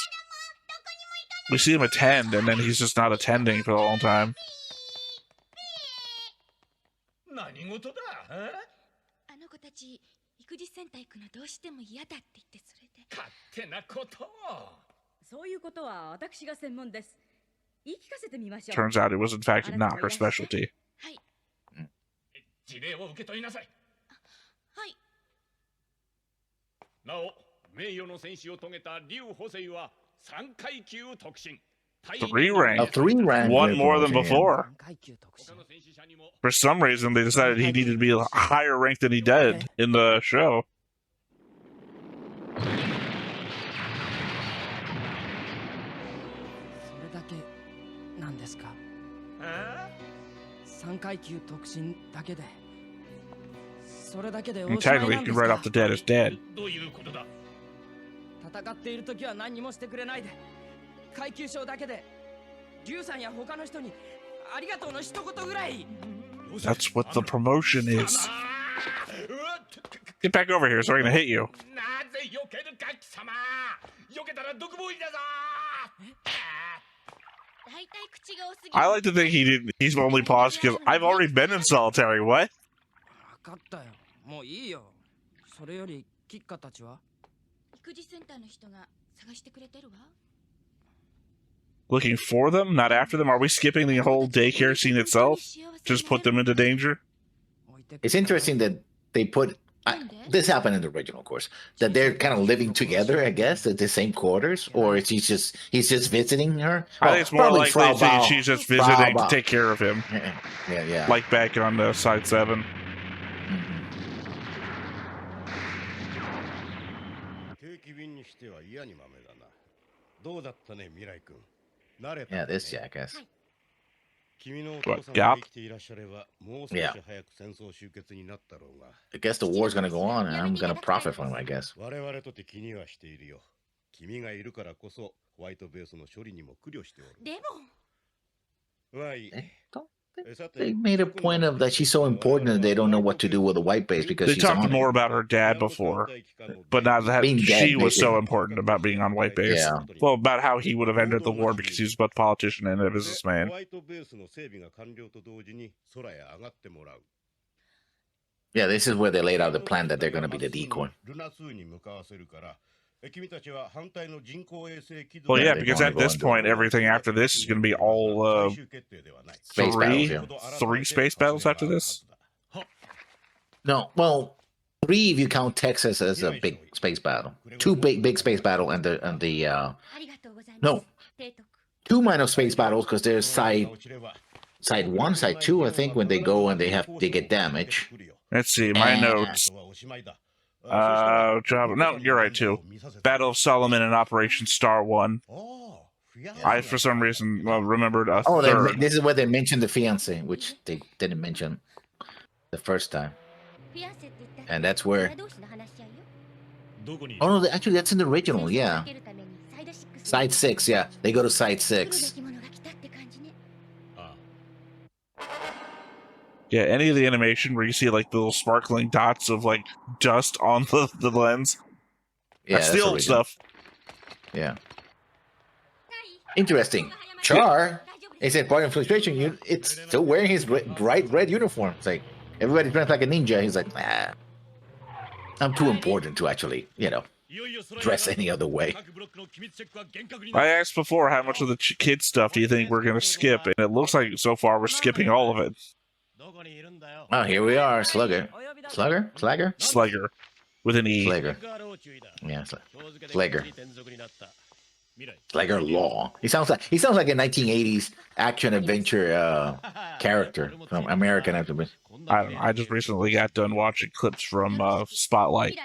We see him attend, and then he's just not attending for a long time. Turns out it was in fact not her specialty. Three rank. Three rank. One more than before. For some reason, they decided he needed to be a higher rank than he did in the show. And technically, you can write off the dead as dead. That's what the promotion is. Get back over here, so I'm gonna hit you. I like to think he's only paused because I've already been in solitary. What? Looking for them, not after them? Are we skipping the whole daycare scene itself? Just put them into danger? It's interesting that they put... this happened in the original, of course. That they're kind of living together, I guess, at the same quarters, or is he's just visiting her. I think it's more likely she's just visiting to take care of him. Yeah. Like back on the side 7. Yeah, this jackass. What, Gap? Yeah. I guess the war's gonna go on, and I'm gonna profit from it, I guess. They made a point of that she's so important that they don't know what to do with the white base because they talked more about her dad before, but not that she was so important about being on white base. Yeah. Well, about how he would have ended the war because he was both a politician and a businessman. Yeah, this is where they laid out the plan that they're going to be the decoy. Well, yeah, because at this point, everything after this is going to be all three space battles after this? No, well, 3 if you count Texas as a big space battle. 2 big space battle and the no, 2 minor space battles because there's side 1, side 2, I think, when they go and they get damage. Let's see, my notes. No, you're right too. Battle of Solomon and Operation Star 1. I, for some reason, remembered a third. This is where they mentioned the fiance, which they didn't mention the first time. And that's where... Oh, no, actually, that's in the original, yeah. Side 6, yeah. They go to Side 6. Yeah, any of the animation where you see like the little sparkling dots of like dust on the lens. Yeah, that's the old stuff. Yeah. Interesting. Char is at part of frustration. It's still wearing his bright red uniform. It's like everybody's dressed like a ninja. He's like, nah, I'm too important to actually, dress any other way. I asked before how much of the kid stuff do you think we're going to skip, and it looks like so far we're skipping all of it. Oh, here we are, Slugger. Slugger with an E. Slugger. Yeah, Slugger. Slugger Law. He sounds like a 1980s action adventure character from American Activist. I don't know. I just recently got done watching clips from Spotlight,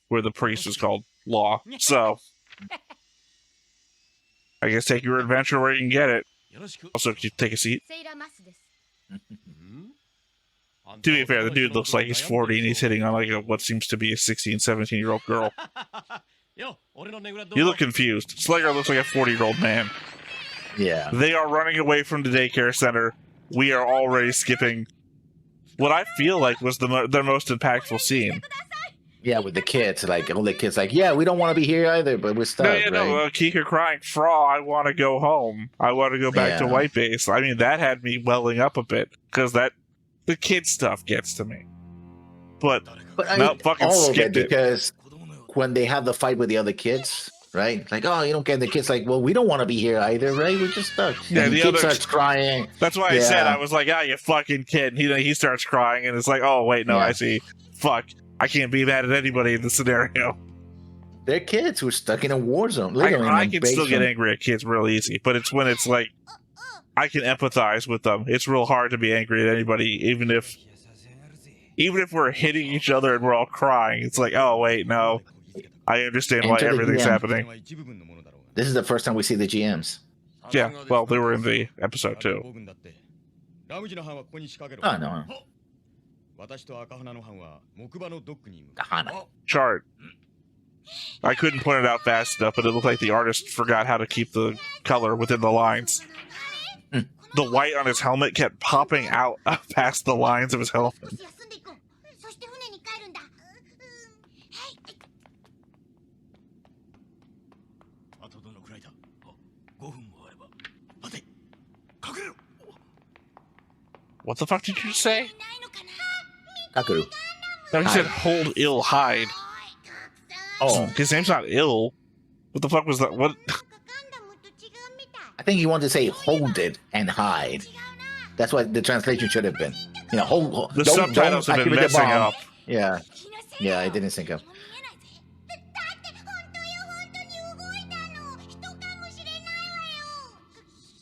where the priest is called Law. So, I guess take your adventure where you can get it. Also, can you take a seat? To be fair, the dude looks like he's 40 and he's hitting on like what seems to be a 16, 17-year-old girl. You look confused. Slayer looks like a 40-year-old man. Yeah. They are running away from the daycare center. We are already skipping what I feel like was their most impactful scene. Yeah, with the kids, like all the kids, like, yeah, we don't want to be here either, but we're stuck. Kika crying, Fra, I want to go home. I want to go back to White Base. I mean, that had me welling up a bit because the kid stuff gets to me. But no, fucking all skipped of it because when they have the fight with the other kids, right? Like, oh, you don't get the kids. Like, well, we don't want to be here either, right? We're just stuck. Yeah, and the kid starts crying. That's why I said, I was like, you fucking kid. And he starts crying, and it's like, oh wait, no, I see. Fuck, I can't be mad at anybody in this scenario. They're kids who are stuck in a war zone. I can still get angry at kids real easy, but it's when it's like I can empathize with them. It's real hard to be angry at anybody, even if we're hitting each other and we're all crying. It's like, oh wait, no, I understand why everything's happening. This is the first time we see the GMs. Yeah, well, they were in the episode too. Oh no. Chart. I couldn't point it out fast enough, but it looked like the artist forgot how to keep the color within the lines. The white on his helmet kept popping out past the lines of his helmet. What the fuck did you say? Kakuru. No, he said hold ill hide. Oh. His name's not ill. What the fuck was that? What? I think he wanted to say hold it and hide. That's what the translation should have been. Hold. The subtitles have been messing up. Yeah. Yeah, it didn't sync up.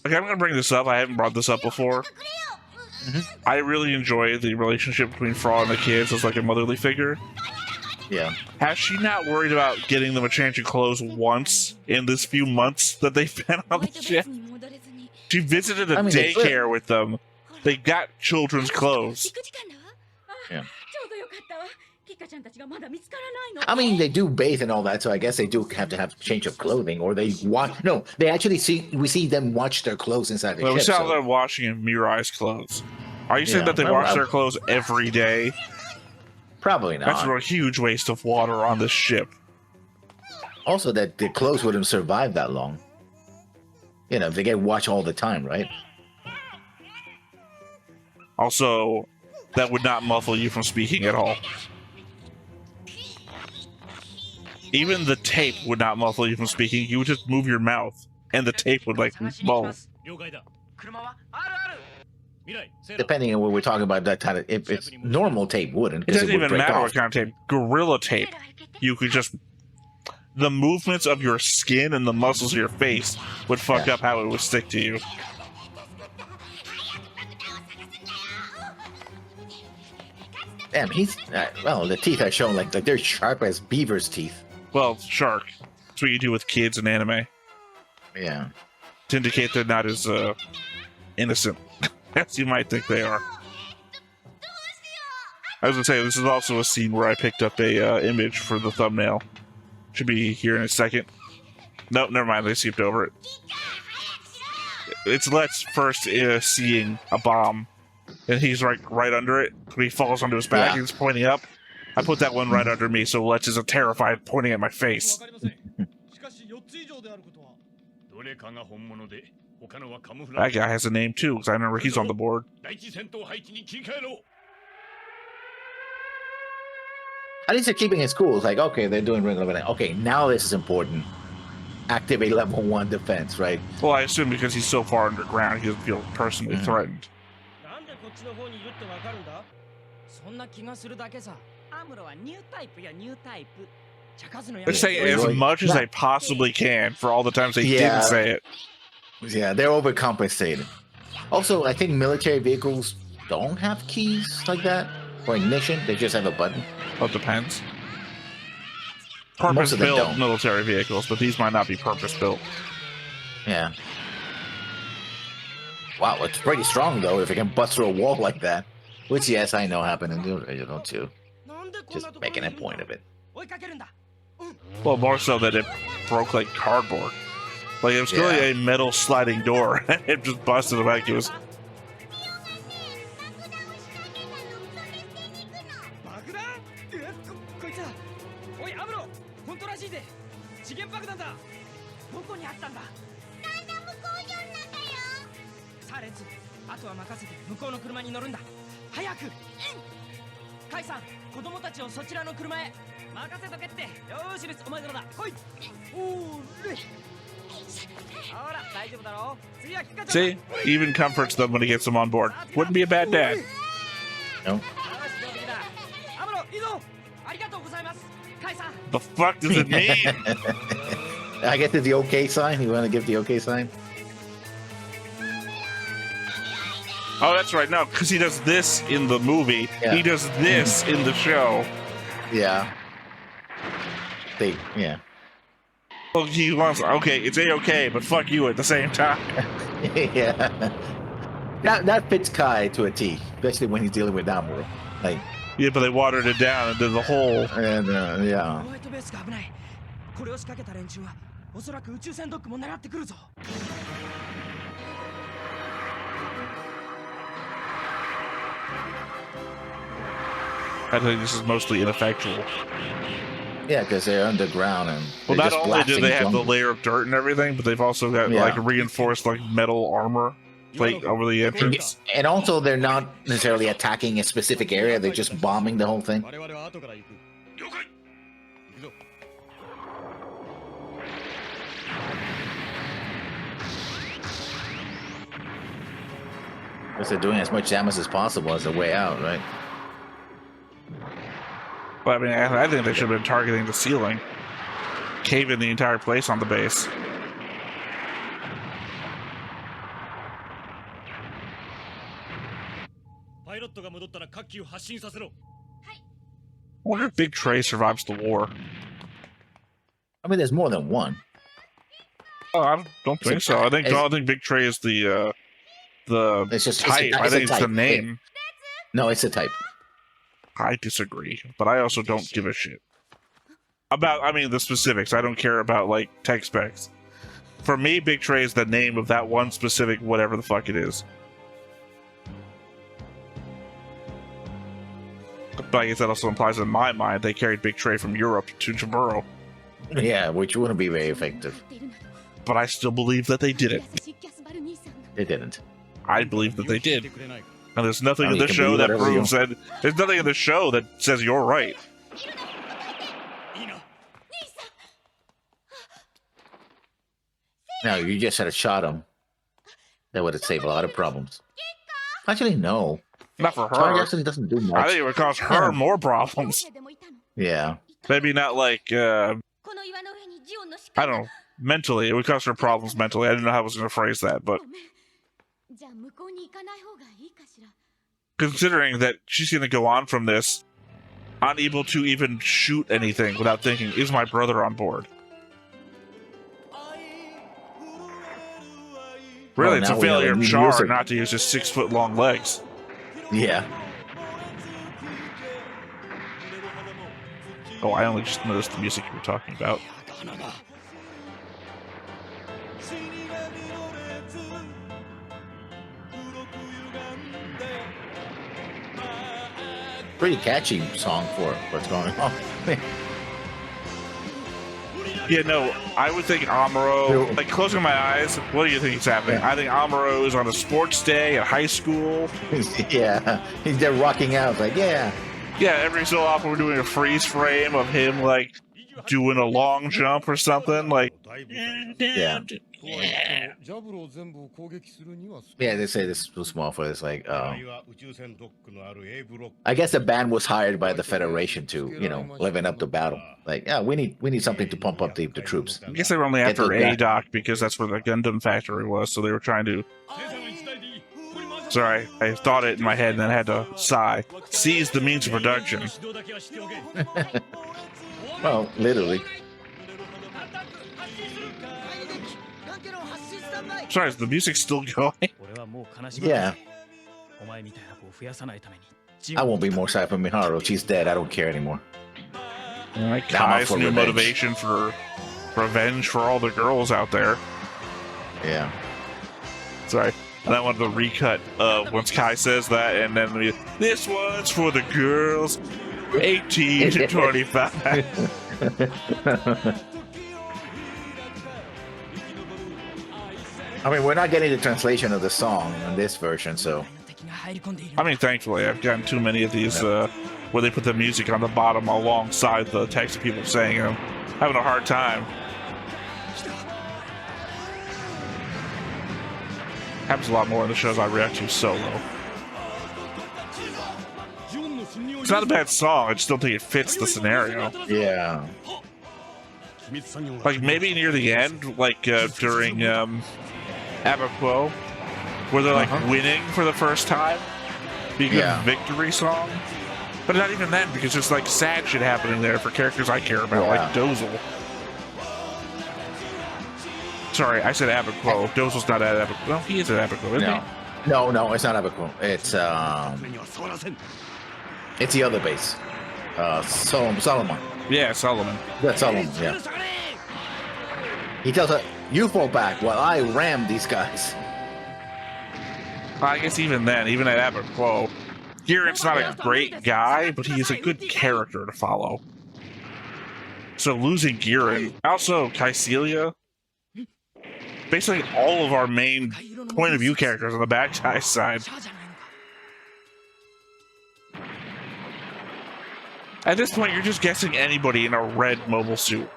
Okay, I'm gonna bring this up. I haven't brought this up before. I really enjoy the relationship between Fra and the kids as like a motherly figure. Yeah. Has she not worried about getting them a change of clothes once in this few months that they've been on the ship? She visited a daycare with them. They got children's clothes. Yeah. I mean, they do bathe and all that, so I guess they do have to have change of clothing, or they watch. No, they actually we see them watch their clothes inside the ship. We saw them washing in Mirai's clothes. Are you saying that they wash their clothes every day? Probably not. That's a huge waste of water on this ship. Also, that the clothes wouldn't survive that long. They get washed all the time, right? Also, that would not muffle you from speaking at all. Even the tape would not muffle you from speaking. You would just move your mouth, and the tape would mull. Depending on what we're talking about, that kind of if it's normal tape wouldn't. It doesn't even matter what kind of tape. Gorilla tape, you could just the movements of your skin and the muscles of your face would fuck up how it would stick to you. Damn, he's well. The teeth are shown like they're sharp as beaver's teeth. Well, shark. That's what you do with kids in anime. Yeah. To indicate they're not as innocent as you might think they are. I was gonna say, this is also a scene where I picked up a image for the thumbnail. Should be here in a second. Nope, never mind. They skipped over it. It's Let's first seeing a bomb and he's right under it. When he falls onto his back, he's pointing up. I put that one right under me, so Lech is terrified, pointing at my face. That guy has a name too, because I remember he's on the board. At least they're keeping his cool. It's like, okay, they're doing regular, but okay, now this is important. Activate level 1 defense, right? Well, I assume because he's so far underground, he doesn't feel personally threatened. They're saying as much as they possibly can for all the times they didn't say it. Yeah, they're overcompensating. Also, I think military vehicles don't have keys like that for ignition. They just have a button. Well, it depends. Purpose-built military vehicles, but these might not be purpose-built. Yeah. Wow, it's pretty strong, though, if it can bust through a wall like that. Which, yes, I know happened in the original, too. Just making a point of it. Well, more so that it broke like cardboard. Like, it was really a metal sliding door. It just busted like it was... See? Even comforts them when he gets them on board. Wouldn't be a bad dad. No. The fuck does it mean? I guess it's the okay sign. You want to give the okay sign? Oh, that's right. No, because he does this in the movie. Yeah. He does this in the show. Yeah. Yeah. Well, he wants, okay, it's A-okay, but fuck you at the same time. Yeah. That fits Kai to a T, especially when he's dealing with Amuro. Like, yeah, but they watered it down into the whole. And, yeah. I think this is mostly ineffectual. Yeah, because they're underground and well, not only do they have the layer of dirt and everything, but they've also got like reinforced like metal armor plate over the entrance. And also, they're not necessarily attacking a specific area; they're just bombing the whole thing. Because they're doing as much damage as possible as a way out, right? But I mean, I think they should have been targeting the ceiling, caving the entire place on the base. I wonder if Big Trey survives the war. I mean, there's more than one. Oh, I don't think so. I think Big Trey is the it's just, type. I think it's the name. No, it's a type. I disagree, but I also don't give a shit about, I mean, the specifics. I don't care about, like, tech specs. For me, Big Trey is the name of that one specific whatever the fuck it is. But I guess that also implies in my mind they carried Big Trey from Europe to Jaburo. Yeah, which wouldn't be very effective. But I still believe that they did it. They didn't. I believe that they did. And there's nothing in the show that proves that. There's nothing in the show that says you're right. No, you just had shot him. That would have saved a lot of problems. Actually, no. Not for her. Charlie actually doesn't do much. I think it would cause her more problems. Yeah. Maybe not like, I don't know, mentally. It would cause her problems mentally. I didn't know how I was going to phrase that, but... Considering that she's going to go on from this, unable to even shoot anything without thinking, is my brother on board? Really, it's a failure of Char not to use his 6-foot-long legs. Yeah. Oh, I only just noticed the music you were talking about. Pretty catchy song for what's going on. Yeah, no, I would think Amuro, like closing my eyes, what do you think is happening? I think Amuro is on a sports day at high school. Yeah, he's there rocking out, like, yeah. Yeah, every so often we're doing a freeze frame of him, like, doing a long jump or something, like, yeah. Yeah, they say this is too small for this. Like, I guess the band was hired by the Federation to, you know, liven up the battle. Like, yeah, we need something to pump up the troops. I guess they were only after A-Doc because that's where the Gundam factory was, so they were trying to. Sorry, I thought it in my head and then had to sigh. Seize the means of production. Well, literally. Sorry, is the music still going? Yeah. I won't be more sad for Miharu. She's dead. I don't care anymore. Like Kai's new motivation for revenge for all the girls out there. Yeah. Sorry. And I wanted to recut once Kai says that, and then this one's for the girls 18 to 25. I mean, we're not getting the translation of the song in this version, so. I mean, thankfully, I've gotten too many of these where they put the music on the bottom alongside the text of people saying them. Having a hard time. Happens a lot more in the shows I react to solo. It's not a bad song, I just don't think it fits the scenario. Yeah. Like, maybe near the end, like during Abaquo, where they're like winning for the first time. Be a good victory song. But not even then, because there's like sad shit happening there for characters I care about, like Dozel. Sorry, I said Abaquo. Dozel's not at Abaquo. No, he is at Abaquo, isn't he? No, it's not Abaquo. It's the other base. Solomon. Yeah, Solomon. That's Solomon, yeah. He tells her, you fall back while I ram these guys. I guess even then, even at Abaquo, Giran's not a great guy, but he is a good character to follow. So losing Giran, also Kycelia, basically all of our main point of view characters on the bad guy side. At this point, you're just guessing anybody in a red mobile suit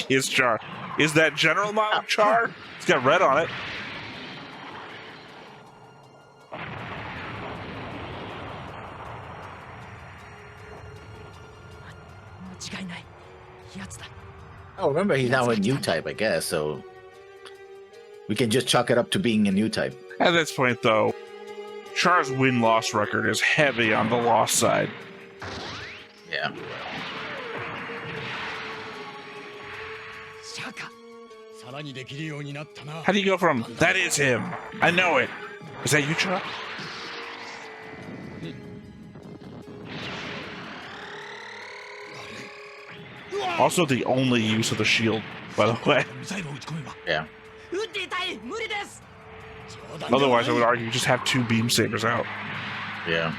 is Char. Is that General Mom Char? It's got red on it. Oh, remember, he's now a new type, I guess, so we can just chalk it up to being a new type. At this point, though, Char's win-loss record is heavy on the loss side. Yeah. How do you go from, that is him, I know it, is that you, Char? Also the only use of the shield, by the way. Yeah. Otherwise, I would argue just have two beam sabers out. Yeah.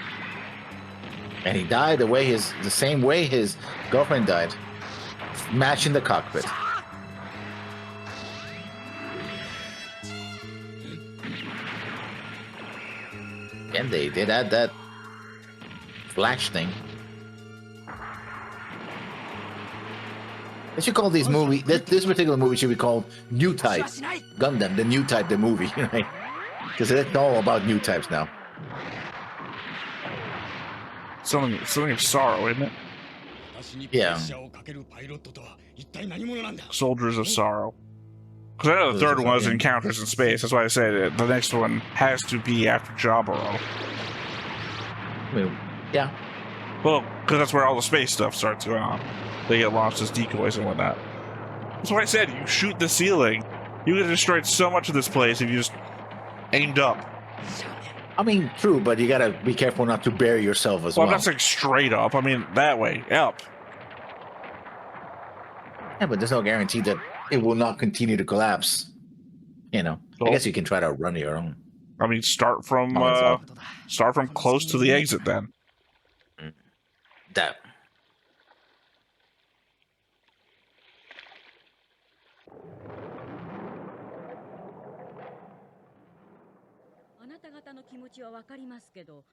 And he died the same way his girlfriend died. Smashing the cockpit. And they did add that flash thing. They should call these movie this particular movie should be called New Type Gundam, the New Type, the movie, right? Because it's all about new types now. Something of sorrow, isn't it? Yeah. Soldiers of Sorrow. Because I know the third one was Encounters in Space. That's why I said the next one has to be after Jaburo. Yeah. Well, because that's where all the space stuff starts going on. They get launched as decoys and whatnot. That's why I said you shoot the ceiling. You could have destroyed so much of this place if you just aimed up. I mean, true, but you gotta be careful not to bury yourself as well. I'm not saying straight up. I mean that way, up. Yeah, but there's no guarantee that it will not continue to collapse. You know, I guess you can try to run your own. I mean, start from close to the exit then. That. あなた方の気持ちはわかりますけど、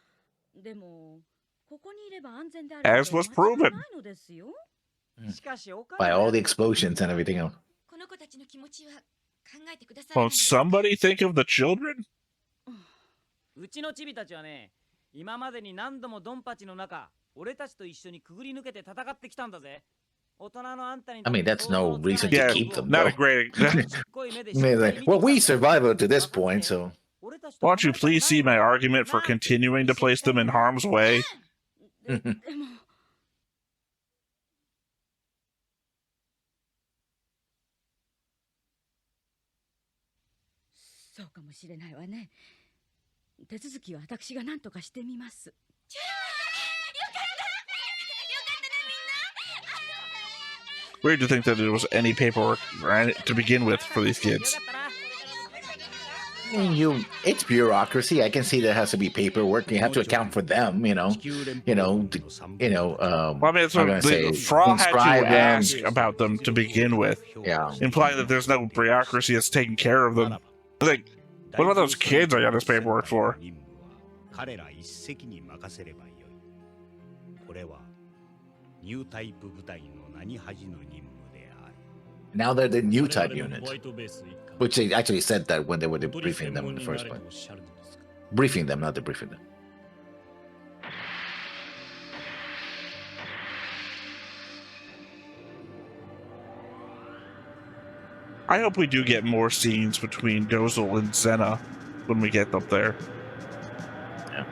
でもここにいれば安全である As was proven. ないのですよ。 By all the explosions and everything else. この子たちの気持ちは考えてください。 Won't somebody think of the children? うちのチビたちはね、今までに何度もドンパチの中、俺たちと一緒にくぐり抜けて戦ってきたんだぜ。大人のあんたに I mean, that's no reason to Yeah, keep them. not Though. a great. I mean, like, well, we survived up to this point, so. Why don't you please see my argument for continuing to place them in harm's way? でもそうかもしれないわね。手続きは私が何とかしてみます。 Weird to think that there was any paperwork to begin with for these kids. I mean, it's bureaucracy. I can see there has to be paperwork. You have to account for them, Well, I mean, that's what say, Frog had to inscribe them. ask about them to begin with, implying that there's no bureaucracy that's taking care of them. Like, what about those kids I got this paperwork for? 彼ら一隻に任せればよい。これはニュータイプ部隊の名に恥じぬ任務である。 Now they're the new type unit, which they actually said that when they were debriefing them in the first place. Briefing them, not debriefing them. I hope we do get more scenes between Dozel and Zena when we get up there. Yeah.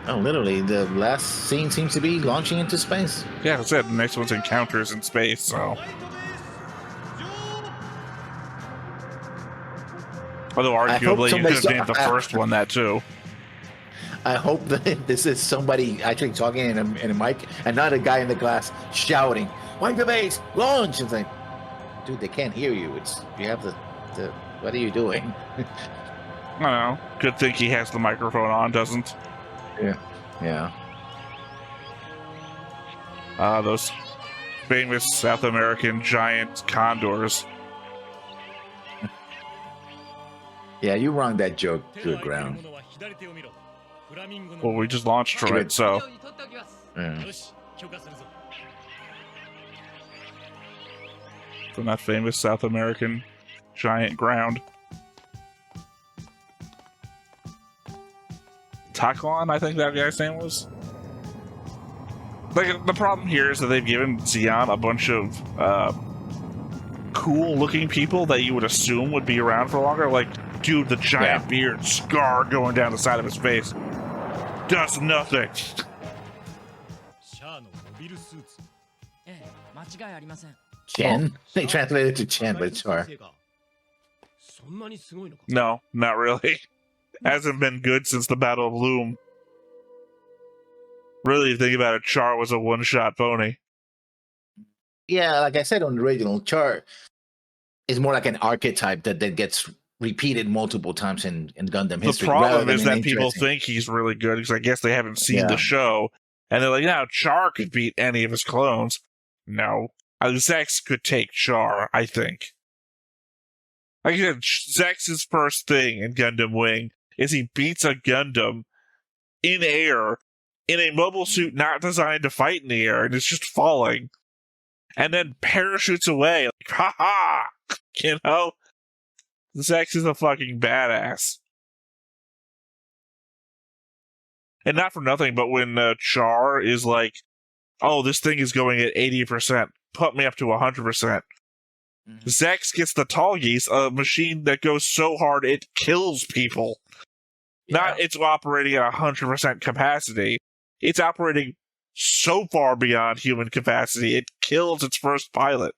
Oh, literally, the last scene seems to be launching into space. Yeah, I said the next one's encounters in space, so. Although arguably you could have named the first one that too. I hope that this is somebody actually talking in a mic and not a guy in the glass shouting, "Wipe the base, launch!" It's like, dude, they can't hear you. It's you have the what are you doing? I don't know. Good thing he has the microphone on, doesn't? Yeah. Those famous South American giant condors. Yeah, you wrung that joke to the ground. Well, we just launched from it, so. From that famous South American giant ground. Taklon, I think that guy's name was. Like, the problem here is that they've given Xion a bunch of cool-looking people that you would assume would be around for longer. Like, dude, the giant beard, scar going down the side of his face. Does nothing. Chen? They translated it to Chen, but it's Char. No, not really. Hasn't been good since the Battle of Loom. Really, if you think about it, Char was a one-shot pony. Yeah, like I said on the original, Char is more like an archetype that gets repeated multiple times in Gundam history. The problem is that people think he's really good because I guess they haven't seen the show. And they're like, now Char could beat any of his clones. No. Zex could take Char, I think. Like I said, Zex's first thing in Gundam Wing is he beats a Gundam in air in a mobile suit not designed to fight in the air, and it's just falling. And then parachutes away. Like, ha-ha! You know? Zex is a fucking badass. And not for nothing, but when Char is like, oh, this thing is going at 80%, put me up to 100%. Zex gets the tall geese, a machine that goes so hard it kills people. Not it's operating at 100% capacity. It's operating so far beyond human capacity, it kills its first pilot.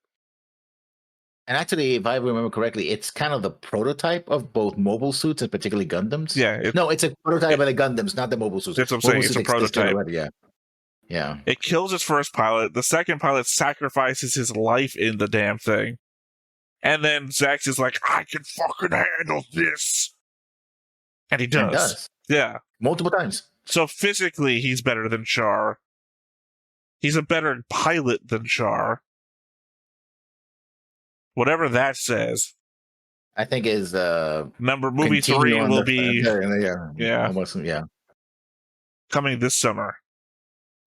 And actually, if I remember correctly, it's kind of the prototype of both mobile suits and particularly Gundams. Yeah. No, it's a prototype of the Gundams, not the mobile suits. That's what I'm saying. It's a prototype. Yeah. It kills its first pilot. The second pilot sacrifices his life in the damn thing. And then Zax is like, I can fucking handle this. And he does. He does. Yeah. Multiple times. So physically, he's better than Char. He's a better pilot than Char. Whatever that says. I think is movie 3 will be almost coming this summer.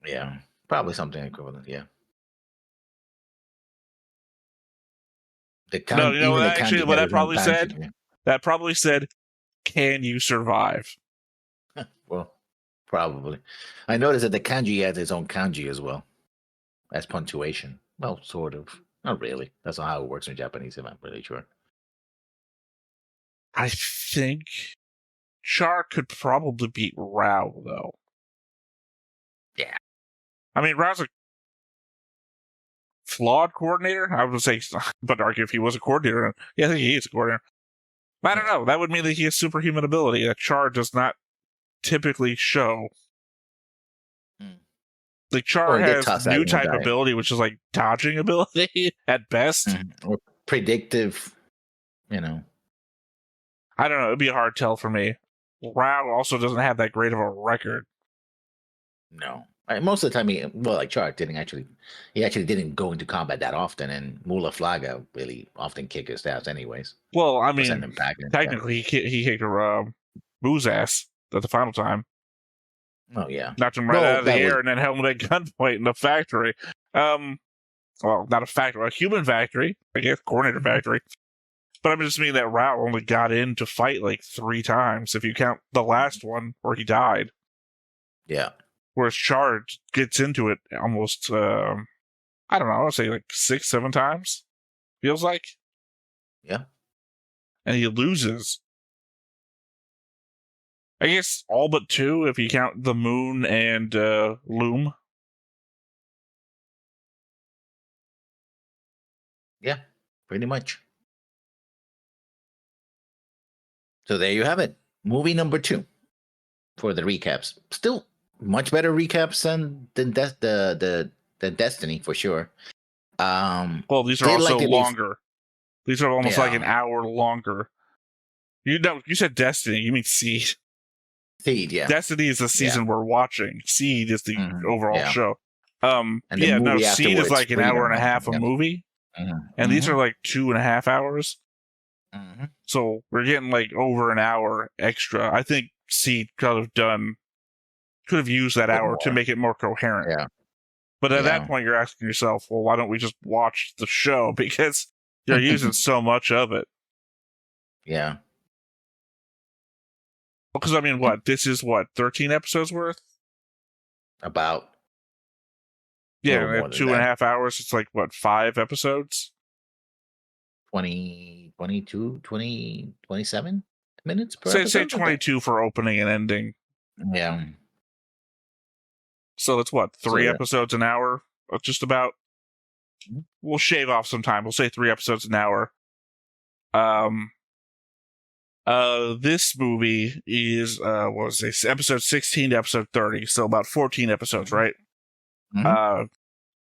Yeah, probably something equivalent. Yeah. No, you know what? Actually, what that probably said. Yeah. That probably said, "Can you survive?" Well, probably. I noticed that the kanji has its own kanji as well as punctuation. Well, sort of. Not really. That's not how it works in Japanese. I'm not really sure. I think Char could probably beat Rao, though. Yeah. I mean, Rao's a flawed coordinator. I would say, but argue if he was a coordinator. Yeah, I think he is a coordinator. I don't know. That would mean that he has superhuman ability that Char does not typically show. Like, Char has new type ability, which is like dodging ability at best. Or predictive, you know. I don't know. It'd be a hard tell for me. Rao also doesn't have that great of a record. No. Most of the time, like Char didn't actually didn't go into combat that often, and Mula Flaga really often kicked his ass anyways. Well, I mean, technically, he kicked Boo's ass at the final time. Oh, yeah. Knocked him right out of the air and then held him at gunpoint in the factory. Well, not a factory, a human factory, I guess, coordinator factory. But I'm just meaning that Rao only got in to fight like 3 times, if you count the last one where he died. Yeah. Whereas Char gets into it almost, I don't know, I'll say like 6, 7 times, feels like. Yeah. And he loses. I guess all but 2 if you count the Moon and Loom. Yeah, pretty much. So there you have it. Movie number 2 for the recaps. Still much better recaps than Destiny for sure. Well, these are also longer. These are almost like an hour longer. You said Destiny. You mean Seed? Seed, yeah. Destiny is the season we're watching. Seed is the overall show. Seed is like an hour and a half a movie, and these are like 2.5 hours. So we're getting like over an hour extra. I think Seed could have used that hour to make it more coherent. Yeah. But at that point, you're asking yourself, well, why don't we just watch the show? Because you're using so much of it. Yeah. Because, I mean, this is 13 episodes worth? About. Yeah, 2.5 hours. It's like, 5 episodes? 20, 22, 20, 27 minutes per episode? Say 22 for opening and ending. Yeah. So it's 3 episodes an hour? Just about? We'll shave off some time. We'll say 3 episodes an hour. This movie is episode 16 to episode 30, so about 14 episodes, right? Do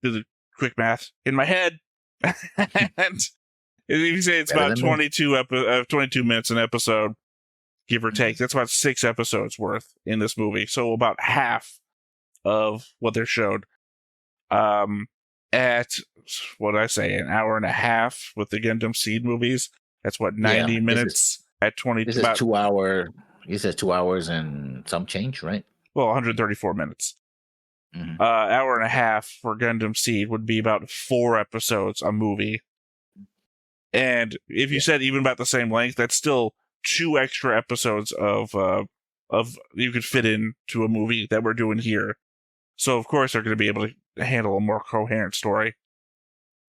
the quick math in my head. And if you say it's about 22 minutes an episode, give or take, that's about 6 episodes worth in this movie. So about half of what they're showed. At what did I say, an hour and a half with the Gundam Seed movies. That's 90 minutes. At 20, this is 2 hour. You said 2 hours and some change, right? Well, 134 minutes. Hour and a half for Gundam Seed would be about 4 episodes a movie. And if you said even about the same length, that's still 2 extra episodes of you could fit into a movie that we're doing here. So of course they're going to be able to handle a more coherent story.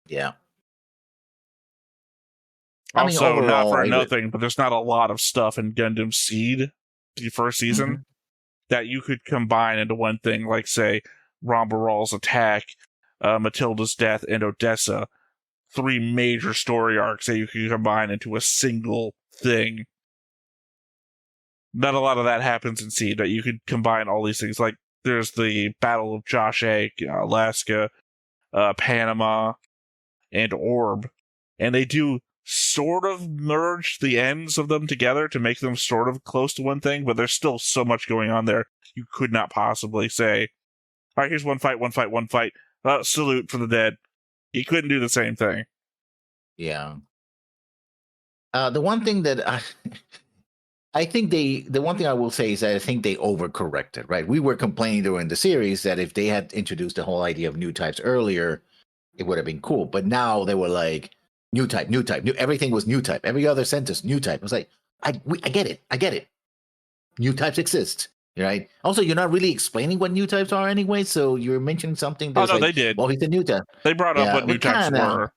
Yeah. Also, overall, not for nothing, but there's not a lot of stuff in Gundam Seed, the first season, that you could combine into one thing, like, say, Rambaral's attack, Matilda's death, and Odessa. 3 major story arcs that you could combine into a single thing. Not a lot of that happens in Seed, that you could combine all these things. Like, there's the Battle of Josh Egg, Alaska, Panama, and Orb. And they do sort of merge the ends of them together to make them sort of close to one thing, but there's still so much going on there, you could not possibly say, all right, here's one fight, salute for the dead. He couldn't do the same thing. Yeah. The one thing that I think the one thing I will say is that I think they overcorrected, right? We were complaining during the series that if they had introduced the whole idea of new types earlier, it would have been cool. But now they were like, new type, everything was new type. Every other sentence, new type. I was like, I get it. New types exist, right? Also, you're not really explaining what new types are anyway, so you're mentioning something that's they did. Well, he's a new type. They brought up what new types were.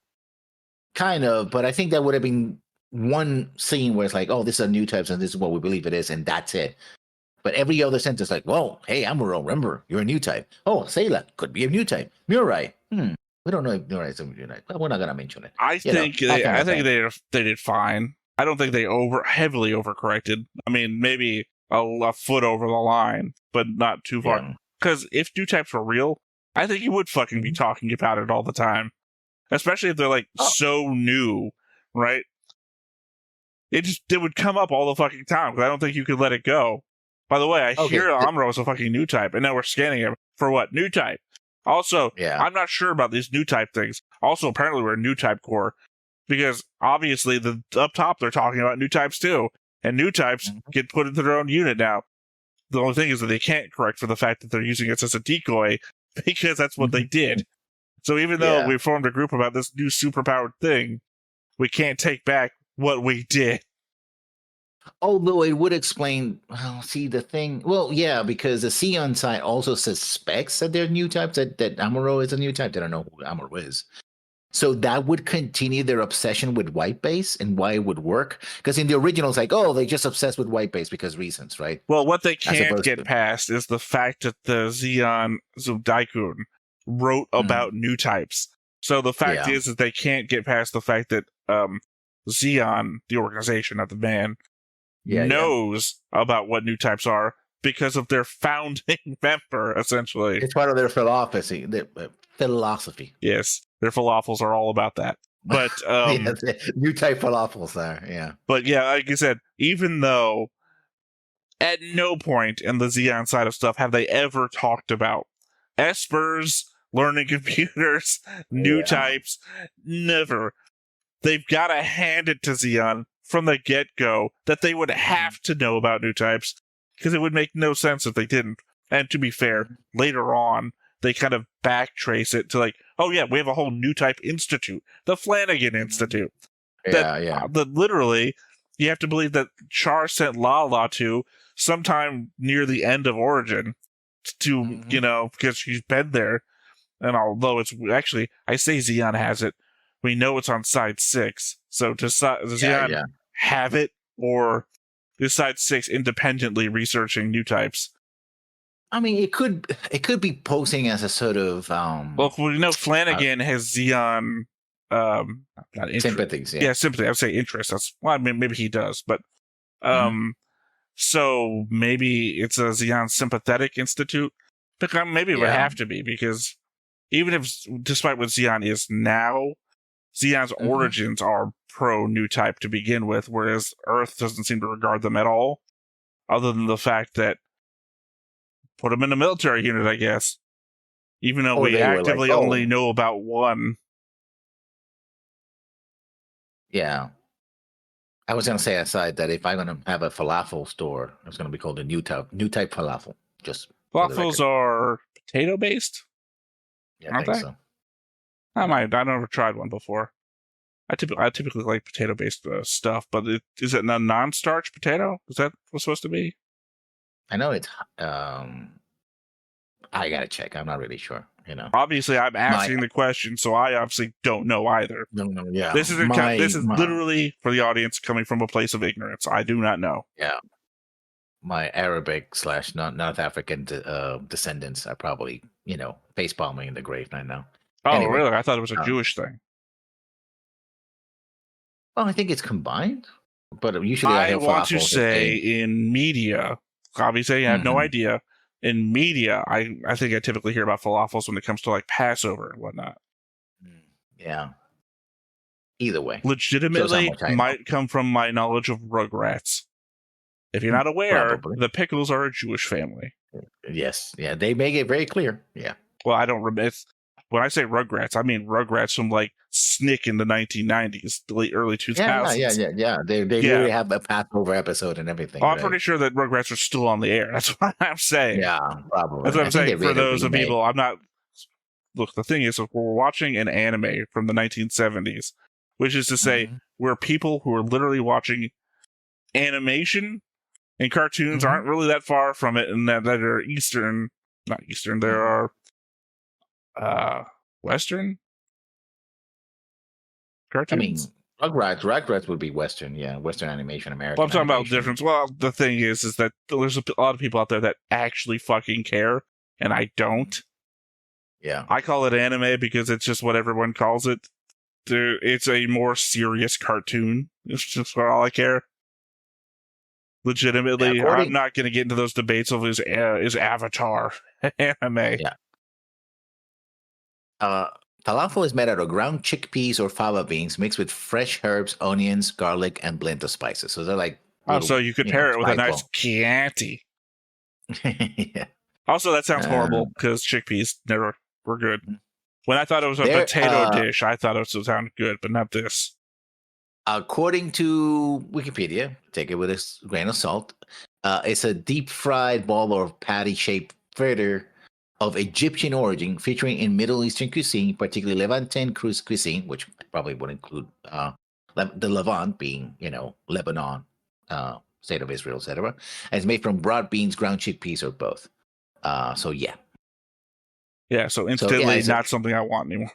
Kind of, but I think that would have been one scene where it's like, oh, this is a new type, and this is what we believe it is, and that's it. But every other sentence, like, whoa, hey, Amuro, remember, you're a new type. Oh, Sayla could be a new type. Murai, we don't know if Murai is a new type, but we're not gonna mention it. I think they did fine. I don't think they heavily overcorrected. I mean, maybe a foot over the line, but not too far. Because if new types were real, I think you would fucking be talking about it all the time. Especially if they're like so new, right? It would come up all the fucking time because I don't think you could let it go. By the way, I hear Amuro is a fucking new type, and now we're scanning him for what? New type. Also, I'm not sure about these new type things. Also, apparently we're new type core because obviously up top they're talking about new types too, and new types get put into their own unit now. The only thing is that they can't correct for the fact that they're using it as a decoy because that's what they did. So even though we formed a group about this new superpowered thing, we can't take back what we did. Although it would explain, well, see the thing. Well, yeah, because the Sion side also suspects that they're new types, that Amuro is a new type. They don't know who Amuro is. So that would continue their obsession with white base and why it would work. Because in the original, it's like, oh, they just obsessed with white base because reasons, right? Well, what they can't get past is the fact that the Zeon Zudaikun wrote about new types. So the fact is that they can't get past the fact that Zeon, the organization, not the man, knows about what new types are because of their founding member, essentially. It's part of their philosophy. Philosophy. Yes, their falafels are all about that. But new type falafels there, But yeah, like you said, even though at no point in the Zeon side of stuff have they ever talked about espers, learning computers, new types, never. They've got to hand it to Zeon from the get-go that they would have to know about new types because it would make no sense if they didn't. And to be fair, later on, they kind of backtrace it to like, oh yeah, we have a whole new type institute, the Flanagan Institute. That literally, you have to believe that Char sent Lala to sometime near the end of Origin to, because she's been there. And although it's actually, I say Zeon has it, we know it's on side 6. So does Zeon have it, or is side 6 independently researching new types? I mean, it could be posing as a sort of well, we know Flanagan has Zeon sympathies. Yeah, sympathy. I would say interest. That's well, I mean, maybe he does, but so maybe it's a Zeon sympathetic institute. But maybe it would have to be because even if, despite what Zeon is now, Zeon's origins are pro new type to begin with, whereas Earth doesn't seem to regard them at all, other than the fact that put them in a military unit, I guess. Even though we actively only know about one. Yeah. I was going to say aside that if I'm going to have a falafel store, it's going to be called a new type falafel. Just falafels are potato based? Yeah, I think so. I never tried one before. I typically like potato based stuff, but is it a non-starch potato? Is that what's supposed to be? I know it's I gotta check. I'm not really sure. Obviously, I'm asking the question, so I obviously don't know either. No, yeah. This is literally for the audience coming from a place of ignorance. I do not know. Yeah, my Arabic / North African descendants are probably face palming in the grave right now. Oh, anyway, really? I thought it was a Jewish thing. Well, I think it's combined, but usually I want to say in media. Obviously, I have no idea. In media, I think I typically hear about falafels when it comes to like Passover and whatnot. Yeah. Either way. Legitimately might come from my knowledge of Rugrats. If you're not aware, the Pickles are a Jewish family. Yes. Yeah, they make it very clear. Yeah. Well, I don't remember. when I say Rugrats, I mean Rugrats from like Snick in the 1990s, the late early 2000s. Yeah. They literally have a Passover episode and everything. Oh, I'm pretty sure that Rugrats are still on the air. That's what I'm saying. Yeah, probably. That's what I'm saying. For those of people, I'm not. Look, the thing is, we're watching an anime from the 1970s, which is to say, we're people who are literally watching animation, and cartoons aren't really that far from it, and that are Eastern, not Eastern. There are Western cartoons. I mean, Rugrats would be Western, Western animation, American. Well, I'm talking about difference. Well, the thing is that there's a lot of people out there that actually fucking care, and I don't. Yeah. I call it anime because it's just what everyone calls it. It's a more serious cartoon. It's just for all I care. Legitimately, I'm not going to get into those debates of is Avatar anime. Yeah. Falafel is made out of ground chickpeas or fava beans mixed with fresh herbs, onions, garlic, and blend of spices. So they're like... so you could pair it with a nice Chianti. Yeah. Also, that sounds horrible because chickpeas never were good. When I thought it was a potato dish, I thought it would sound good, but not this. According to Wikipedia, take it with a grain of salt, it's a deep-fried ball or patty-shaped fritter of Egyptian origin, featuring in Middle Eastern cuisine, particularly Levantine cuisine, which probably would include the Levant being, Lebanon, State of Israel, etc. And it's made from broad beans, ground chickpeas, or both. Yeah, so instantly not something I want anymore.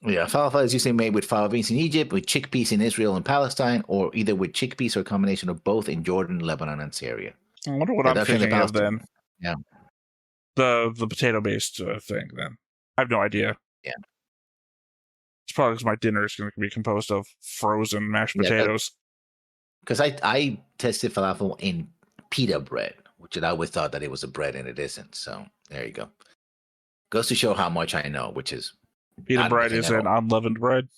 Yeah, falafel is usually made with fava beans in Egypt, with chickpeas in Israel and Palestine, or either with chickpeas or a combination of both in Jordan, Lebanon, and Syria. I wonder what I'm thinking of then. Yeah. The potato-based thing, then. I have no idea. Yeah. It's probably because my dinner is going to be composed of frozen mashed potatoes. Because I tested falafel in pita bread, which I always thought that it was a bread, and it isn't. So there you go. Goes to show how much I know, which is... Pita bread is an unleavened bread.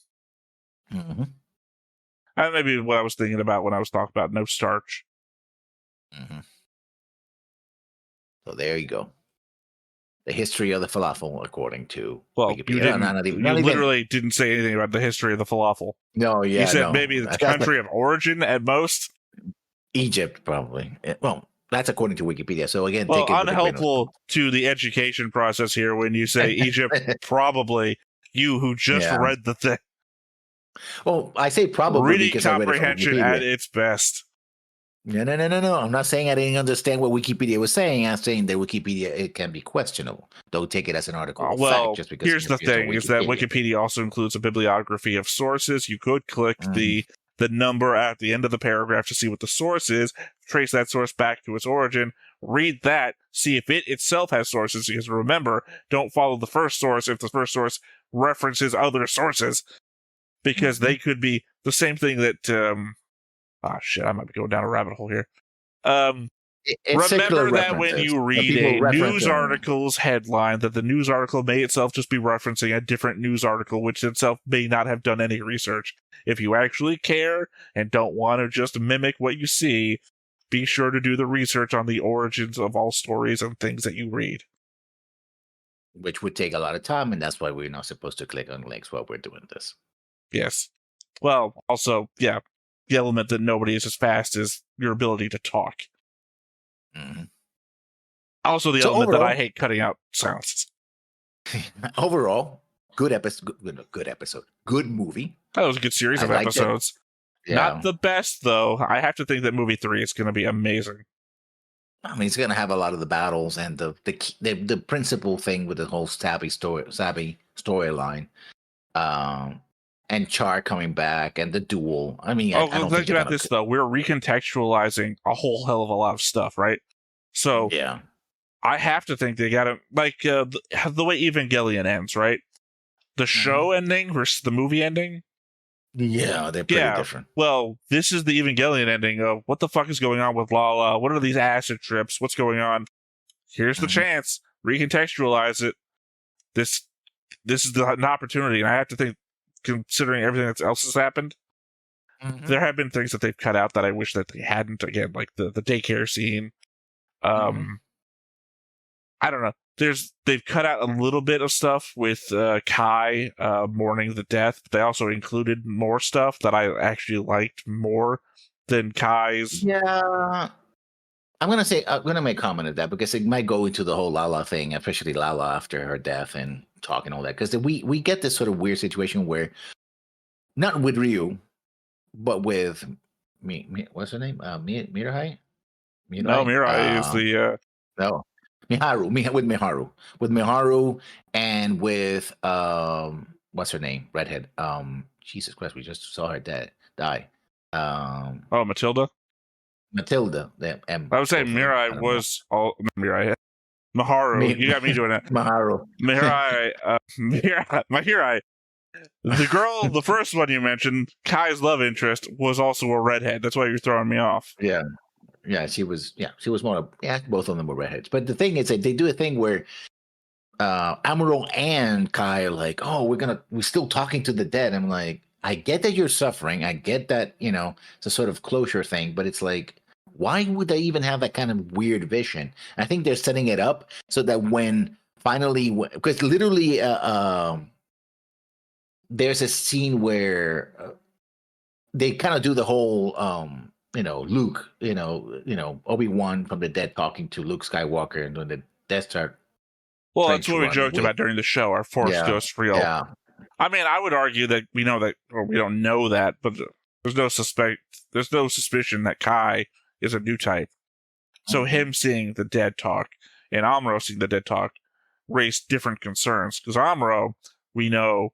Mm-hmm. That may be what I was thinking about when I was talking about no starch. Mm-hmm. So there you go. The history of the falafel, according to Wikipedia. You literally didn't say anything about the history of the falafel. No, yeah. You said maybe the country of origin at most. Egypt, probably. Well, that's according to Wikipedia. So again, unhelpful to the education process here when you say Egypt, probably. You who just read the thing. Well, I say probably reading because comprehension at its best. No. I'm not saying I didn't understand what Wikipedia was saying. I'm saying that Wikipedia, it can be questionable. Don't take it as an article of fact just because. Here's the thing: is that Wikipedia also includes a bibliography of sources. You could click the number at the end of the paragraph to see what the source is, trace that source back to its origin, read that, see if it itself has sources, because remember, don't follow the first source if the first source references other sources, because they could be the same thing that, I might be going down a rabbit hole here. Remember that when you read a news article's headline, that the news article may itself just be referencing a different news article, which itself may not have done any research. If you actually care and don't want to just mimic what you see, be sure to do the research on the origins of all stories and things that you read. Which would take a lot of time, and that's why we're not supposed to click on links while we're doing this. Yes. Well, also, the element that nobody is as fast as your ability to talk. Mm-hmm. Also, the element that I hate cutting out sounds. Overall, good episode. Good movie. That was a good series of episodes. Yeah. Not the best, though. I have to think that movie 3 is going to be amazing. I mean, it's going to have a lot of the battles and the principal thing with the whole Sabby storyline, and Char coming back and the duel. I mean, I don't think about this though. We're recontextualizing a whole hell of a lot of stuff, right? So I have to think they got to the way Evangelion ends, right? The show ending versus the movie ending. Yeah, they're pretty different. Well, this is the Evangelion ending of what the fuck is going on with Lala? What are these acid trips? What's going on? Here's the chance. Recontextualize it. This is an opportunity, and I have to think, considering everything else has happened, there have been things that they've cut out that I wish that they hadn't. Again, like the daycare scene. I don't know. they've cut out a little bit of stuff with Kai mourning the death, but they also included more stuff that I actually liked more than Kai's. Yeah. I'm gonna make a comment of that because it might go into the whole Lala thing, especially Lala after her death and talk and all that. Because we get this sort of weird situation where, not with Ryu, but with what's her name? Mirai? No, Mirai is the no Miharu with Miharu and with what's her name? Redhead. Jesus Christ, we just saw her die. Matilda. Matilda. I would say Mirai was all Mirai. Miharu. You got me doing it. Miharu. Mirai. Mirai. The girl, the first one you mentioned, Kai's love interest, was also a redhead. That's why you're throwing me off. Yeah, she was more. Yeah, both of them were redheads. But the thing is that they do a thing where Amuro and Kai are like, "Oh, we're still talking to the dead." I'm like, I get that you're suffering. I get that it's a sort of closure thing, but it's like, why would they even have that kind of weird vision? I think they're setting it up so that when finally, because literally, there's a scene where they kind of do the whole. Luke, Obi-Wan from the dead talking to Luke Skywalker and doing the Death Star. Well, that's what we joked about during the show. Our Force Ghost real. Yeah. I mean, I would argue that we know that, or we don't know that, but there's no suspicion that Kai is a new type. So him seeing the dead talk and Amuro seeing the dead talk raised different concerns. Because Amuro, we know,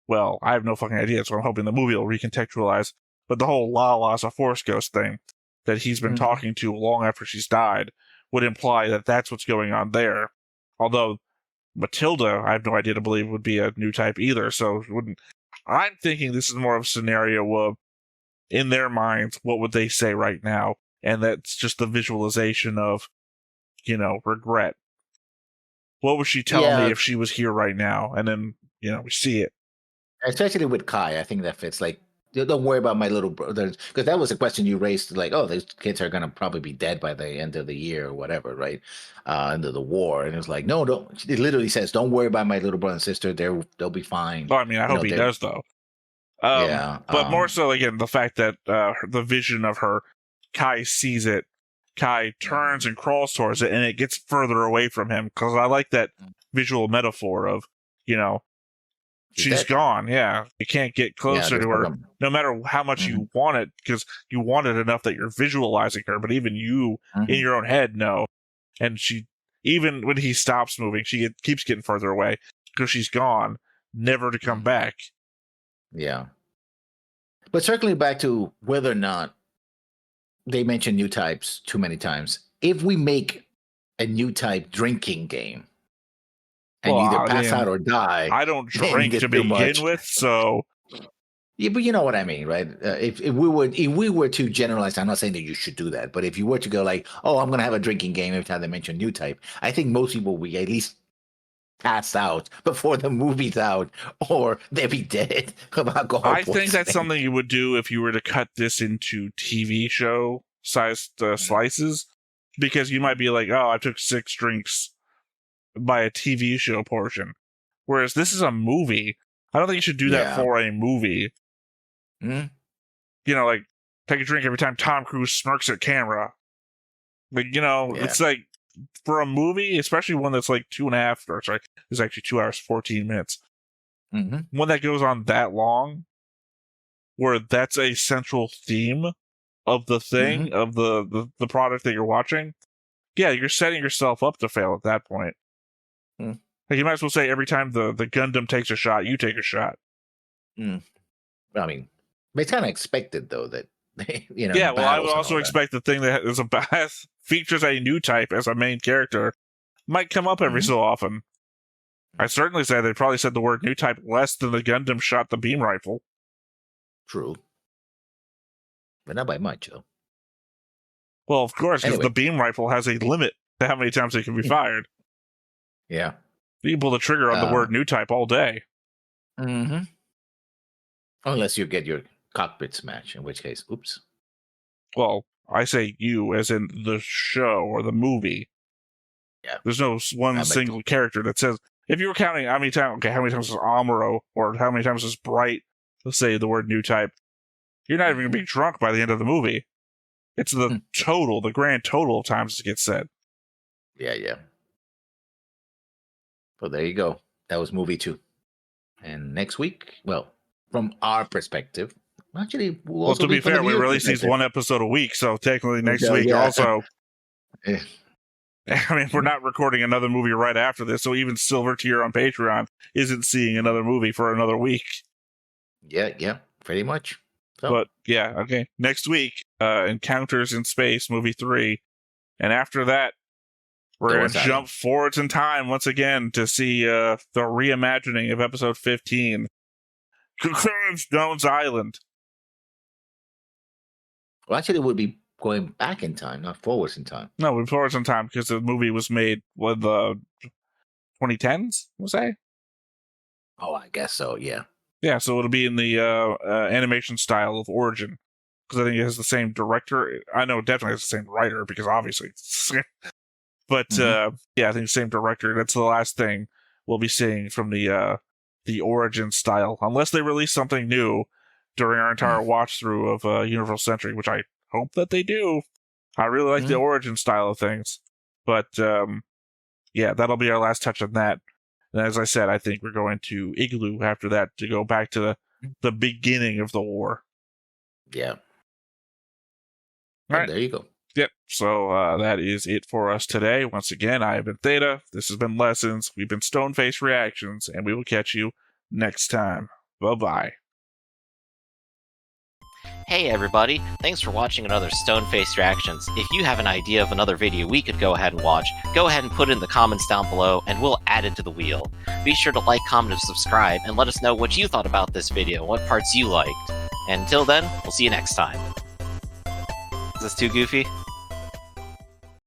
well, I have no fucking idea, so I'm hoping the movie will recontextualize. But the whole Lala's a Force Ghost thing that he's been talking to long after she's died would imply that that's what's going on there. Although Matilda, I have no idea to believe would be a new type either, so it wouldn't. I'm thinking this is more of a scenario of, in their minds, what would they say right now? And that's just the visualization of, regret. What would she tell me if she was here right now? And then, we see it. Especially with Kai, I think that fits. Like, don't worry about my little brother, because that was a question you raised. Like, oh, these kids are gonna probably be dead by the end of the year or whatever, right? End of the war, and it's like, no, don't. It literally says, don't worry about my little brother and sister. They'll be fine. Oh, I mean, I hope he does though. But more so, again, the fact that the vision of her, Kai sees it, Kai turns and crawls towards it, and it gets further away from him. Because I like that visual metaphor of, she's gone. Yeah, you can't get closer to her, no matter how much you want it, because you want it enough that you're visualizing her. But even you, in your own head, know. And she, even when he stops moving, she keeps getting further away because she's gone, never to come back. Yeah. But circling back to whether or not they mention new types too many times, if we make a new type drinking game, and either pass out or die. I don't drink to begin with, so. Yeah, but you know what I mean, right? If we were to generalize, I'm not saying that you should do that, but if you were to go like, oh, I'm going to have a drinking game every time they mention new type, I think most people will at least pass out before the movie's out, or they'll be dead of alcohol I think that's something you would do if you were to cut this into TV show sized slices, because you might be like, oh, I took 6 drinks by a TV show portion. Whereas this is a movie. I don't think you should do that for a movie. Like, take a drink every time Tom Cruise smirks at camera. Like, it's like, for a movie, especially one that's like 2.5, or sorry, it's actually 2 hours, 14 minutes. One that goes on that long, where that's a central theme of the thing, of the product that you're watching, you're setting yourself up to fail at that point. Like, you might as well say every time the Gundam takes a shot, you take a shot. I mean, it's kind of expected though that Yeah, well, I would also expect the thing that is features a new type as a main character might come up every so often. I certainly say they probably said the word new type less than the Gundam shot the beam rifle. True, but not by much though. Well, of course, because the beam rifle has a limit to how many times it can be fired. Yeah. You can pull the trigger on the word new type all day. Unless you get your cockpit smash, in which case, oops. Well, I say you, as in the show or the movie. Yeah. There's no one single character that says, if you were counting how many times is Amuro, or how many times is Bright, let's say the word new type, you're not even going to be drunk by the end of the movie. It's the total, the grand total of times it gets said. Yeah. So there you go. That was movie 2. And next week, well, from our perspective, actually, well, to be fair, we release these one episode a week, so technically next week also. I mean, we're not recording another movie right after this, so even Silver Tier on Patreon isn't seeing another movie for another week. Yeah, pretty much. So. But yeah, okay. Next week, Encounters in Space, movie 3, and after that, we're going to jump forwards in time once again to see the reimagining of episode 15, cucuruz Doan's Island. Well, actually, it would be going back in time, not forwards in time. No, we're forwards in time because the movie was made with the 2010s, we'll say? Oh, I guess so, yeah. Yeah, so it'll be in the animation style of Origin, because I think it has the same director. I know it definitely has the same writer, because obviously it's but yeah, I think the same director. That's the last thing we'll be seeing from the Origin style, unless they release something new during our entire watch through of Universal Century, which I hope that they do. I really like the Origin style of things, but yeah, that'll be our last touch on that. And as I said, I think we're going to Igloo after that to go back to the beginning of the war. Yeah. All right. There you go. Yep. So that is it for us today. Once again, I have been Theta. This has been Lessons. We've been Stoneface Reactions, and we will catch you next time. Bye-bye. Hey everybody, thanks for watching another Stoneface Reactions. If you have an idea of another video we could go ahead and watch, go ahead and put it in the comments down below and we'll add it to the wheel. Be sure to like, comment, and subscribe, and let us know what you thought about this video, what parts you liked. And until then, we'll see you next time. Is this too goofy?